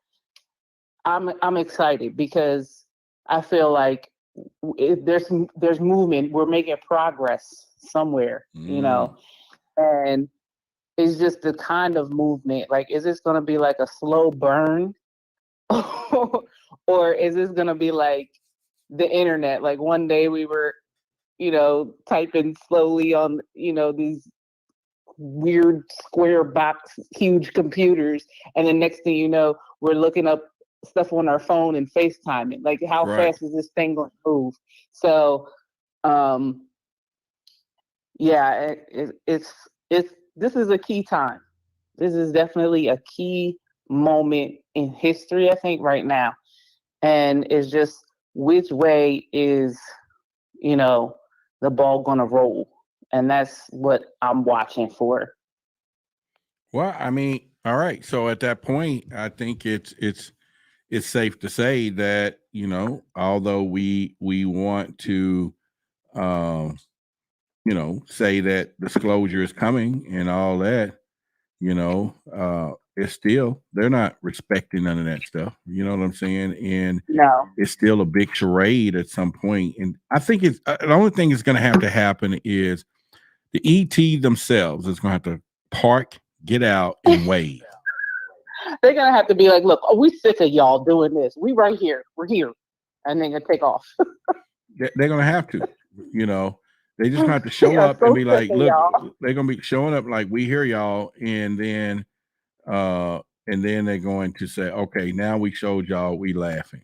I'm excited, because I feel like there's movement. We're making progress somewhere, and it's just the kind of movement. Like, is this going to be like a slow burn, or is this going to be like the internet? Like one day we were, typing slowly on, these weird square box, huge computers, and the next thing you know, we're looking up stuff on our phone and FaceTiming. Like, how fast is this thing going to move? So, yeah, it's this is a key time. This is definitely a key moment in history, I think, right now. And it's just which way is, the ball going to roll? And that's what I'm watching for. Well, I mean, all right. So at that point, I think it's safe to say that, you know, although we want to you know, say that disclosure is coming and all that, you know, it's still, they're not respecting none of that stuff. You know what I'm saying? And No. it's still a big charade at some point. And I think it's the only thing that's going to happen is the ET themselves is going to have to park, get out, and wave. They're gonna have to be like, look, we sick of y'all doing this. We right here. We're here. And then gonna take off. They're going to have to, you know, they just have to show up and be like, look, y'all. they're going to be showing up like, we hear y'all. And then they're going to say, okay, now we showed y'all, we laughing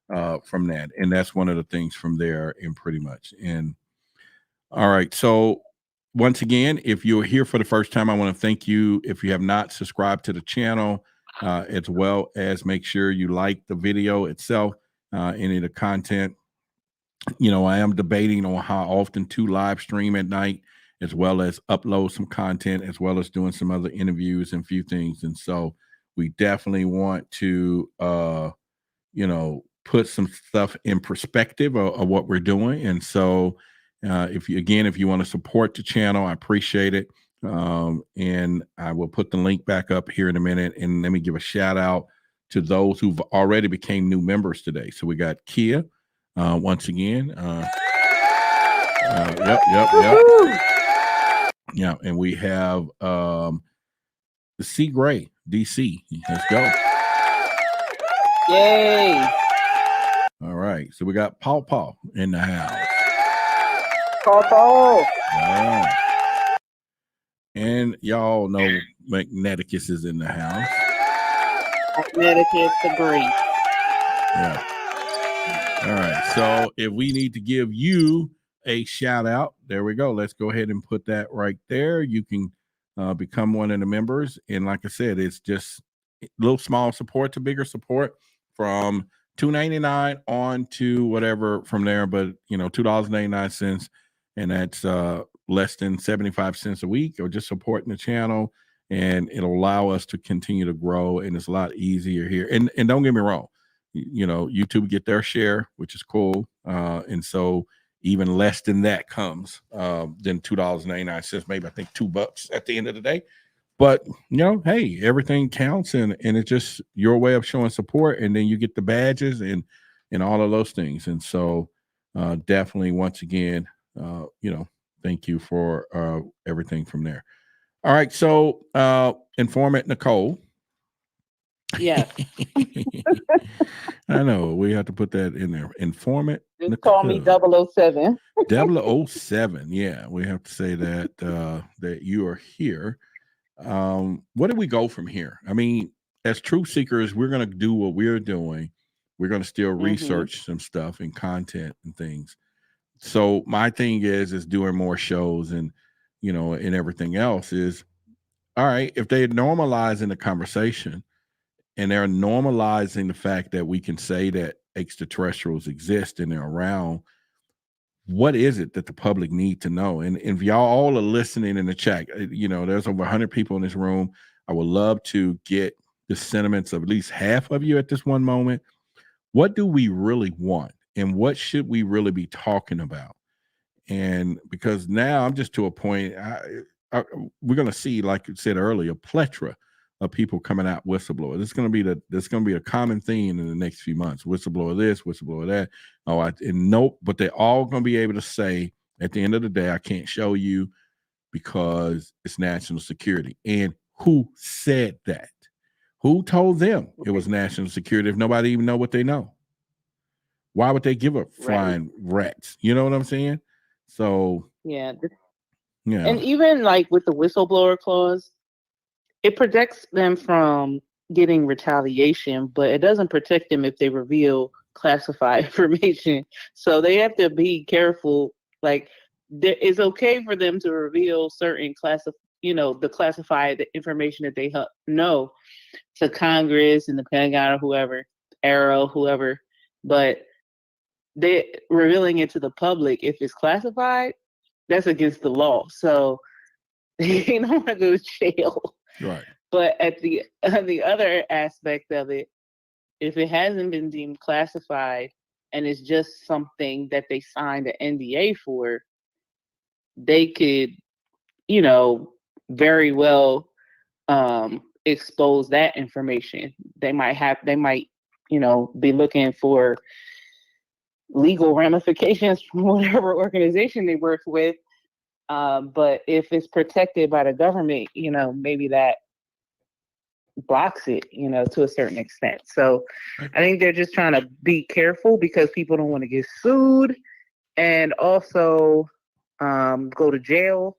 from that. And that's one of the things from there in pretty much. And all right. So once again, if you're here for the first time, I want to thank you. If you have not subscribed to the channel, as well as make sure you like the video itself, any of the content. You know, I am debating on how often to live stream at night, as well as upload some content, as well as doing some other interviews and a few things. And so we definitely want to, you know, put some stuff in perspective of what we're doing. And so if you want to support the channel, I appreciate it. And I will put the link back up here in a minute. And let me give a shout out to those who've already became new members today. So we got Kia, once again. Yep. Yeah, and we have the C Gray DC. Let's go. Yay. All right. So we got Paw in the house. Paw. All right. And y'all know Magneticus is in the house. Magneticus agree. Yeah. All right. So if we need to give you a shout out, there we go. Let's go ahead and put that right there. You can become one of the members. And like I said, it's just a little small support to bigger support from $2.99 on to whatever from there. But, you know, $2.89. And that's less than 75 cents a week, or just supporting the channel. And it'll allow us to continue to grow. And it's a lot easier here. And don't get me wrong, you know, YouTube get their share, which is cool. And so even less than that comes than $2.99, maybe I think $2 at the end of the day. But, you know, hey, everything counts, and it's just your way of showing support. And then you get the badges and all of those things. And so definitely, once again, you know, thank you for everything from there. All right. So Informant Nicole. Yes. I know we have to put that in there. Informant. Just call me 007. 007. Yeah, we have to say that that you are here. Where do we go from here? I mean, as truth seekers, we're going to do what we're doing. We're going to still research some stuff and content and things. So my thing is doing more shows and, you know, and everything else is, all right, if they're normalizing the conversation and they're normalizing the fact that we can say that extraterrestrials exist and they're around, what is it that the public need to know? And if y'all all are listening in the chat, you know, there's over 100 people in this room. I would love to get the sentiments of at least half of you at this one moment. What do we really want? And what should we really be talking about? And because now I'm just to a point, we're going to see, like you said earlier, a plethora of people coming out whistleblower. This is going to be a common theme in the next few months. Whistleblower this, whistleblower that. But they're all going to be able to say at the end of the day, I can't show you because it's national security. And who said that? Who told them it was national security if nobody even know what they know? Why would they give a flying rats? You know what I'm saying? So yeah. Yeah. And even like with the whistleblower clause, it protects them from getting retaliation, but it doesn't protect them if they reveal classified information. So they have to be careful. Like, it's okay for them to reveal certain the classified information that they know to Congress and the Pentagon or whoever, Arrow, whoever, but they revealing it to the public, if it's classified, that's against the law. So you don't want to go to jail. Right. But at the other aspect of it, if it hasn't been deemed classified and it's just something that they signed an NDA for, they could, very well expose that information. They might, be looking for legal ramifications from whatever organization they work with. But if it's protected by the government, maybe that blocks it, to a certain extent. So I think they're just trying to be careful because people don't want to get sued and also go to jail.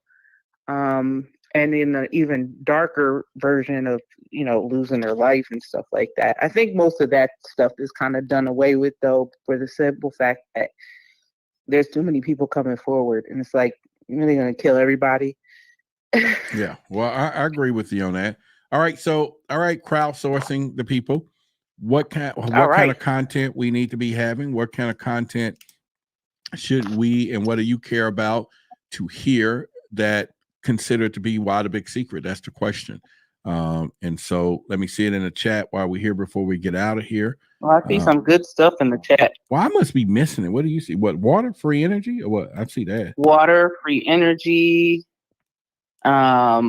And in an even darker version of, losing their life and stuff like that. I think most of that stuff is kind of done away with, though, for the simple fact that there's too many people coming forward. And it's like, you're really going to kill everybody. Yeah. Well, I agree with you on that. All right. So, crowdsourcing the people. What kind of content we need to be having? What kind of content should we and what do you care about to hear that considered to be why the big secret? That's the question. And so let me see it in the chat while we're here before we get out of here. Well, I see some good stuff in the chat. Well, I must be missing it. What do you see? What, water, free energy, or what? I see that. Water, free energy. Let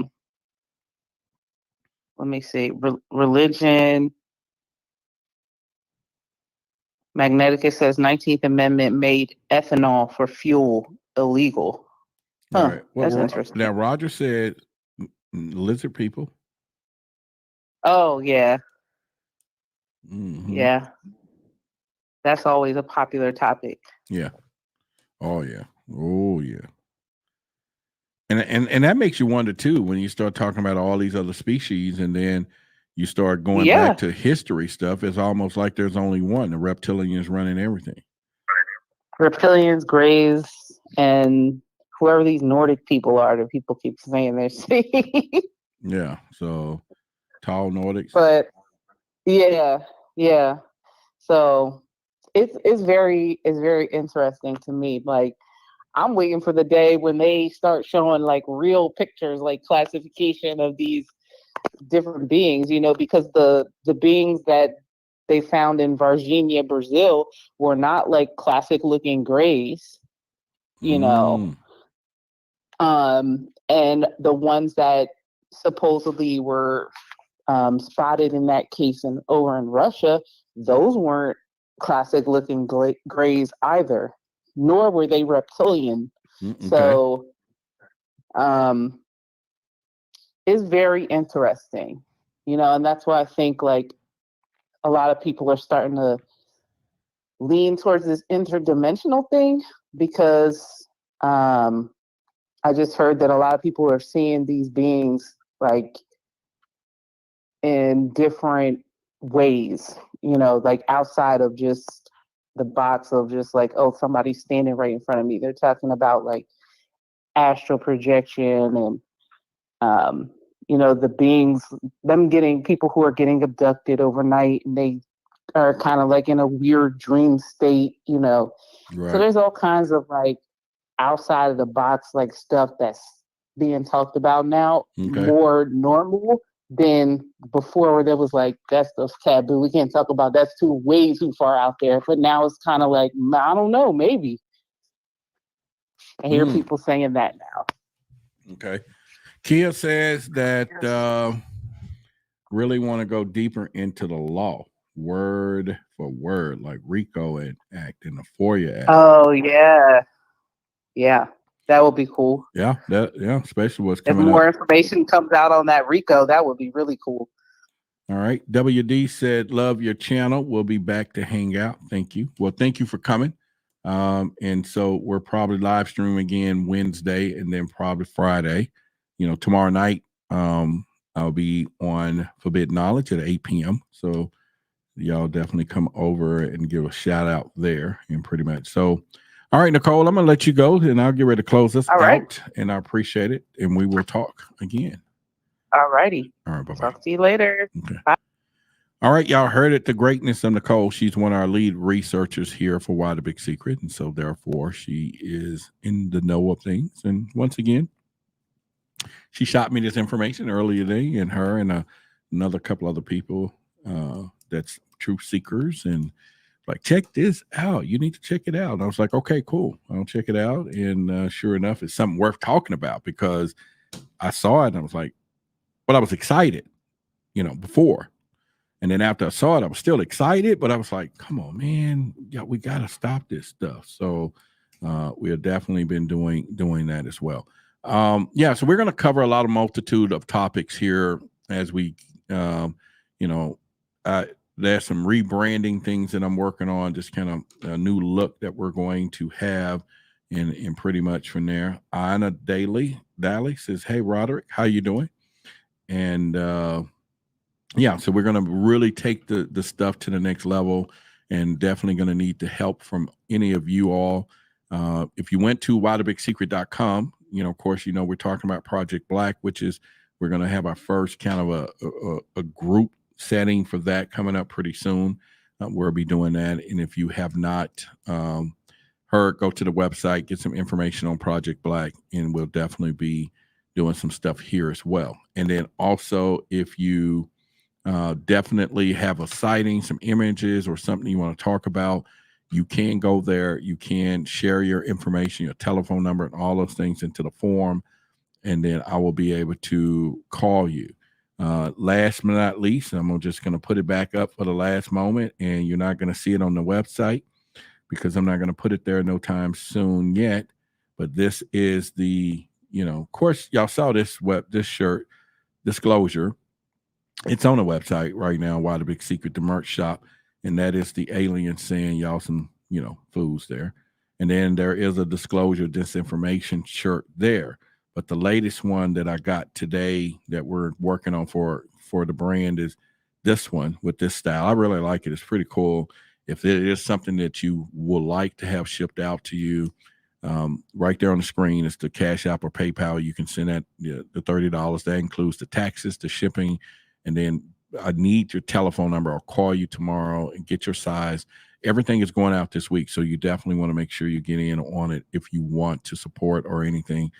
me see. Religion. Magnetica says 19th Amendment made ethanol for fuel illegal. Huh, all right. Well, that's interesting. Now, Roger said lizard people. Oh, yeah. Mm-hmm. Yeah. That's always a popular topic. Yeah. Oh, yeah. Oh, yeah. And that makes you wonder, too, when you start talking about all these other species and then you start going back to history stuff. It's almost like there's only one. The reptilians running everything. Reptilians, Greys, and whoever these Nordic people are that people keep saying they're seeing. Yeah. So tall Nordics. But yeah. So it's very interesting to me. Like, I'm waiting for the day when they start showing like real pictures, like classification of these different beings, because the beings that they found in Varginha, Brazil were not like classic looking Greys, and the ones that supposedly were spotted in that case over in Russia, those weren't classic looking Greys either, nor were they reptilian. Okay. So it's very interesting, and that's why I think like a lot of people are starting to lean towards this interdimensional thing because I just heard that a lot of people are seeing these beings like in different ways, like outside of just the box of just like, oh, somebody's standing right in front of me. They're talking about like astral projection and the beings, people who are getting abducted overnight and they are kind of like in a weird dream state, Right. So there's all kinds of like outside of the box, like stuff that's being talked about now, more normal than before, where there was like, that stuff's taboo. We can't talk about that's way too far out there. But now it's kind of like, I don't know, maybe. I hear people saying that now. Okay. Kia says that really want to go deeper into the law, word for word, like RICO Act and the FOIA Act. Oh, yeah. Yeah, that would be cool. Yeah, especially what's coming up. If more information comes out on that RICO, that would be really cool. All right. WD said, love your channel. We'll be back to hang out. Thank you. Well, thank you for coming. And so we're probably live streaming again Wednesday and then probably Friday. Tomorrow night, I'll be on Forbidden Knowledge at 8 p.m. So y'all definitely come over and give a shout out there and pretty much. So, all right, Nicole, I'm going to let you go and I'll get ready to close this out. And I appreciate it. And we will talk again. All righty. All right. Bye-bye. Talk to you later. Okay. Bye. All right, y'all heard it. The greatness of Nicole. She's one of our lead researchers here for Why the Big Secret. And so therefore she is in the know of things. And once again, she shot me this information earlier today, and her and another couple other people that's truth seekers, and like, check this out. You need to check it out. And I was like, okay, cool. I'll check it out. And sure enough, it's something worth talking about, because I saw it and I was like, well, I was excited, before. And then after I saw it, I was still excited, but I was like, come on, man, we got to stop this stuff. So we have definitely been doing that as well. So we're going to cover a multitude of topics here as we, there's some rebranding things that I'm working on, just kind of a new look that we're going to have, and pretty much from there. Anna Daly says, hey, Roderick, how you doing? And so we're going to really take the stuff to the next level, and definitely going to need the help from any of you all. If you went to whythebigsecret.com, of course, we're talking about Project Black, which is, we're going to have our first kind of a group setting for that coming up pretty soon. We'll be doing that. And if you have not heard, go to the website, get some information on Project Black, and we'll definitely be doing some stuff here as well. And then also, if you definitely have a sighting, some images, or something you want to talk about, you can go there. You can share your information, your telephone number, and all those things into the form, and then I will be able to call you. Last but not least, I'm just going to put it back up for the last moment, and you're not going to see it on the website because I'm not going to put it there no time soon yet. But this is the, of course, y'all saw this shirt, Disclosure. It's on the website right now, Why the Big Secret, the merch shop. And that is the alien saying y'all some, fools there. And then there is a Disclosure Disinformation shirt there. But the latest one that I got today that we're working on for the brand is this one with this style. I really like it. It's pretty cool. If it is something that you would like to have shipped out to you, right there on the screen is the Cash App or PayPal. You can send that the $30. That includes the taxes, the shipping, and then I need your telephone number. I'll call you tomorrow and get your size. Everything is going out this week, so you definitely want to make sure you get in on it if you want to support or anything.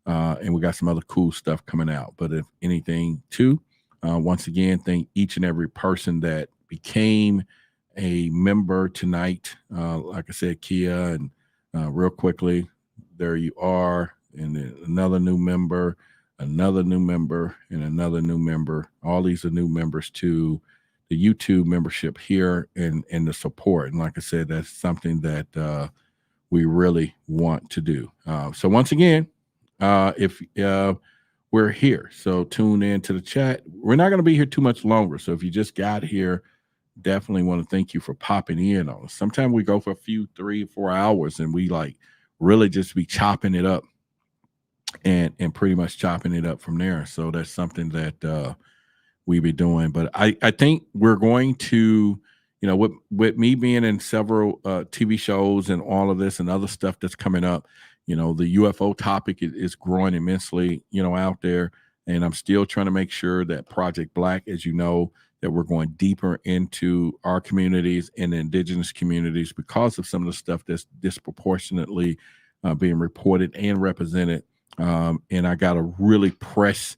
And we got some other cool stuff coming out. But if anything, too, once again, thank each and every person that became a member tonight. Like I said, Kia, and real quickly, there you are. And then another new member, and another new member. All these are new members to the YouTube membership here, and the support. And like I said, that's something that we really want to do. So once again, if we're here, so tune in to the chat. We're not going to be here too much longer. So if you just got here, definitely want to thank you for popping in on us. Sometimes we go for a few 3 or 4 hours, and we really just be chopping it up and pretty much chopping it up from there. So that's something that we be doing. But I think we're going to, with me being in several TV shows and all of this and other stuff that's coming up, the UFO topic is growing immensely, out there. And I'm still trying to make sure that Project Black, as you know, that we're going deeper into our communities and the indigenous communities because of some of the stuff that's disproportionately being reported and represented. And I got to really press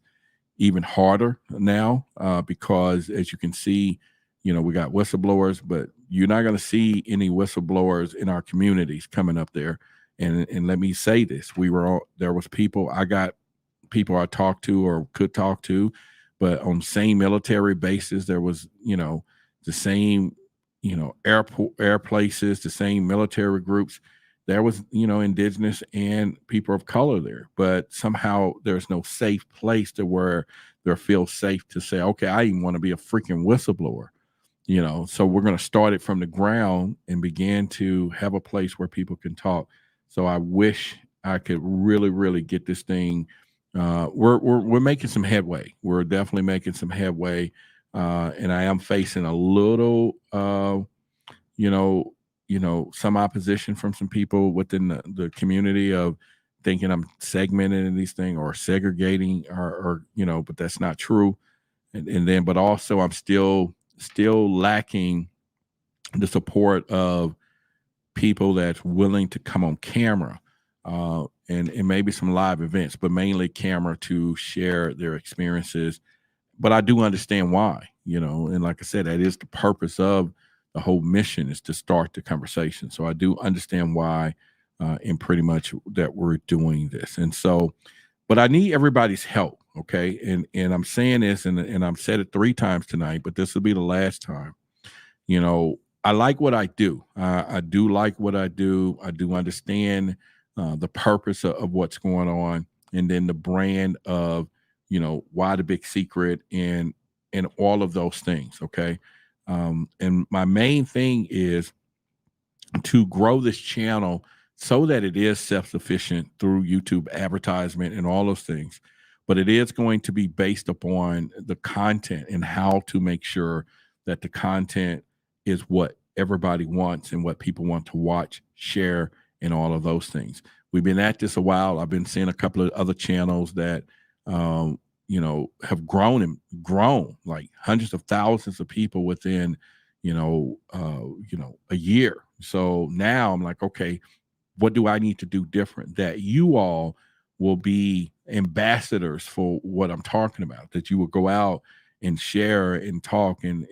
even harder now because, as you can see, we got whistleblowers, but you're not going to see any whistleblowers in our communities coming up there. And let me say this: there was people I I talked to or could talk to, but on same military bases, there was the same air places, the same military groups. There was indigenous and people of color there, but somehow there's no safe place to where they feel safe to say, okay, I even want to be a freaking whistleblower. So we're going to start it from the ground and begin to have a place where people can talk. So I wish I could really, really get this thing. We're making some headway. We're definitely making some headway, and I am facing a little, some opposition from some people within the community of thinking I'm segmenting these things or segregating, or but that's not true. And then, but also I'm still still lacking the support of people that's willing to come on camera and maybe some live events, but mainly camera to share their experiences. But I do understand why, and like I said, that is the purpose of the whole mission, is to start the conversation. So I do understand why and pretty much that we're doing this. And so, but I need everybody's help. Okay. And I'm saying this and I've said it 3 times tonight, but this will be the last time. I like what I do. I do like what I do. I do understand the purpose of what's going on, and then the brand of, why the big secret and all of those things. Okay. And my main thing is to grow this channel so that it is self-sufficient through YouTube advertisement and all those things. But it is going to be based upon the content and how to make sure that the content is what everybody wants and what people want to watch, share, and all of those things. We've been at this a while. I've been seeing a couple of other channels that, have grown like hundreds of thousands of people within, a year. So now I'm like, okay, what do I need to do different that you all will be ambassadors for what I'm talking about, that you will go out and share and talk and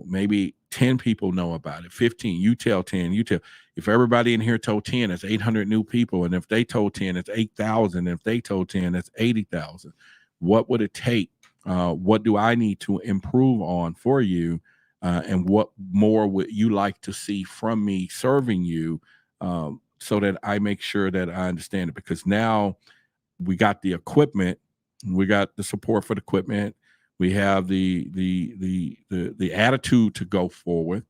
maybe 10 people know about it, 15, you tell 10, if everybody in here told 10, it's 800 new people. And if they told 10, it's 8,000. If they told 10, it's 80,000. What would it take? What do I need to improve on for you? And what more would you like to see from me serving you, so that I make sure that I understand it? Because now we got the equipment, we got the support for the equipment, we have the attitude to go forward,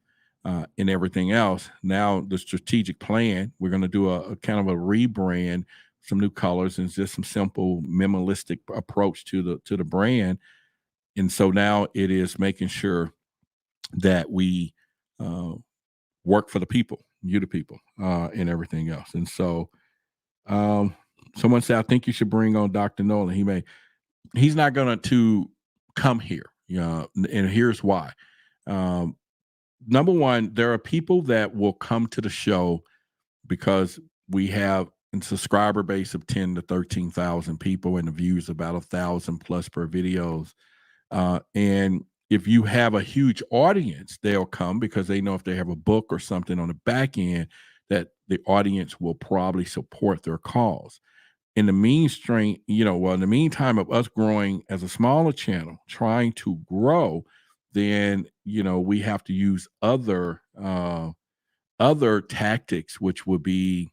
and everything else. Now the strategic plan, we're going to do a kind of a rebrand, some new colors, and just some simple minimalistic approach to the brand. And so now it is making sure that we work for the people, you the people, and everything else. And so someone said, I think you should bring on Dr. Nolan. He's not going to come here, and here's why. Number one, there are people that will come to the show because we have a subscriber base of 10 to 13,000 people and the views about 1,000 plus per videos. And if you have a huge audience, they'll come because they know if they have a book or something on the back end that the audience will probably support their cause. In the in the meantime of us growing as a smaller channel, trying to grow, then, we have to use other tactics, which would be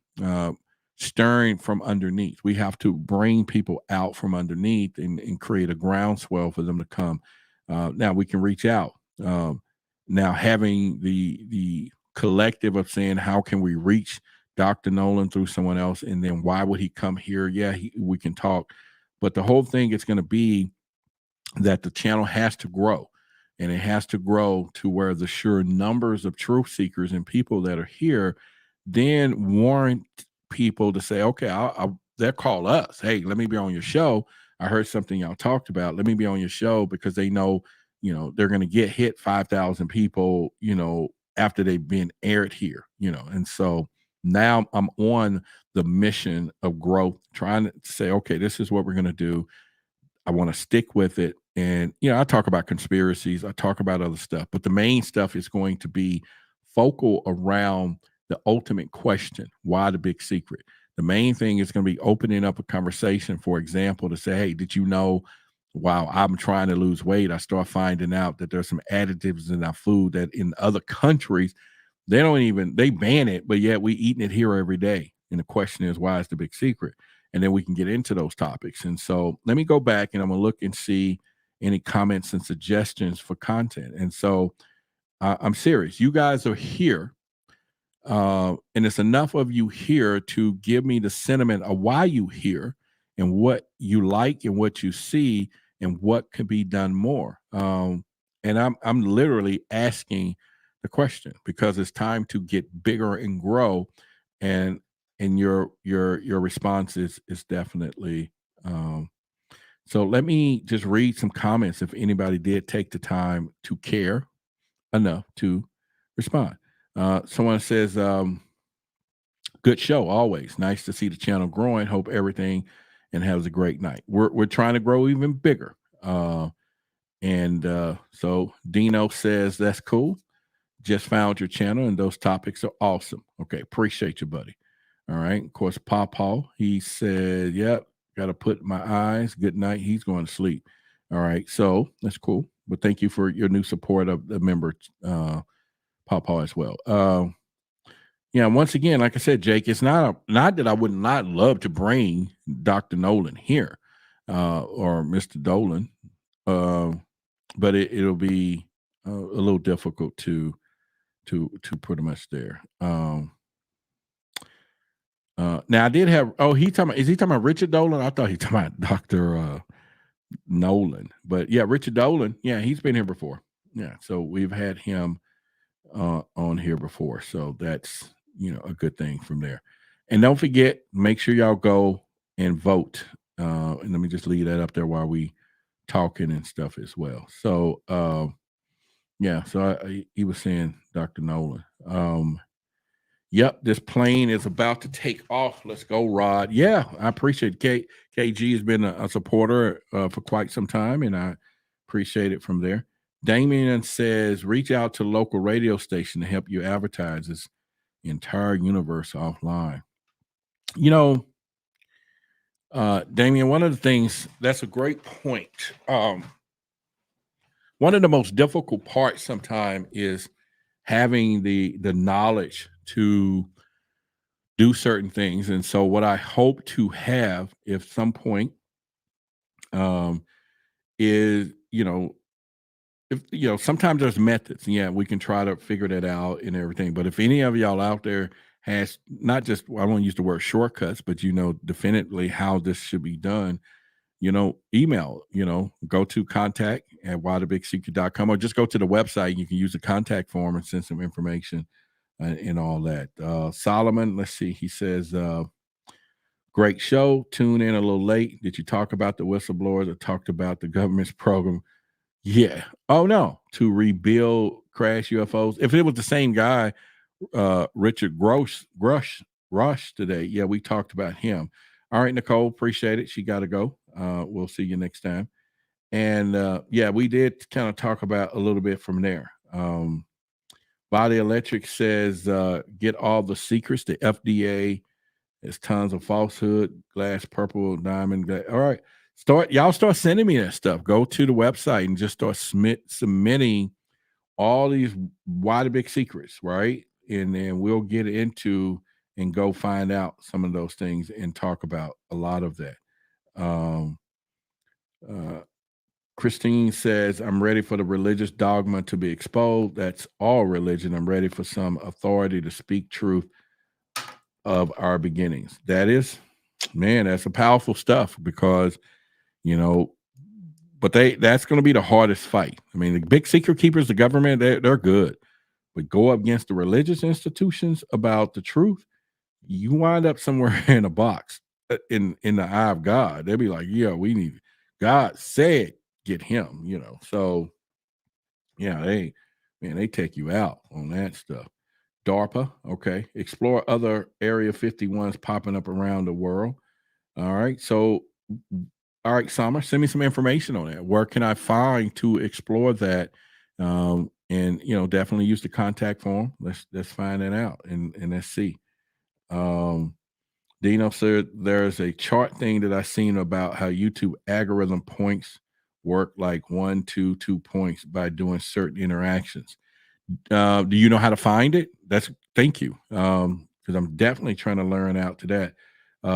stirring from underneath. We have to bring people out from underneath and create a groundswell for them to come. Now we can reach out. Now having the collective of saying, how can we reach Dr. Nolan through someone else? And then why would he come here? Yeah, we can talk. But the whole thing is going to be that the channel has to grow. And it has to grow to where the sure numbers of truth seekers and people that are here then warrant people to say, okay, they'll call us. Hey, let me be on your show. I heard something y'all talked about. Let me be on your show, because they know, they're going to get hit 5,000 people, after they've been aired here, And so now I'm on the mission of growth, trying to say, okay, this is what we're going to do. I want to stick with it. And, I talk about conspiracies, I talk about other stuff, but the main stuff is going to be focal around the ultimate question: why the big secret? The main thing is going to be opening up a conversation, for example, to say, hey, did you know, while I'm trying to lose weight, I start finding out that there's some additives in our food that in other countries, they ban it, but yet we eating it here every day. And the question is, why is the big secret? And then we can get into those topics. And so let me go back and I'm going to look and see any comments and suggestions for content. And so I'm serious. You guys are here. And it's enough of you here to give me the sentiment of why you here and what you like and what you see and what could be done more. And I'm literally asking the question because it's time to get bigger and grow. And your response is definitely So let me just read some comments if anybody did take the time to care enough to respond. Someone says, good show always. Nice to see the channel growing. Hope everything and has a great night. We're trying to grow even bigger. So Dino says that's cool. Just found your channel and those topics are awesome. Okay, appreciate you, buddy. All right. Of course, Pawpaw, he said, yep, got to put my eyes. Good night. He's going to sleep. All right. So that's cool. But thank you for your new support of the member, Pawpaw, as well. Yeah, once again, like I said, Jake, it's not that I would not love to bring Dr. Nolan here or Mr. Dolan, but it'll be a little difficult to pretty much there. Now I did have. Oh, is he talking about Richard Dolan? I thought he talking about Dr. Nolan, but yeah, Richard Dolan. Yeah, he's been here before. Yeah, so we've had him on here before, so that's a good thing from there. And don't forget, make sure y'all go and vote. And let me just leave that up there while we talking and stuff as well. So yeah, so he was saying Dr. Nolan. Yep, this plane is about to take off. Let's go, Rod. Yeah, I appreciate it. KG has been a supporter for quite some time, and I appreciate it from there. Damien says, reach out to local radio station to help you advertise this entire universe offline. Damien, one of the things, that's a great point. One of the most difficult parts sometimes is having the knowledge to do certain things. And so what I hope to have if some point is, if sometimes there's methods. Yeah, we can try to figure that out and everything. But if any of y'all out there has not just, I won't use the word shortcuts, but definitely how this should be done, email, go to contact@whythebigsecret.com or just go to the website. You can use the contact form and send some information and all that. Solomon, let's see. He says, great show. Tune in a little late. Did you talk about the whistleblowers or talked about the government's program? Yeah. Oh, no. To rebuild crash UFOs. If it was the same guy, Richard Rush today. Yeah, we talked about him. All right, Nicole, appreciate it. She got to go. We'll see you next time. And yeah, we did kind of talk about a little bit from there. Body Electric says, get all the secrets. The FDA has tons of falsehood, glass, purple, diamond. All right. Y'all start sending me that stuff. Go to the website and just start submitting all these Why the Big Secrets, right? And then we'll get into and go find out some of those things and talk about a lot of that. Christine says, I'm ready for the religious dogma to be exposed. That's all religion. I'm ready for some authority to speak truth of our beginnings. That is, man, that's a powerful stuff because, but that's going to be the hardest fight. I mean, the big secret keepers, the government, they're good. But go up against the religious institutions about the truth, you wind up somewhere in a box in the eye of God. They'll be like, yeah, we need, God said, get him, So, yeah, they take you out on that stuff. DARPA, okay. Explore other Area 51s popping up around the world. All right. So, all right, Summer, send me some information on that. Where can I find to explore that? And definitely use the contact form. Let's find that out and let's see. Dino said there's a chart thing that I seen about how YouTube algorithm points work like 1, 2, 2 points by doing certain interactions. Do you know how to find it? Thank you. Because I'm definitely trying to learn out to that.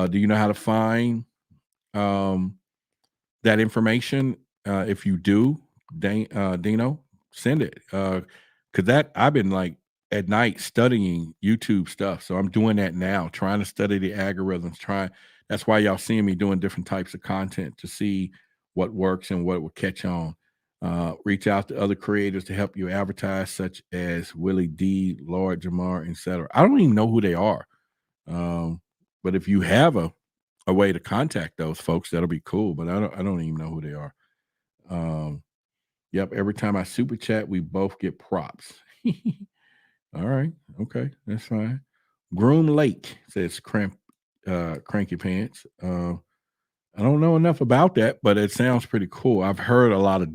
Do you know how to find that information? If you do, Dino, send it. Because I've been like at night studying YouTube stuff. So I'm doing that now, trying to study the algorithms. That's why y'all seeing me doing different types of content to see what works and what will catch on. Reach out to other creators to help you advertise, such as Willie D, Lord Jamar, etc. I don't even know who they are. But if you have a a way to contact those folks, that'll be cool. But I don't even know who they are. Yep. Every time I super chat, we both get props. All right. Okay. That's fine. Groom Lake says Cranky Pants. I don't know enough about that, but it sounds pretty cool. I've heard a lot of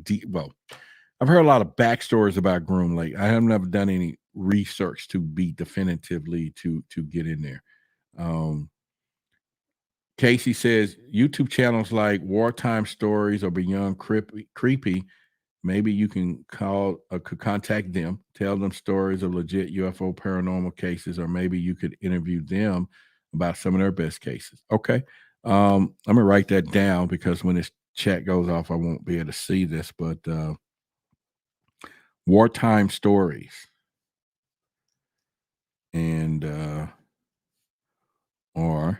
backstories about Groom Lake. I have never done any research to be definitively to get in there. Casey says YouTube channels like Wartime Stories or Beyond Creepy. Maybe you can could contact them, tell them stories of legit UFO paranormal cases, or maybe you could interview them about some of their best cases. Okay. I'm gonna write that down because when this chat goes off, I won't be able to see this, but Wartime Stories and or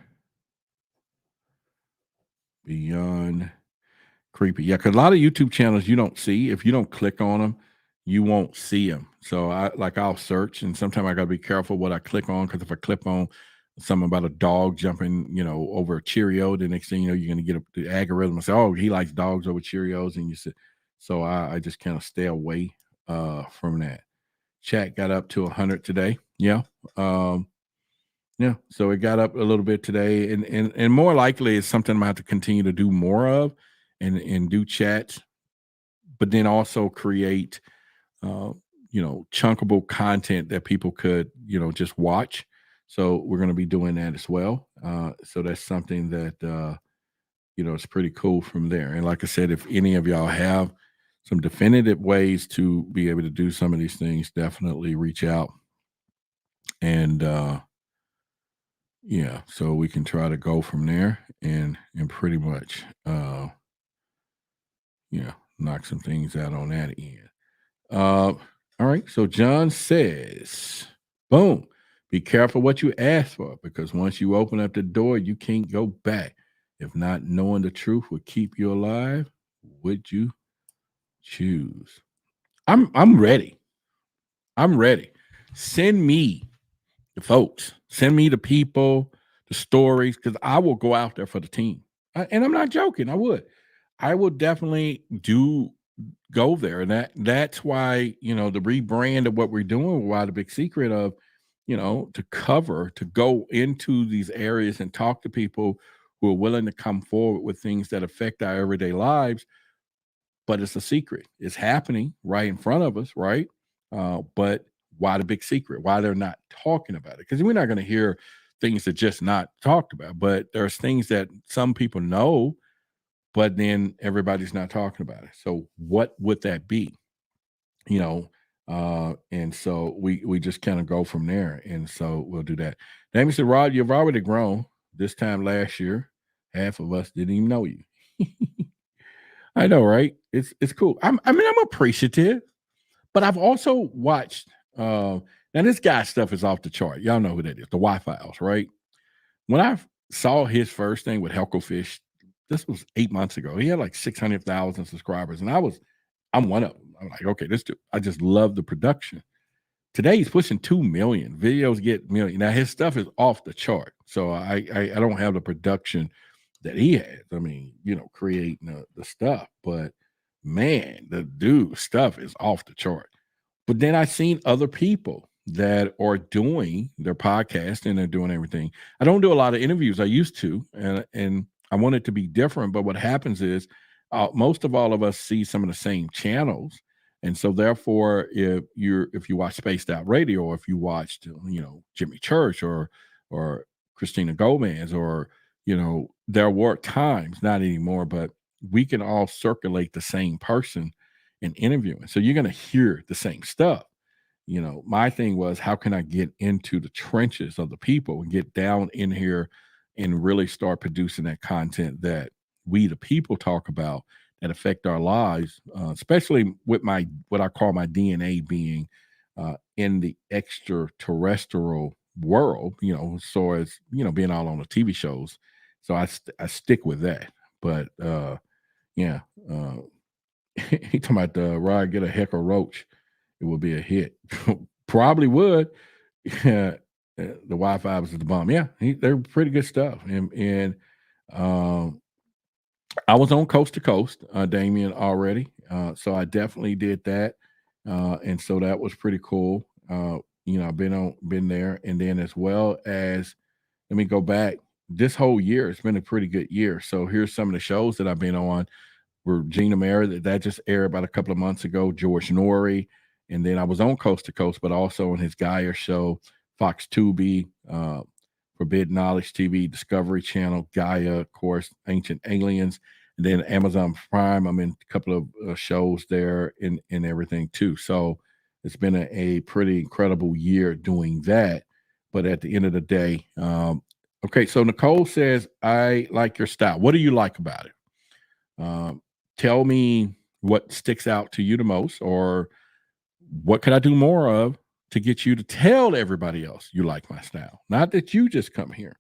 Beyond Creepy. Yeah, because a lot of YouTube channels you don't see. If you don't click on them, you won't see them. So I'll search, and sometimes I got to be careful what I click on, because if I click on something about a dog jumping, over a Cheerio, the next thing you know, you're going to get the algorithm and say, oh, he likes dogs over Cheerios, and you say, so I just kind of stay away from that. Chat got up to 100 today. Yeah. Yeah, so it got up a little bit today, and more likely it's something I'm gonna have to continue to do more of, and do chats, but then also create, chunkable content that people could, just watch. So we're going to be doing that as well. So that's something that it's pretty cool from there. And like I said, if any of y'all have some definitive ways to be able to do some of these things, definitely reach out. And yeah, so we can try to go from there and pretty much knock some things out on that end. All right, so John says, boom, be careful what you ask for, because once you open up the door, you can't go back. If not knowing the truth would keep you alive, would you choose? I'm ready. I'm ready. Send me the folks. Send me the people, the stories, because I will go out there for the team. And I'm not joking. I will definitely go there. And that's why, the rebrand of what we're doing, why the big secret of, to go into these areas and talk to people who are willing to come forward with things that affect our everyday lives. But it's a secret. It's happening right in front of us, right? But why the big secret? Why they're not talking about it? Because we're not going to hear things that just not talked about. But there's things that some people know, but then everybody's not talking about it. So what would that be? And so we just kind of go from there. And so we'll do that. Damien said, Rod, you've already grown. This time last year, half of us didn't even know you. I know, right? It's cool. I'm appreciative, but I've also watched. Now this guy's stuff is off the chart. Y'all know who that is. The Y-Files, right? When I saw his first thing with Hucklefish, this was 8 months ago. He had like 600,000 subscribers, and I'm one of them. I'm like, okay, I just love the production. Today he's pushing 2 million. Videos get million. Now his stuff is off the chart. So I don't have the production that he has. I mean, creating the stuff, but man, the dude stuff is off the chart. But then I've seen other people that are doing their podcast and they're doing everything. I don't do a lot of interviews. I used to, and I want it to be different. But what happens is most of all of us see some of the same channels. And so therefore, if you watch Spaced Out Radio, or if you watched, Jimmy Church or Christina Gomez, or, there were times, not anymore, but we can all circulate the same person in interviewing. So you're going to hear the same stuff. My thing was, how can I get into the trenches of the people and get down in here and really start producing that content that we, the people, talk about that affect our lives, especially with what I call my DNA being in the extraterrestrial world, so as, being all on the TV shows. So I stick with that. But he talking about Rod, get a heck of roach. It would be a hit. Probably would. The Wi-Fi was the bomb. Yeah, they're pretty good stuff. And I was on Coast to Coast, Damien, already. So I definitely did that. And so that was pretty cool. I've been there. And then as well as, let me go back, this whole year, it's been a pretty good year. So here's some of the shows that I've been on. Regina Meredith, that just aired about a couple of months ago, George Norrie. And then I was on Coast to Coast, but also on his Gaia show, Fox Tubi, Forbidden Knowledge TV, Discovery Channel, Gaia, of course, Ancient Aliens, and then Amazon Prime. I'm in a couple of shows there and everything too. So it's been a pretty incredible year doing that. But at the end of the day, okay, so Nicole says, I like your style. What do you like about it? Tell me what sticks out to you the most, or what can I do more of to get you to tell everybody else you like my style? Not that you just come here,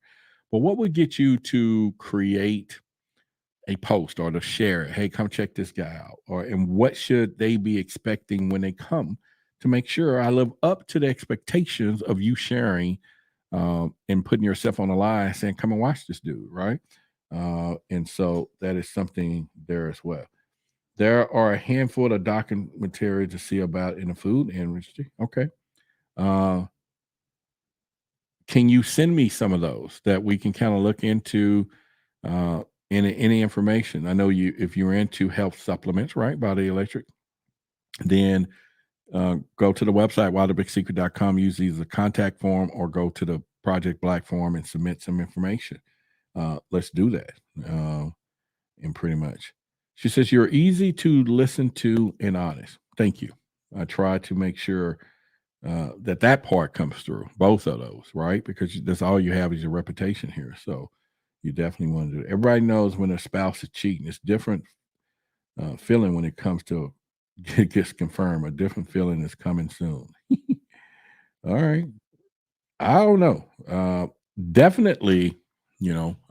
but what would get you to create a post or to share it? Hey, come check this guy out. And what should they be expecting when they come to make sure I live up to the expectations of you sharing and putting yourself on the line saying, come and watch this dude, right? And so that is something there as well. There are a handful of documentaries to see about in the food industry. Okay. Can you send me some of those that we can kind of look into any information? I know if you're into health supplements, right, Body Electric, then go to the website, wildthebigsecret.com, use either the contact form or go to the Project Black form and submit some information. Let's do that. And pretty much. She says, you're easy to listen to and honest. Thank you. I try to make sure that part comes through, both of those, right? Because that's all you have is your reputation here. So you definitely want to do it. Everybody knows when a spouse is cheating. It's different feeling when it comes to it gets confirmed. A different feeling is coming soon. All right. I don't know. Definitely,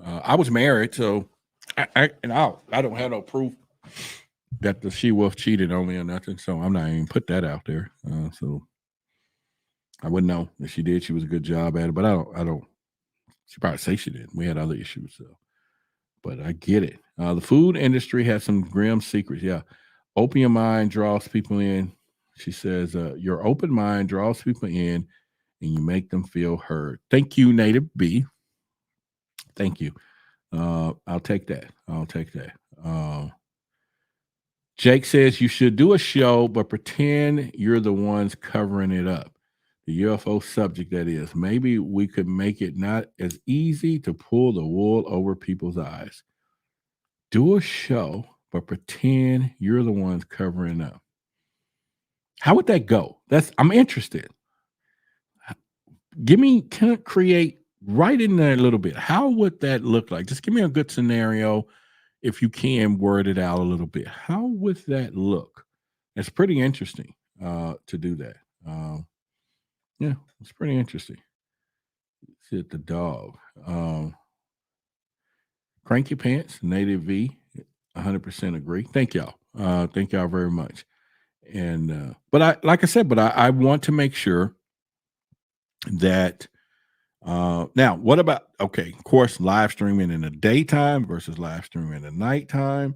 I was married, so I don't have no proof that the she-wolf cheated on me or nothing, so I'm not even put that out there. So I wouldn't know if she did. She was a good job at it, but I don't. She probably say she did. We had other issues, so. But I get it. The food industry has some grim secrets. Yeah, open your mind draws people in. She says, your open mind draws people in, and you make them feel heard. Thank you, Native B. Thank you. I'll take that. Jake says you should do a show, but pretend you're the ones covering it up. The UFO subject, that is. Maybe we could make it not as easy to pull the wool over people's eyes. Do a show, but pretend you're the ones covering up. How would that go? I'm interested. Can it create right in there a little bit? How would that look like? Just give me a good scenario. If you can word it out a little bit, how would that look? It's pretty interesting to do that. Yeah, it's pretty interesting. Sit the dog. Cranky Pants, Native V, 100% agree. Thank y'all. Thank y'all very much. And but I want to make sure that now, what about, okay, of course, live streaming in the daytime versus live streaming in the nighttime,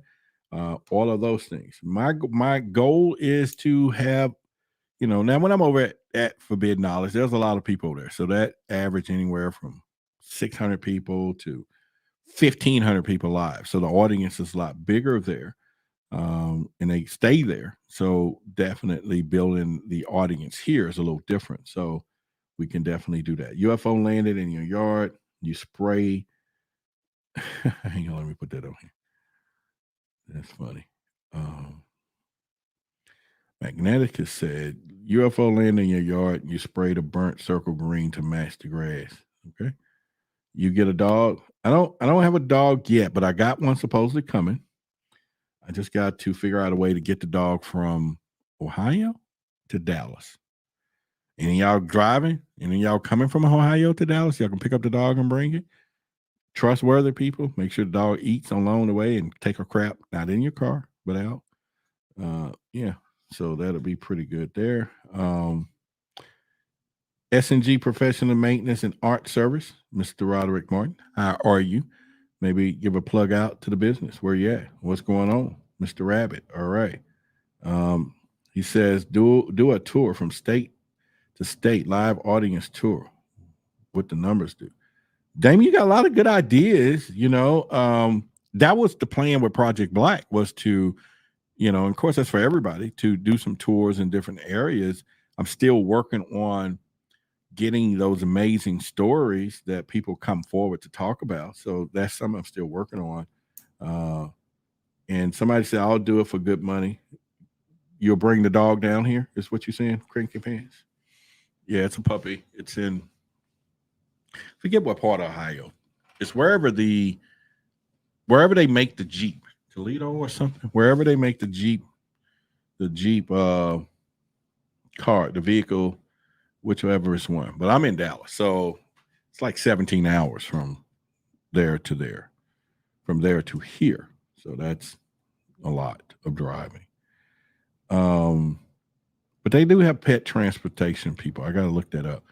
all of those things. My goal is to have, now when I'm over at Forbidden Knowledge, there's a lot of people there. So that average anywhere from 600 people to 1,500 people live. So the audience is a lot bigger there, and they stay there. So definitely building the audience here is a little different. So we can definitely do that. UFO landed in your yard. You spray. Hang on, let me put that on here. That's funny. Magneticus said, UFO landed in your yard. You spray the burnt circle green to match the grass. Okay. You get a dog. I don't have a dog yet, but I got one supposedly coming. I just got to figure out a way to get the dog from Ohio to Dallas. And y'all driving, and then y'all coming from Ohio to Dallas, y'all can pick up the dog and bring it. Trustworthy people. Make sure the dog eats along the way and take a crap, not in your car, but out. Yeah, so that'll be pretty good there. S&G Professional Maintenance and Art Service, Mr. Roderick Martin. How are you? maybe give a plug out to the business. Where you at? What's going on, Mr. Rabbit? All right. He says do a tour from state to state, live audience tour. What the numbers do. Damien, you got a lot of good ideas. That was the plan with Project Black, was to, and of course that's for everybody, to do some tours in different areas. I'm still working on getting those amazing stories that people come forward to talk about. So that's something I'm still working on. And somebody said, I'll do it for good money. You'll bring the dog down here, is what you're saying, Cranky Pants? Yeah, it's a puppy. It's in, forget what part of Ohio. It's wherever they make the Jeep, Toledo or something. Wherever they make the Jeep car, the vehicle, whichever is one. But I'm in Dallas, so it's like 17 hours from there to there, from there to here. So that's a lot of driving. But they do have pet transportation people. I got to look that up.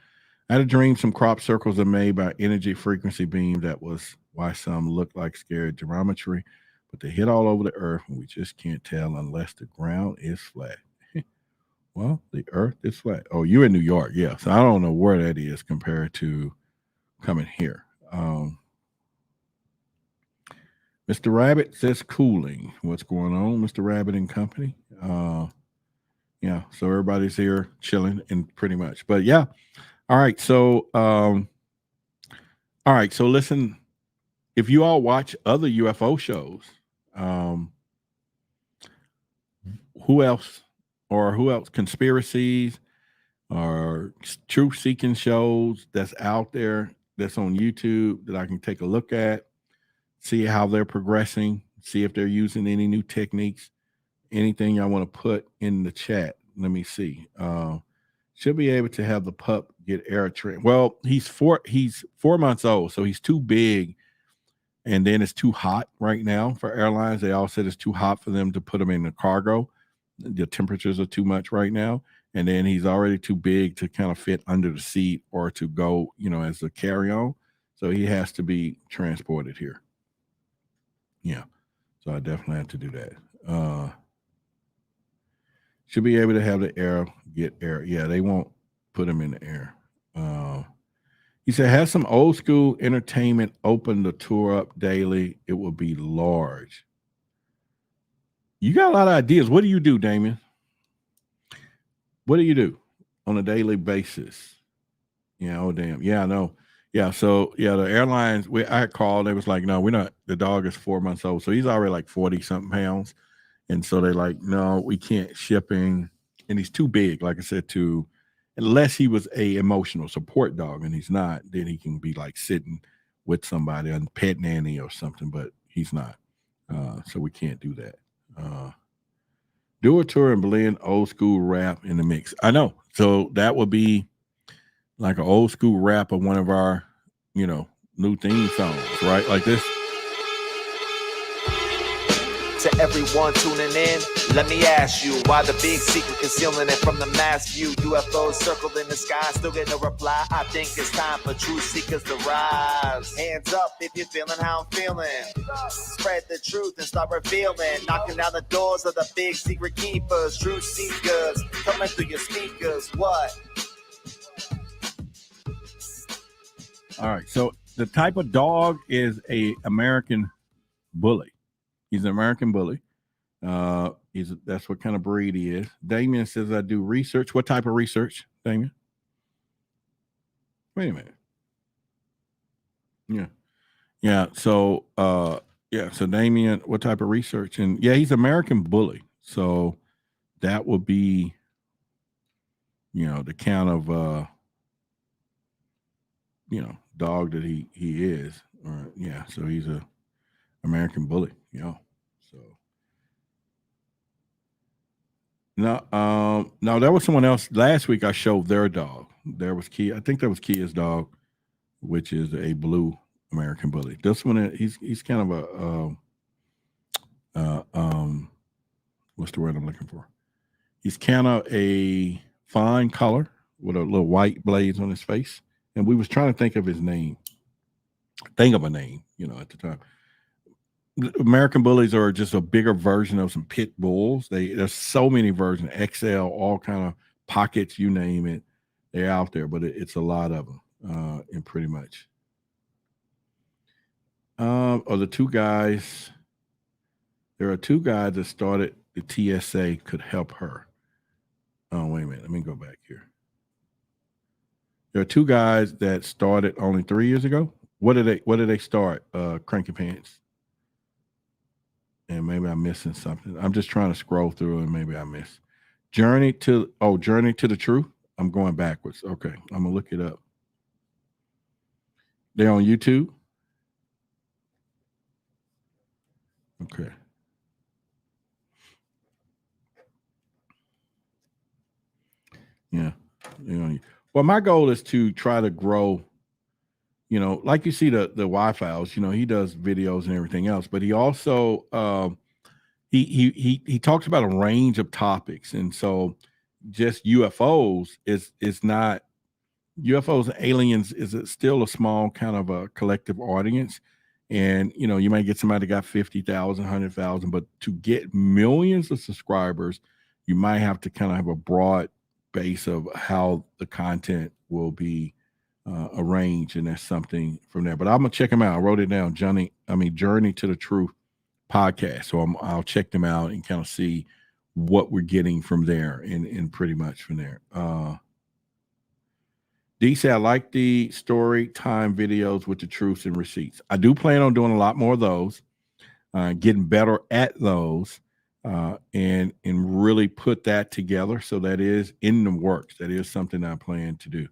I had a dream some crop circles are made by energy frequency beam. That was why some look like scared geometry, but they hit all over the earth and we just can't tell unless the ground is flat. Well, the earth is flat. Oh, you're in New York. Yeah. So I don't know where that is compared to coming here. Mr. Rabbit says cooling. What's going on, Mr. Rabbit and company? Yeah. So everybody's here chilling and pretty much, but yeah. All right. So, So listen, if you all watch other UFO shows, who else, conspiracies or truth-seeking shows that's out there, that's on YouTube that I can take a look at, see how they're progressing, see if they're using any new techniques, anything I want to put in the chat. Let me see. Should be able to have the pup get air trained. Well, he's 4 months old, so he's too big, and then it's too hot right now for airlines. They all said it's too hot for them to put him in the cargo. The temperatures are too much right now, and then he's already too big to kind of fit under the seat or to go, as a carry-on. So he has to be transported here. Yeah, so I definitely have to do that. Should be able to have the air get air. Yeah, they won't put him in the air. He said, have some old school entertainment open the tour up daily. It will be large. You got a lot of ideas. What do you do, Damien? What do you do on a daily basis? Yeah, oh, damn. Yeah, I know. Yeah, so, yeah, the airlines, I called. They was like, no, we're not. The dog is 4 months old, so he's already like 40-something pounds. And so they're like, no, we can't shipping. And he's too big, like I said, unless he was a emotional support dog, and he's not, then he can be like sitting with somebody, a pet nanny or something, but he's not. So we can't do that. Do a tour and blend old school rap in the mix. I know. So that would be like an old school rap of one of our, new theme songs, right? Like this. To everyone tuning in, let me ask you, why the big secret concealing it from the mass view? UFOs circled in the sky, still get no reply. I think it's time for truth seekers to rise. Hands up if you're feeling how I'm feeling. Spread the truth and start revealing. Knocking down the doors of the big secret keepers. Truth seekers coming through your speakers. What? All right. So the type of dog is a American bully. He's an American bully. That's what kind of breed he is. Damien says, I do research. What type of research, Damien? Wait a minute. Yeah. Yeah. So, So Damien, what type of research? And yeah, he's American bully. So that would be, the kind of, dog that he is. Or, yeah. So he's a American bully. Yeah. So no, there was someone else last week. I showed their dog. There was Kia. I think that was Kia's dog, which is a blue American bully. This one, he's kind of what's the word I'm looking for? He's kind of a fine color with a little white blades on his face. And we was trying to think of his name. Think of a name, at the time. American bullies are just a bigger version of some pit bulls. There's so many versions, XL, all kind of pockets, you name it, they're out there. But it's a lot of them, and pretty much. Or the two guys. There are two guys that started the TSA could help her. Oh, wait a minute. Let me go back here. There are two guys that started only 3 years ago. What did they start? Cranky Pants. And maybe I'm missing something. I'm just trying to scroll through and maybe I missed. Journey to the Truth. I'm going backwards. Okay. I'm gonna look it up. They're on YouTube. Okay. Yeah. Well, my goal is to try to grow, like you see the Wi-Fi's, he does videos and everything else, but he also he talks about a range of topics. And so just UFOs is not UFOs and aliens is still a small kind of a collective audience. And you might get somebody that got 50,000, 100,000, but to get millions of subscribers, you might have to kind of have a broad base of how the content will be arranged, and that's something from there. But I'm gonna check them out. I wrote it down. Journey to the Truth podcast. So I'll check them out and kind of see what we're getting from there, and pretty much from there. D said, I like the story time videos with the truths and receipts. I do plan on doing a lot more of those, getting better at those, and really put that together. So that is in the works. That is something I plan to do.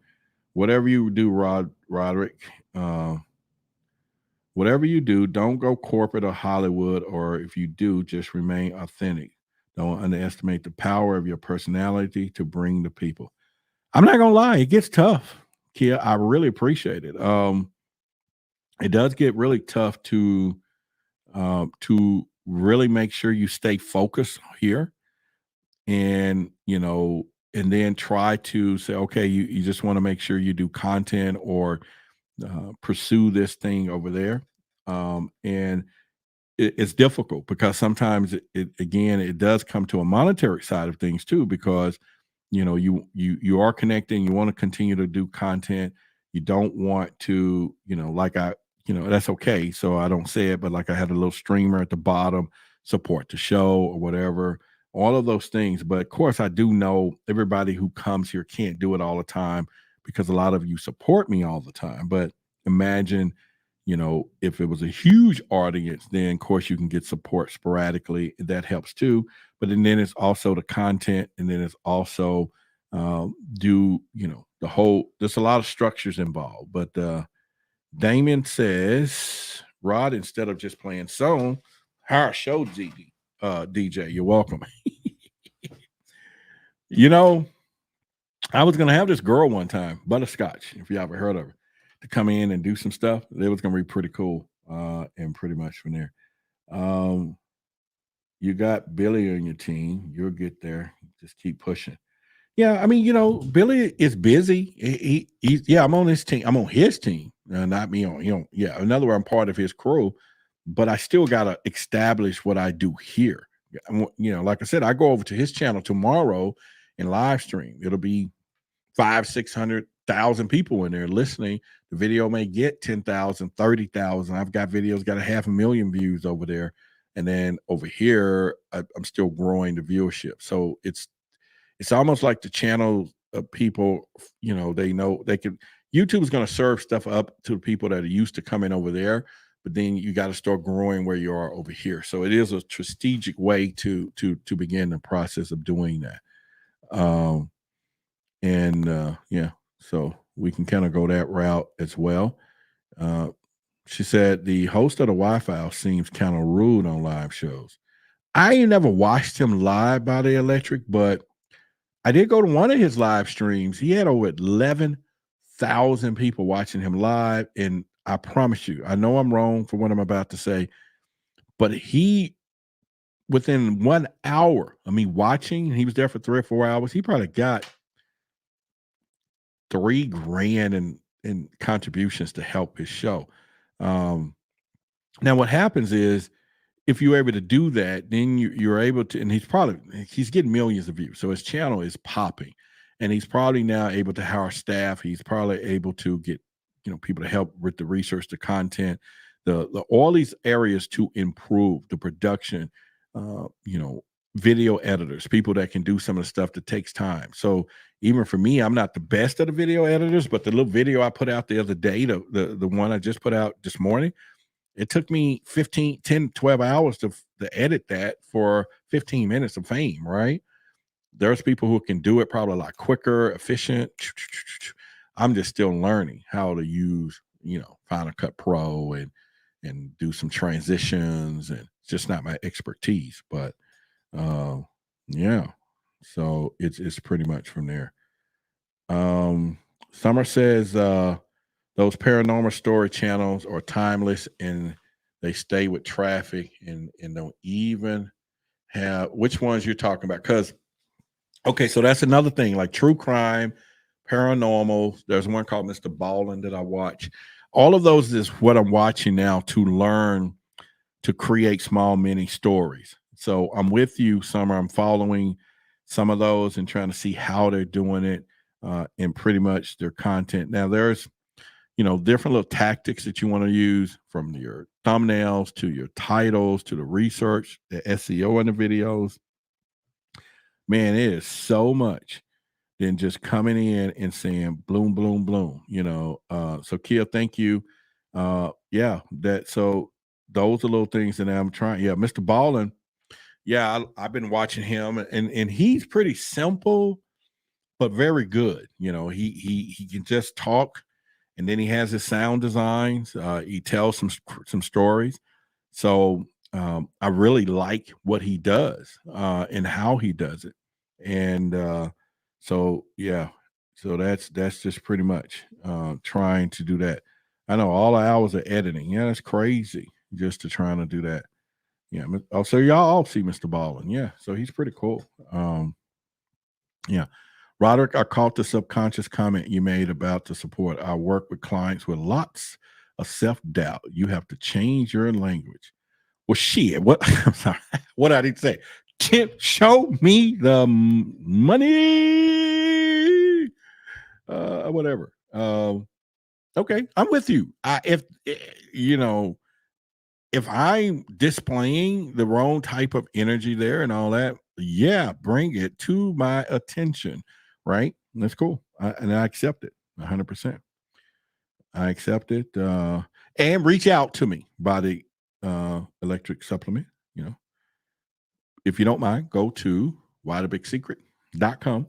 Whatever you do, Roderick, whatever you do, don't go corporate or Hollywood, or if you do, just remain authentic. Don't underestimate the power of your personality to bring the people. I'm not gonna lie, it gets tough, Kia. I really appreciate it. It does get really tough to really make sure you stay focused here, and and then try to say, okay, you just want to make sure you do content or pursue this thing over there, and it's difficult because sometimes it does come to a monetary side of things too, because you are connecting, you want to continue to do content, you don't want to that's okay, so I don't say it, but like I had a little streamer at the bottom, support the show or whatever, all of those things. But of course I do know everybody who comes here can't do it all the time, because a lot of you support me all the time. But imagine if it was a huge audience, then of course you can get support sporadically, that helps too. But then it's also the content, and then it's also the whole, there's a lot of structures involved. But Damon says, Rod, instead of just playing song, hire a show DJ. You're welcome. I was gonna have this girl one time, Butterscotch, if you ever heard of her, to come in and do some stuff. It was gonna be pretty cool. And pretty much from there. You got Billy on your team. You'll get there. Just keep pushing. Yeah, Billy is busy. I'm on his team. I'm on his team, not me on. Yeah, in other words, I'm part of his crew, but I still gotta establish what I do here. Like I said, I go over to his channel tomorrow and live stream. It'll be 500,000-600,000 people in there listening. The video may get 10,000, 30,000. I've got videos got 500,000 views over there, and then over here I'm still growing the viewership. So it's almost like the channel of people, they know they can. YouTube is going to serve stuff up to the people that are used to coming over there, but then you got to start growing where you are over here. So it is a strategic way to begin the process of doing that. So we can kind of go that route as well. She said the host of the Wi-Fi seems kind of rude on live shows. I ain't never watched him live by the electric, but I did go to one of his live streams. He had over 11,000 people watching him live. And I promise you, I know I'm wrong for what I'm about to say, but he, within 1 hour of me watching, he was there for 3 or 4 hours, he probably got $3,000 in contributions to help his show. Now what happens is if you're able to do that, then you're able to, and he's getting millions of views. So his channel is popping, and he's probably now able to hire staff. He's probably able to get, people to help with the research, the content, the all these areas to improve the production, video editors, people that can do some of the stuff that takes time. So even for me, I'm not the best of the video editors, but the little video I put out the other day, the one I just put out this morning, it took me 12 hours to edit that for 15 minutes of fame, right? There's people who can do it probably a lot quicker, efficient. I'm just still learning how to use, Final Cut Pro and do some transitions, and it's just not my expertise, but yeah. So it's pretty much from there. Summer says those paranormal story channels are timeless, and they stay with traffic and don't even have which ones you're talking about. Because okay, so that's another thing, like true crime, paranormal. There's one called Mr. Ballin that I watch. All of those is what I'm watching now to learn to create small mini stories. So I'm with you, Summer. I'm following some of those and trying to see how they're doing it, and pretty much their content. Now there's, different little tactics that you want to use, from your thumbnails to your titles to the research, the SEO in the videos. Man, it is so much than just coming in and saying bloom, bloom, bloom, so Kia, thank you. So those are little things that I'm trying. Yeah, Mr. Ballin. Yeah, I've been watching him, and he's pretty simple, but very good. He can just talk, and then he has his sound designs. He tells some stories. So I really like what he does and how he does it. And so that's just pretty much trying to do that. I know all the hours of editing. Yeah, that's crazy just to trying to do that. Yeah. Oh, so y'all all see Mr. Ballin. Yeah. So he's pretty cool. Yeah. Roderick, I caught the subconscious comment you made about the support. I work with clients with lots of self-doubt. You have to change your language. Well, shit. What? I'm sorry. What I did say? Show me the money. Whatever. Okay, I'm with you. If I'm displaying the wrong type of energy there and all that, yeah, bring it to my attention, right? That's cool. And I accept it 100%. I accept it. And reach out to me by the electric supplement. If you don't mind, go to whythebigsecret.com.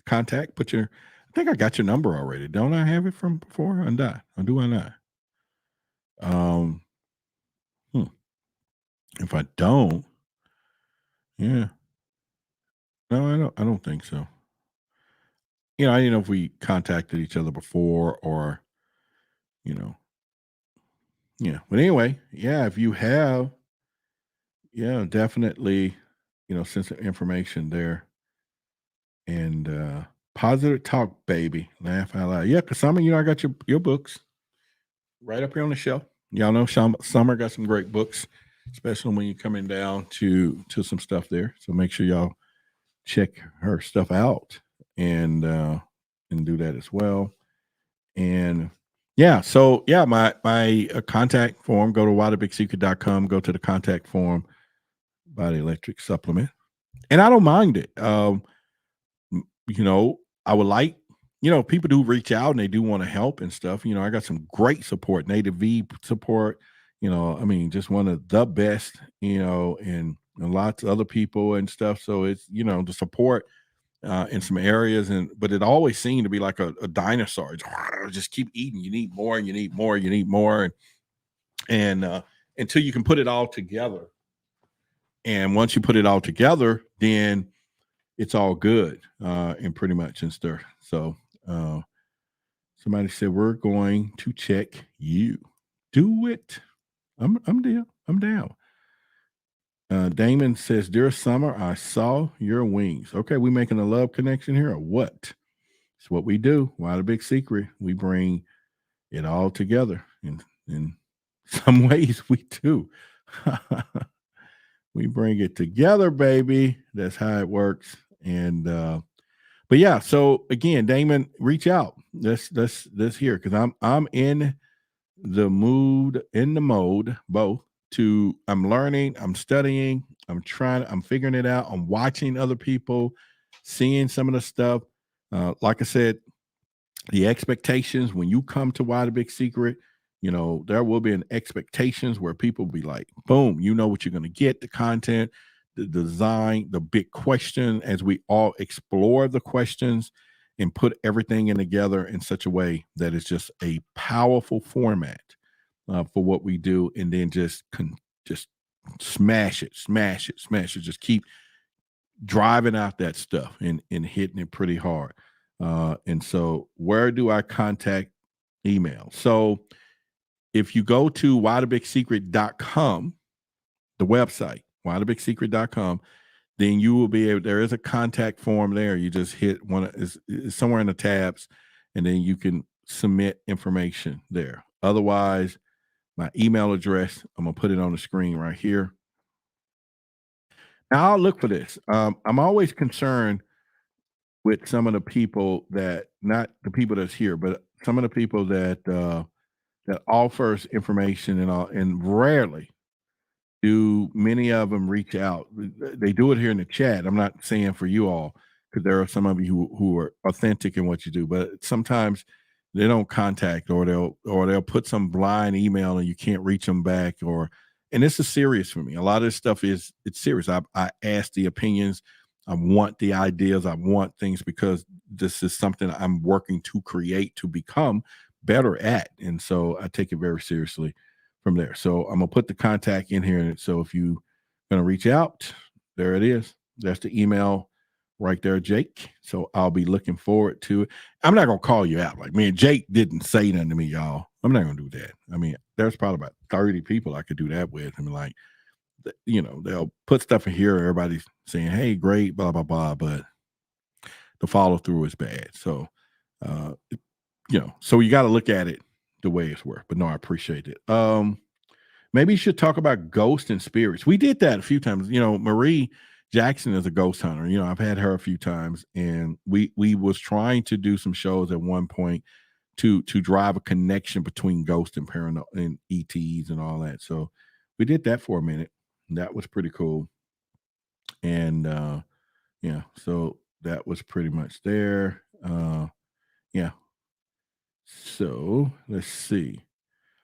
Contact, I think I got your number already. Don't I have it from before? Or do I not? If I don't, yeah. No, I don't think so. I didn't know if we contacted each other before or, yeah. But anyway, yeah, if you have, yeah, definitely, send some information there. And positive talk, baby. Laugh out loud. Yeah, because some of I got your books right up here on the shelf. Y'all know Summer got some great books, especially when you're coming down to some stuff there. So make sure y'all check her stuff out and do that as well. And yeah, so yeah, my contact form, go to whythebigsecret.com, go to the contact form by the electric supplement. And I don't mind it. I would like, people do reach out and they do want to help and stuff. I got some great support, Native V support, just one of the best, and lots of other people and stuff. So it's, the support in some areas, but it always seemed to be like a dinosaur. Just keep eating. You need more, and you need more, you need more. And until you can put it all together. And once you put it all together, then it's all good, and pretty much and stuff. So somebody said, we're going to check you. Do it. I'm down. I'm down. Damon says, dear Summer, I saw your wings. Okay, we making a love connection here or what? It's what we do. Why the big secret? We bring it all together. In some ways we do. We bring it together, baby. That's how it works. And but yeah, so again, Damon, reach out. Let's hear, because I'm in the mood, in the mode, both to I'm learning, I'm studying, I'm figuring it out. I'm watching other people, seeing some of the stuff. Like I said, the expectations when you come to Why the Big Secret, you know, there will be an expectations where people be like, boom, you know what you're going to get, the content, the design, the big question, as we all explore the questions and put everything in together in such a way that it's just a powerful format for what we do. And then just smash it, just keep driving out that stuff and hitting it pretty hard. And so where do I contact email? So if you go to whythebigsecret.com, the website, whythebigsecret.com, then you will be able, there is a contact form there. You just hit one, is somewhere in the tabs, and then you can submit information there. Otherwise, my email address, I'm going to put it on the screen right here. Now I'll look for this. I'm always concerned with some of the people that, not the people that's here, but some of the people that that offers information and all, and rarely do many of them reach out. They do it here in the chat. I'm not saying for you all, because there are some of you who are authentic in what you do, but sometimes they don't contact, or they'll put some blind email and you can't reach them back, and this is serious for me. A lot of this stuff it's serious. I ask the opinions. I want the ideas. I want things, because this is something I'm working to create, to become better at. And so I take it very seriously from there. So I'm going to put the contact in here. And so if you're going to reach out, there it is. That's the email right there, Jake. So I'll be looking forward to it. I'm not going to call you out. Like, man, Jake didn't say nothing to me, y'all. I'm not going to do that. I mean, there's probably about 30 people I could do that with. I mean, like, you know, they'll put stuff in here. Everybody's saying, hey, great, blah, blah, blah. But the follow through is bad. So, you know, so you got to look at it the way it's worth. But no, I appreciate it. Maybe you should talk about ghosts and spirits. We did that a few times. You know, Marie Jackson is a ghost hunter. You know, I've had her a few times, and we was trying to do some shows at one point to drive a connection between ghosts and paranormal and ETs and all that. So we did that for a minute. That was pretty cool. And yeah, so that was pretty much there. Yeah. So let's see.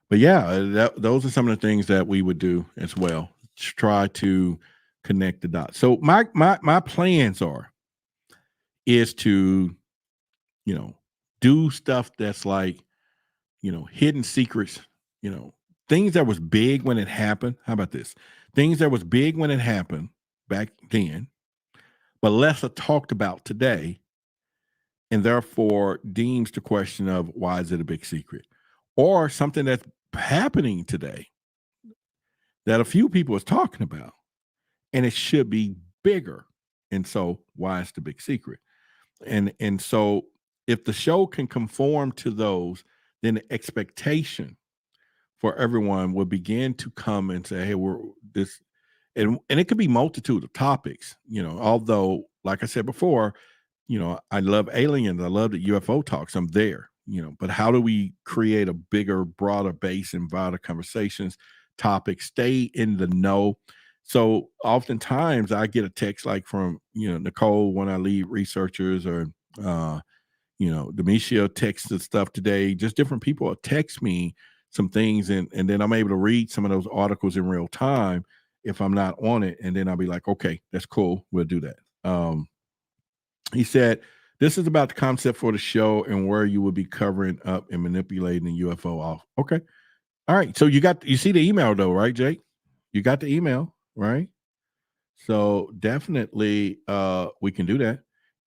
But yeah, those are some of the things that we would do as well, to try to connect the dots. So my plans is to, you know, do stuff that's like, you know, hidden secrets, you know, things that was big when it happened. How about this? Things that was big when it happened back then, but less are talked about today, and therefore deems the question of why is it a big secret, or something that's happening today that a few people is talking about, and it should be bigger. And so why is the big secret? And so if the show can conform to those, then the expectation for everyone will begin to come and say, hey, we're this, and it could be multitude of topics, you know, although, like I said before, you know, I love aliens, I love the UFO talks, I'm there, you know, but how do we create a bigger, broader base and broader conversations, topics, stay in the know? So oftentimes I get a text like from, you know, Nicole, when I lead researchers, or you know, Demetria texts and stuff today, just different people will text me some things, and then I'm able to read some of those articles in real time if I'm not on it, and then I'll be like, okay, that's cool, we'll do that. He said, this is about the concept for the show and where you will be covering up and manipulating the UFO off. Okay. All right. So you see the email though, right, Jake? You got the email, right? So definitely we can do that.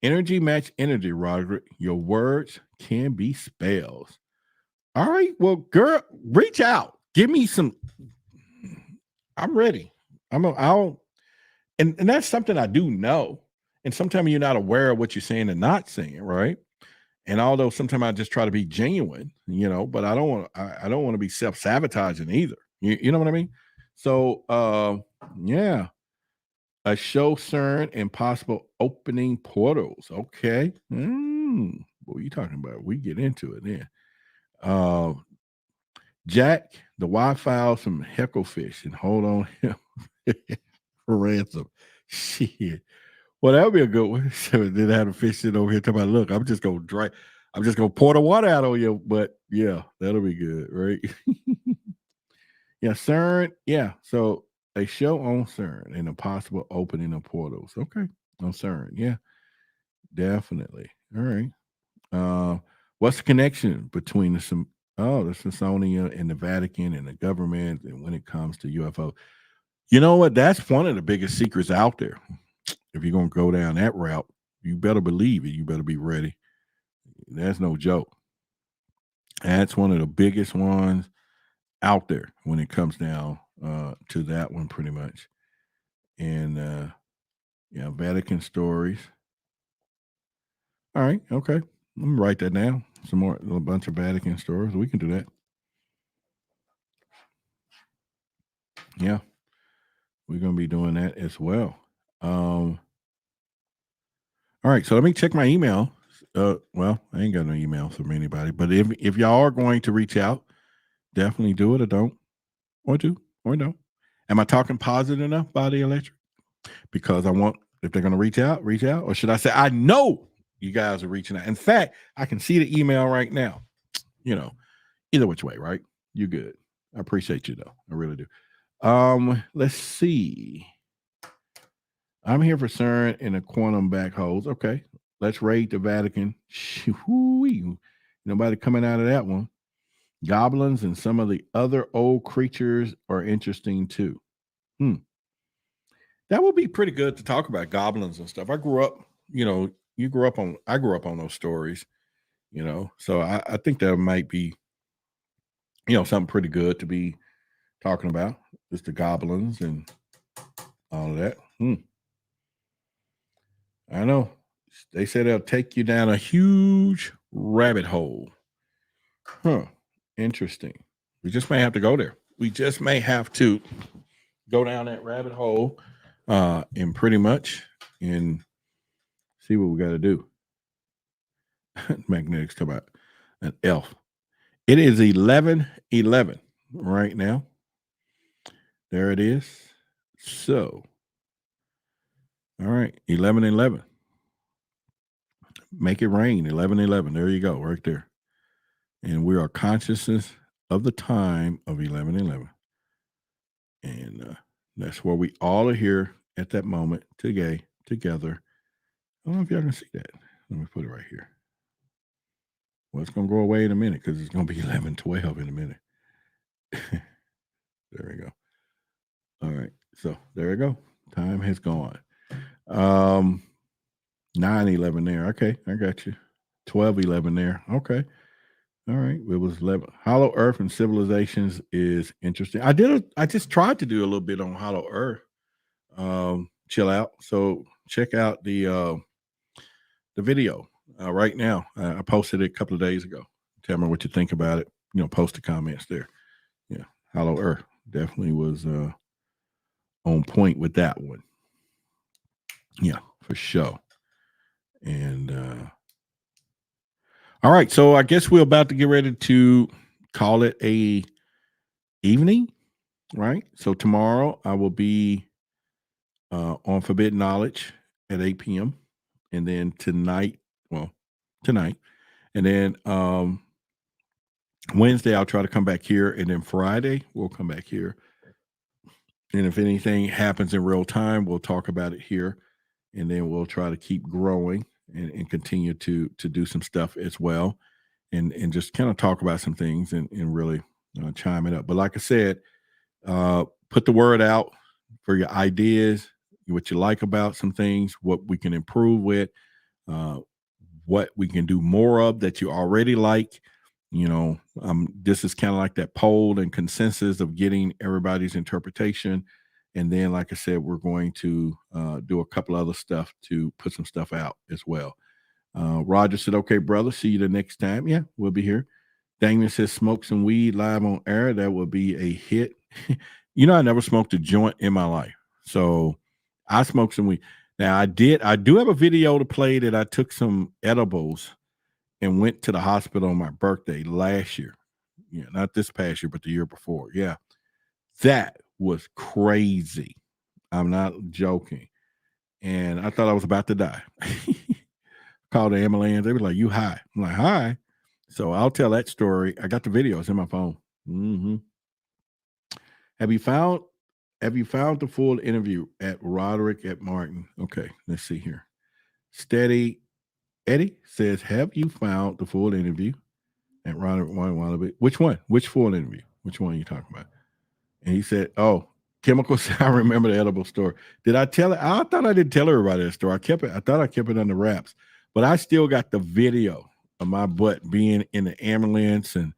Energy match energy, Roderick. Your words can be spells. All right. Well, girl, reach out. Give me some. I'm ready. And that's something I do know. And sometimes you're not aware of what you're saying and not saying, right? And although sometimes I just try to be genuine, you know, but I don't want to be self-sabotaging either. You know what I mean? So yeah. a show CERN and possible opening portals. Okay. What are you talking about? We get into it then. Jack, the Wi-Fi some hecklefish and hold on him for ransom. Shit. Well, that would be a good one. So then I had a fish sitting over here talking about, look, I'm just gonna pour the water out on you. But yeah, that'll be good, right? Yeah, CERN. Yeah. So a show on CERN and a possible opening of portals. Okay. On CERN. Yeah, definitely. All right. What's the connection between the Smithsonian and the Vatican and the government and when it comes to UFO? You know what? That's one of the biggest secrets out there. If you're going to go down that route, you better believe it. You better be ready. That's no joke. That's one of the biggest ones out there when it comes down to that one, pretty much. And yeah, Vatican stories. All right, okay. Let me write that down. A bunch of Vatican stories. We can do that. Yeah, we're gonna be doing that as well. All right, so let me check my email. Well, I ain't got no email from anybody, but if y'all are going to reach out, definitely do it or don't, or do or don't. Am I talking positive enough, Body Electric? Because I want, if they're going to reach out, or should I say, I know you guys are reaching out. In fact, I can see the email right now. You know, either which way, right? You're good. I appreciate you though. I really do. Let's see. I'm here for CERN and the quantum black holes. Okay, let's raid the Vatican. Nobody coming out of that one. Goblins and some of the other old creatures are interesting too. That would be pretty good to talk about, goblins and stuff. I grew up, I grew up on those stories, so I think that might be, something pretty good to be talking about, just the goblins and all of that. I know. They say they'll take you down a huge rabbit hole. Interesting. We just may have to go there. We just may have to go down that rabbit hole and pretty much and see what we got to do. Magnetics talk about an elf. It is 11:11 right now. There it is. So, all right, 11:11. Make it rain. 11:11. There you go, right there. And we are consciousness of the time of 11:11. And that's where we all are here at that moment together. I don't know if y'all can see that. Let me put it right here. Well, it's going to go away in a minute because it's going to be 11:12 in a minute. There we go. All right. So there we go. Time has gone. 9:11 there. Okay. I got you. 12:11 there. Okay. All right. It was 11. Hollow Earth and Civilizations is interesting. I just tried to do a little bit on Hollow Earth. Chill out. So check out the video right now. I posted it a couple of days ago. Tell me what you think about it. Post the comments there. Yeah. Hollow Earth definitely was on point with that one. Yeah, for sure. And all right, so I guess we're about to get ready to call it a evening, right? So tomorrow I will be on Forbidden Knowledge at 8 p.m. And then tonight, and then Wednesday I'll try to come back here, and then Friday we'll come back here. And if anything happens in real time, we'll talk about it here, and then we'll try to keep growing and continue to do some stuff as well, and just kind of talk about some things and really chime it up. But like I said, put the word out for your ideas, what you like about some things, what we can improve with, what we can do more of that you already like. This is kind of like that poll and consensus of getting everybody's interpretation. And then, like I said, we're going to do a couple other stuff to put some stuff out as well. Roger said, okay, brother, see you the next time. Yeah, we'll be here. Damien says, smoke some weed live on air. That would be a hit. I never smoked a joint in my life. So I smoked some weed. Now I do have a video to play that I took some edibles and went to the hospital on my birthday last year. Yeah, not this past year, but the year before. Yeah. That was crazy. I'm not joking. And I thought I was about to die. Called the ambulance. They were like, "You high?" I'm like, "High." So I'll tell that story. I got the video. It's in my phone. Mm-hmm. Have you found the full interview at Roderick Martin? Okay, let's see here. Steady Eddie says, "Have you found the full interview at Roderick Martin? Which one? Which full interview? Which one are you talking about?" And he said, "Oh, chemicals." I remember the edible story. Did I tell it? I thought I didn't tell everybody that story. I thought I kept it under wraps, but I still got the video of my butt being in the ambulance and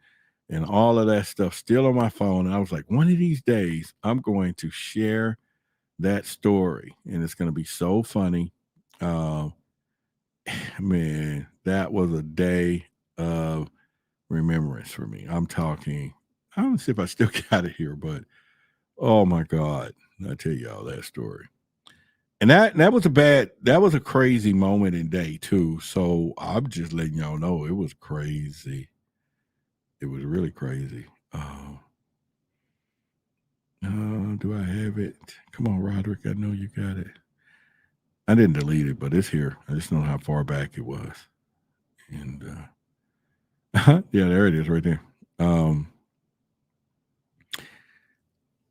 all of that stuff still on my phone. And I was like, one of these days, I'm going to share that story, and it's going to be so funny. Man, that was a day of remembrance for me. I'm talking, I don't see if I still got it here, but oh my God, I tell y'all that story. And that was a crazy moment and day too. So I'm just letting y'all know it was crazy. It was really crazy. Do I have it? Come on, Roderick. I know you got it. I didn't delete it, but it's here. I just don't know how far back it was. And yeah, there it is right there.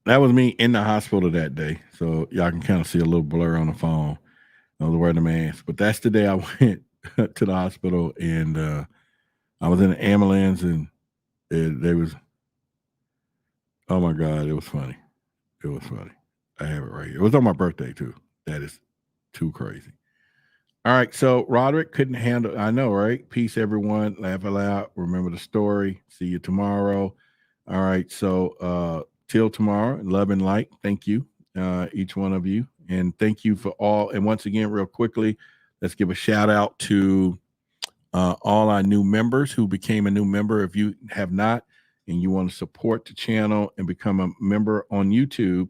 That was me in the hospital that day. So y'all can kind of see a little blur on the phone. I was wearing the mask. But that's the day I went to the hospital, and I was in an ambulance, and they was, oh my God, it was funny. It was funny. I have it right here. It was on my birthday too. That is too crazy. All right, so Roderick couldn't handle, I know, right? Peace, everyone. Laugh aloud. Remember the story. See you tomorrow. All right, so till tomorrow, love and light. Thank you, each one of you. And thank you for all. And once again, real quickly, let's give a shout out to all our new members who became a new member. If you have not and you want to support the channel and become a member on YouTube,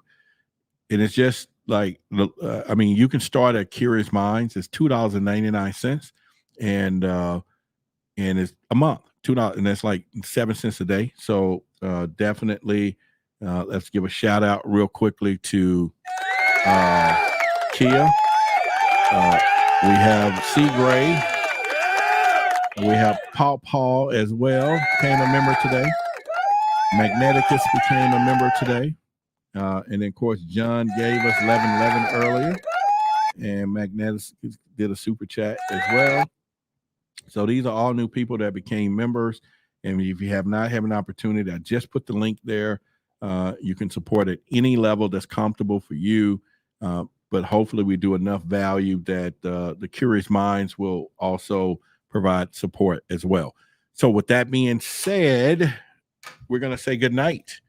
and it's just like, I mean, you can start at Curious Minds. It's $2.99, and it's a month, $2, and that's like 7 cents a day. So definitely, let's give a shout out real quickly to Kia. We have C. Gray. We have Paul as well, became a member today. Magneticus became a member today. And then, of course, John gave us 1111 earlier. And Magneticus did a super chat as well. So these are all new people that became members. And if you have not had an opportunity, I just put the link there. You can support at any level that's comfortable for you. But hopefully we do enough value that the Curious Minds will also provide support as well. So with that being said, we're going to say good night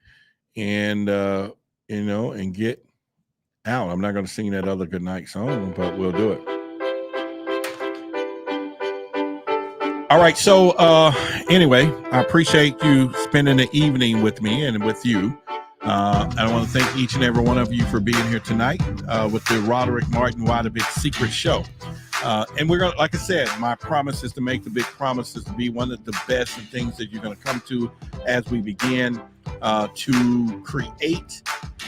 and, and get out. I'm not going to sing that other good night song, but we'll do it. All right. So anyway, I appreciate you spending the evening with me and with you. I want to thank each and every one of you for being here tonight with the Roderick Martin Why the Big Secret show. And we're going to, like I said, my promise is to make the big promises to be one of the best and things that you're going to come to as we begin to create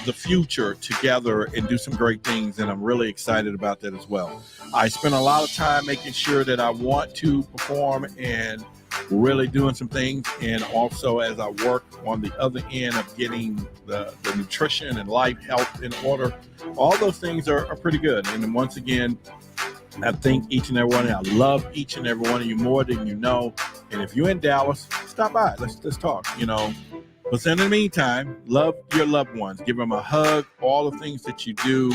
the future together and do some great things. And I'm really excited about that as well. I spent a lot of time making sure that I want to perform and really doing some things. And also as I work on the other end of getting the nutrition and life health in order, all those things are pretty good. And then once again, I thank each and every one of you. I love each and every one of you more than you know. And if you're in Dallas, stop by. Let's talk, But in the meantime, love your loved ones. Give them a hug, all the things that you do.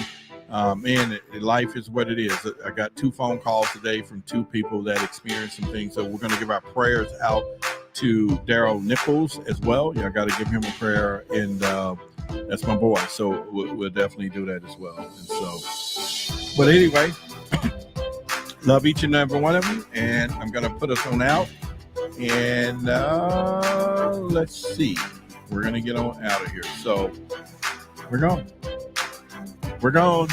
Man, life is what it is. I got 2 phone calls today from 2 people that experienced some things. So we're going to give our prayers out to Daryl Nichols as well. Yeah, I got to give him a prayer. And that's my boy. So we'll definitely do that as well. And so, but anyway, love each and every one of you. And I'm going to put us on out. And let's see. We're going to get on out of here. So we're going. We're gone.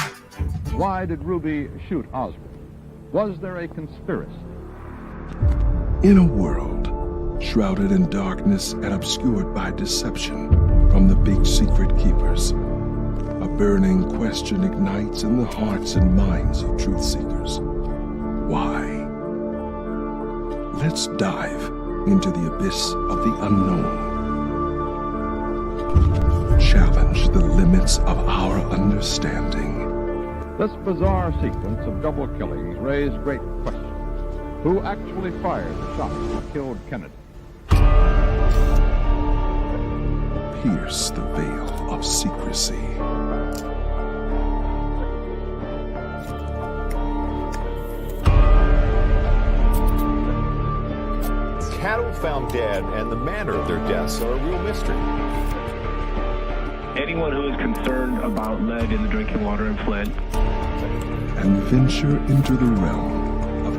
Why did Ruby shoot Oswald? Was there a conspiracy? In a world shrouded in darkness and obscured by deception from the big secret keepers, a burning question ignites in the hearts and minds of truth seekers. Why? Let's dive into the abyss of the unknown. Challenge the limits of our understanding. This bizarre sequence of double killings raised great questions. Who actually fired the shots that killed Kennedy? Pierce the veil of secrecy. Cattle found dead and the manner of their deaths are a real mystery. Anyone who is concerned about lead in the drinking water in Flint. And venture into the realm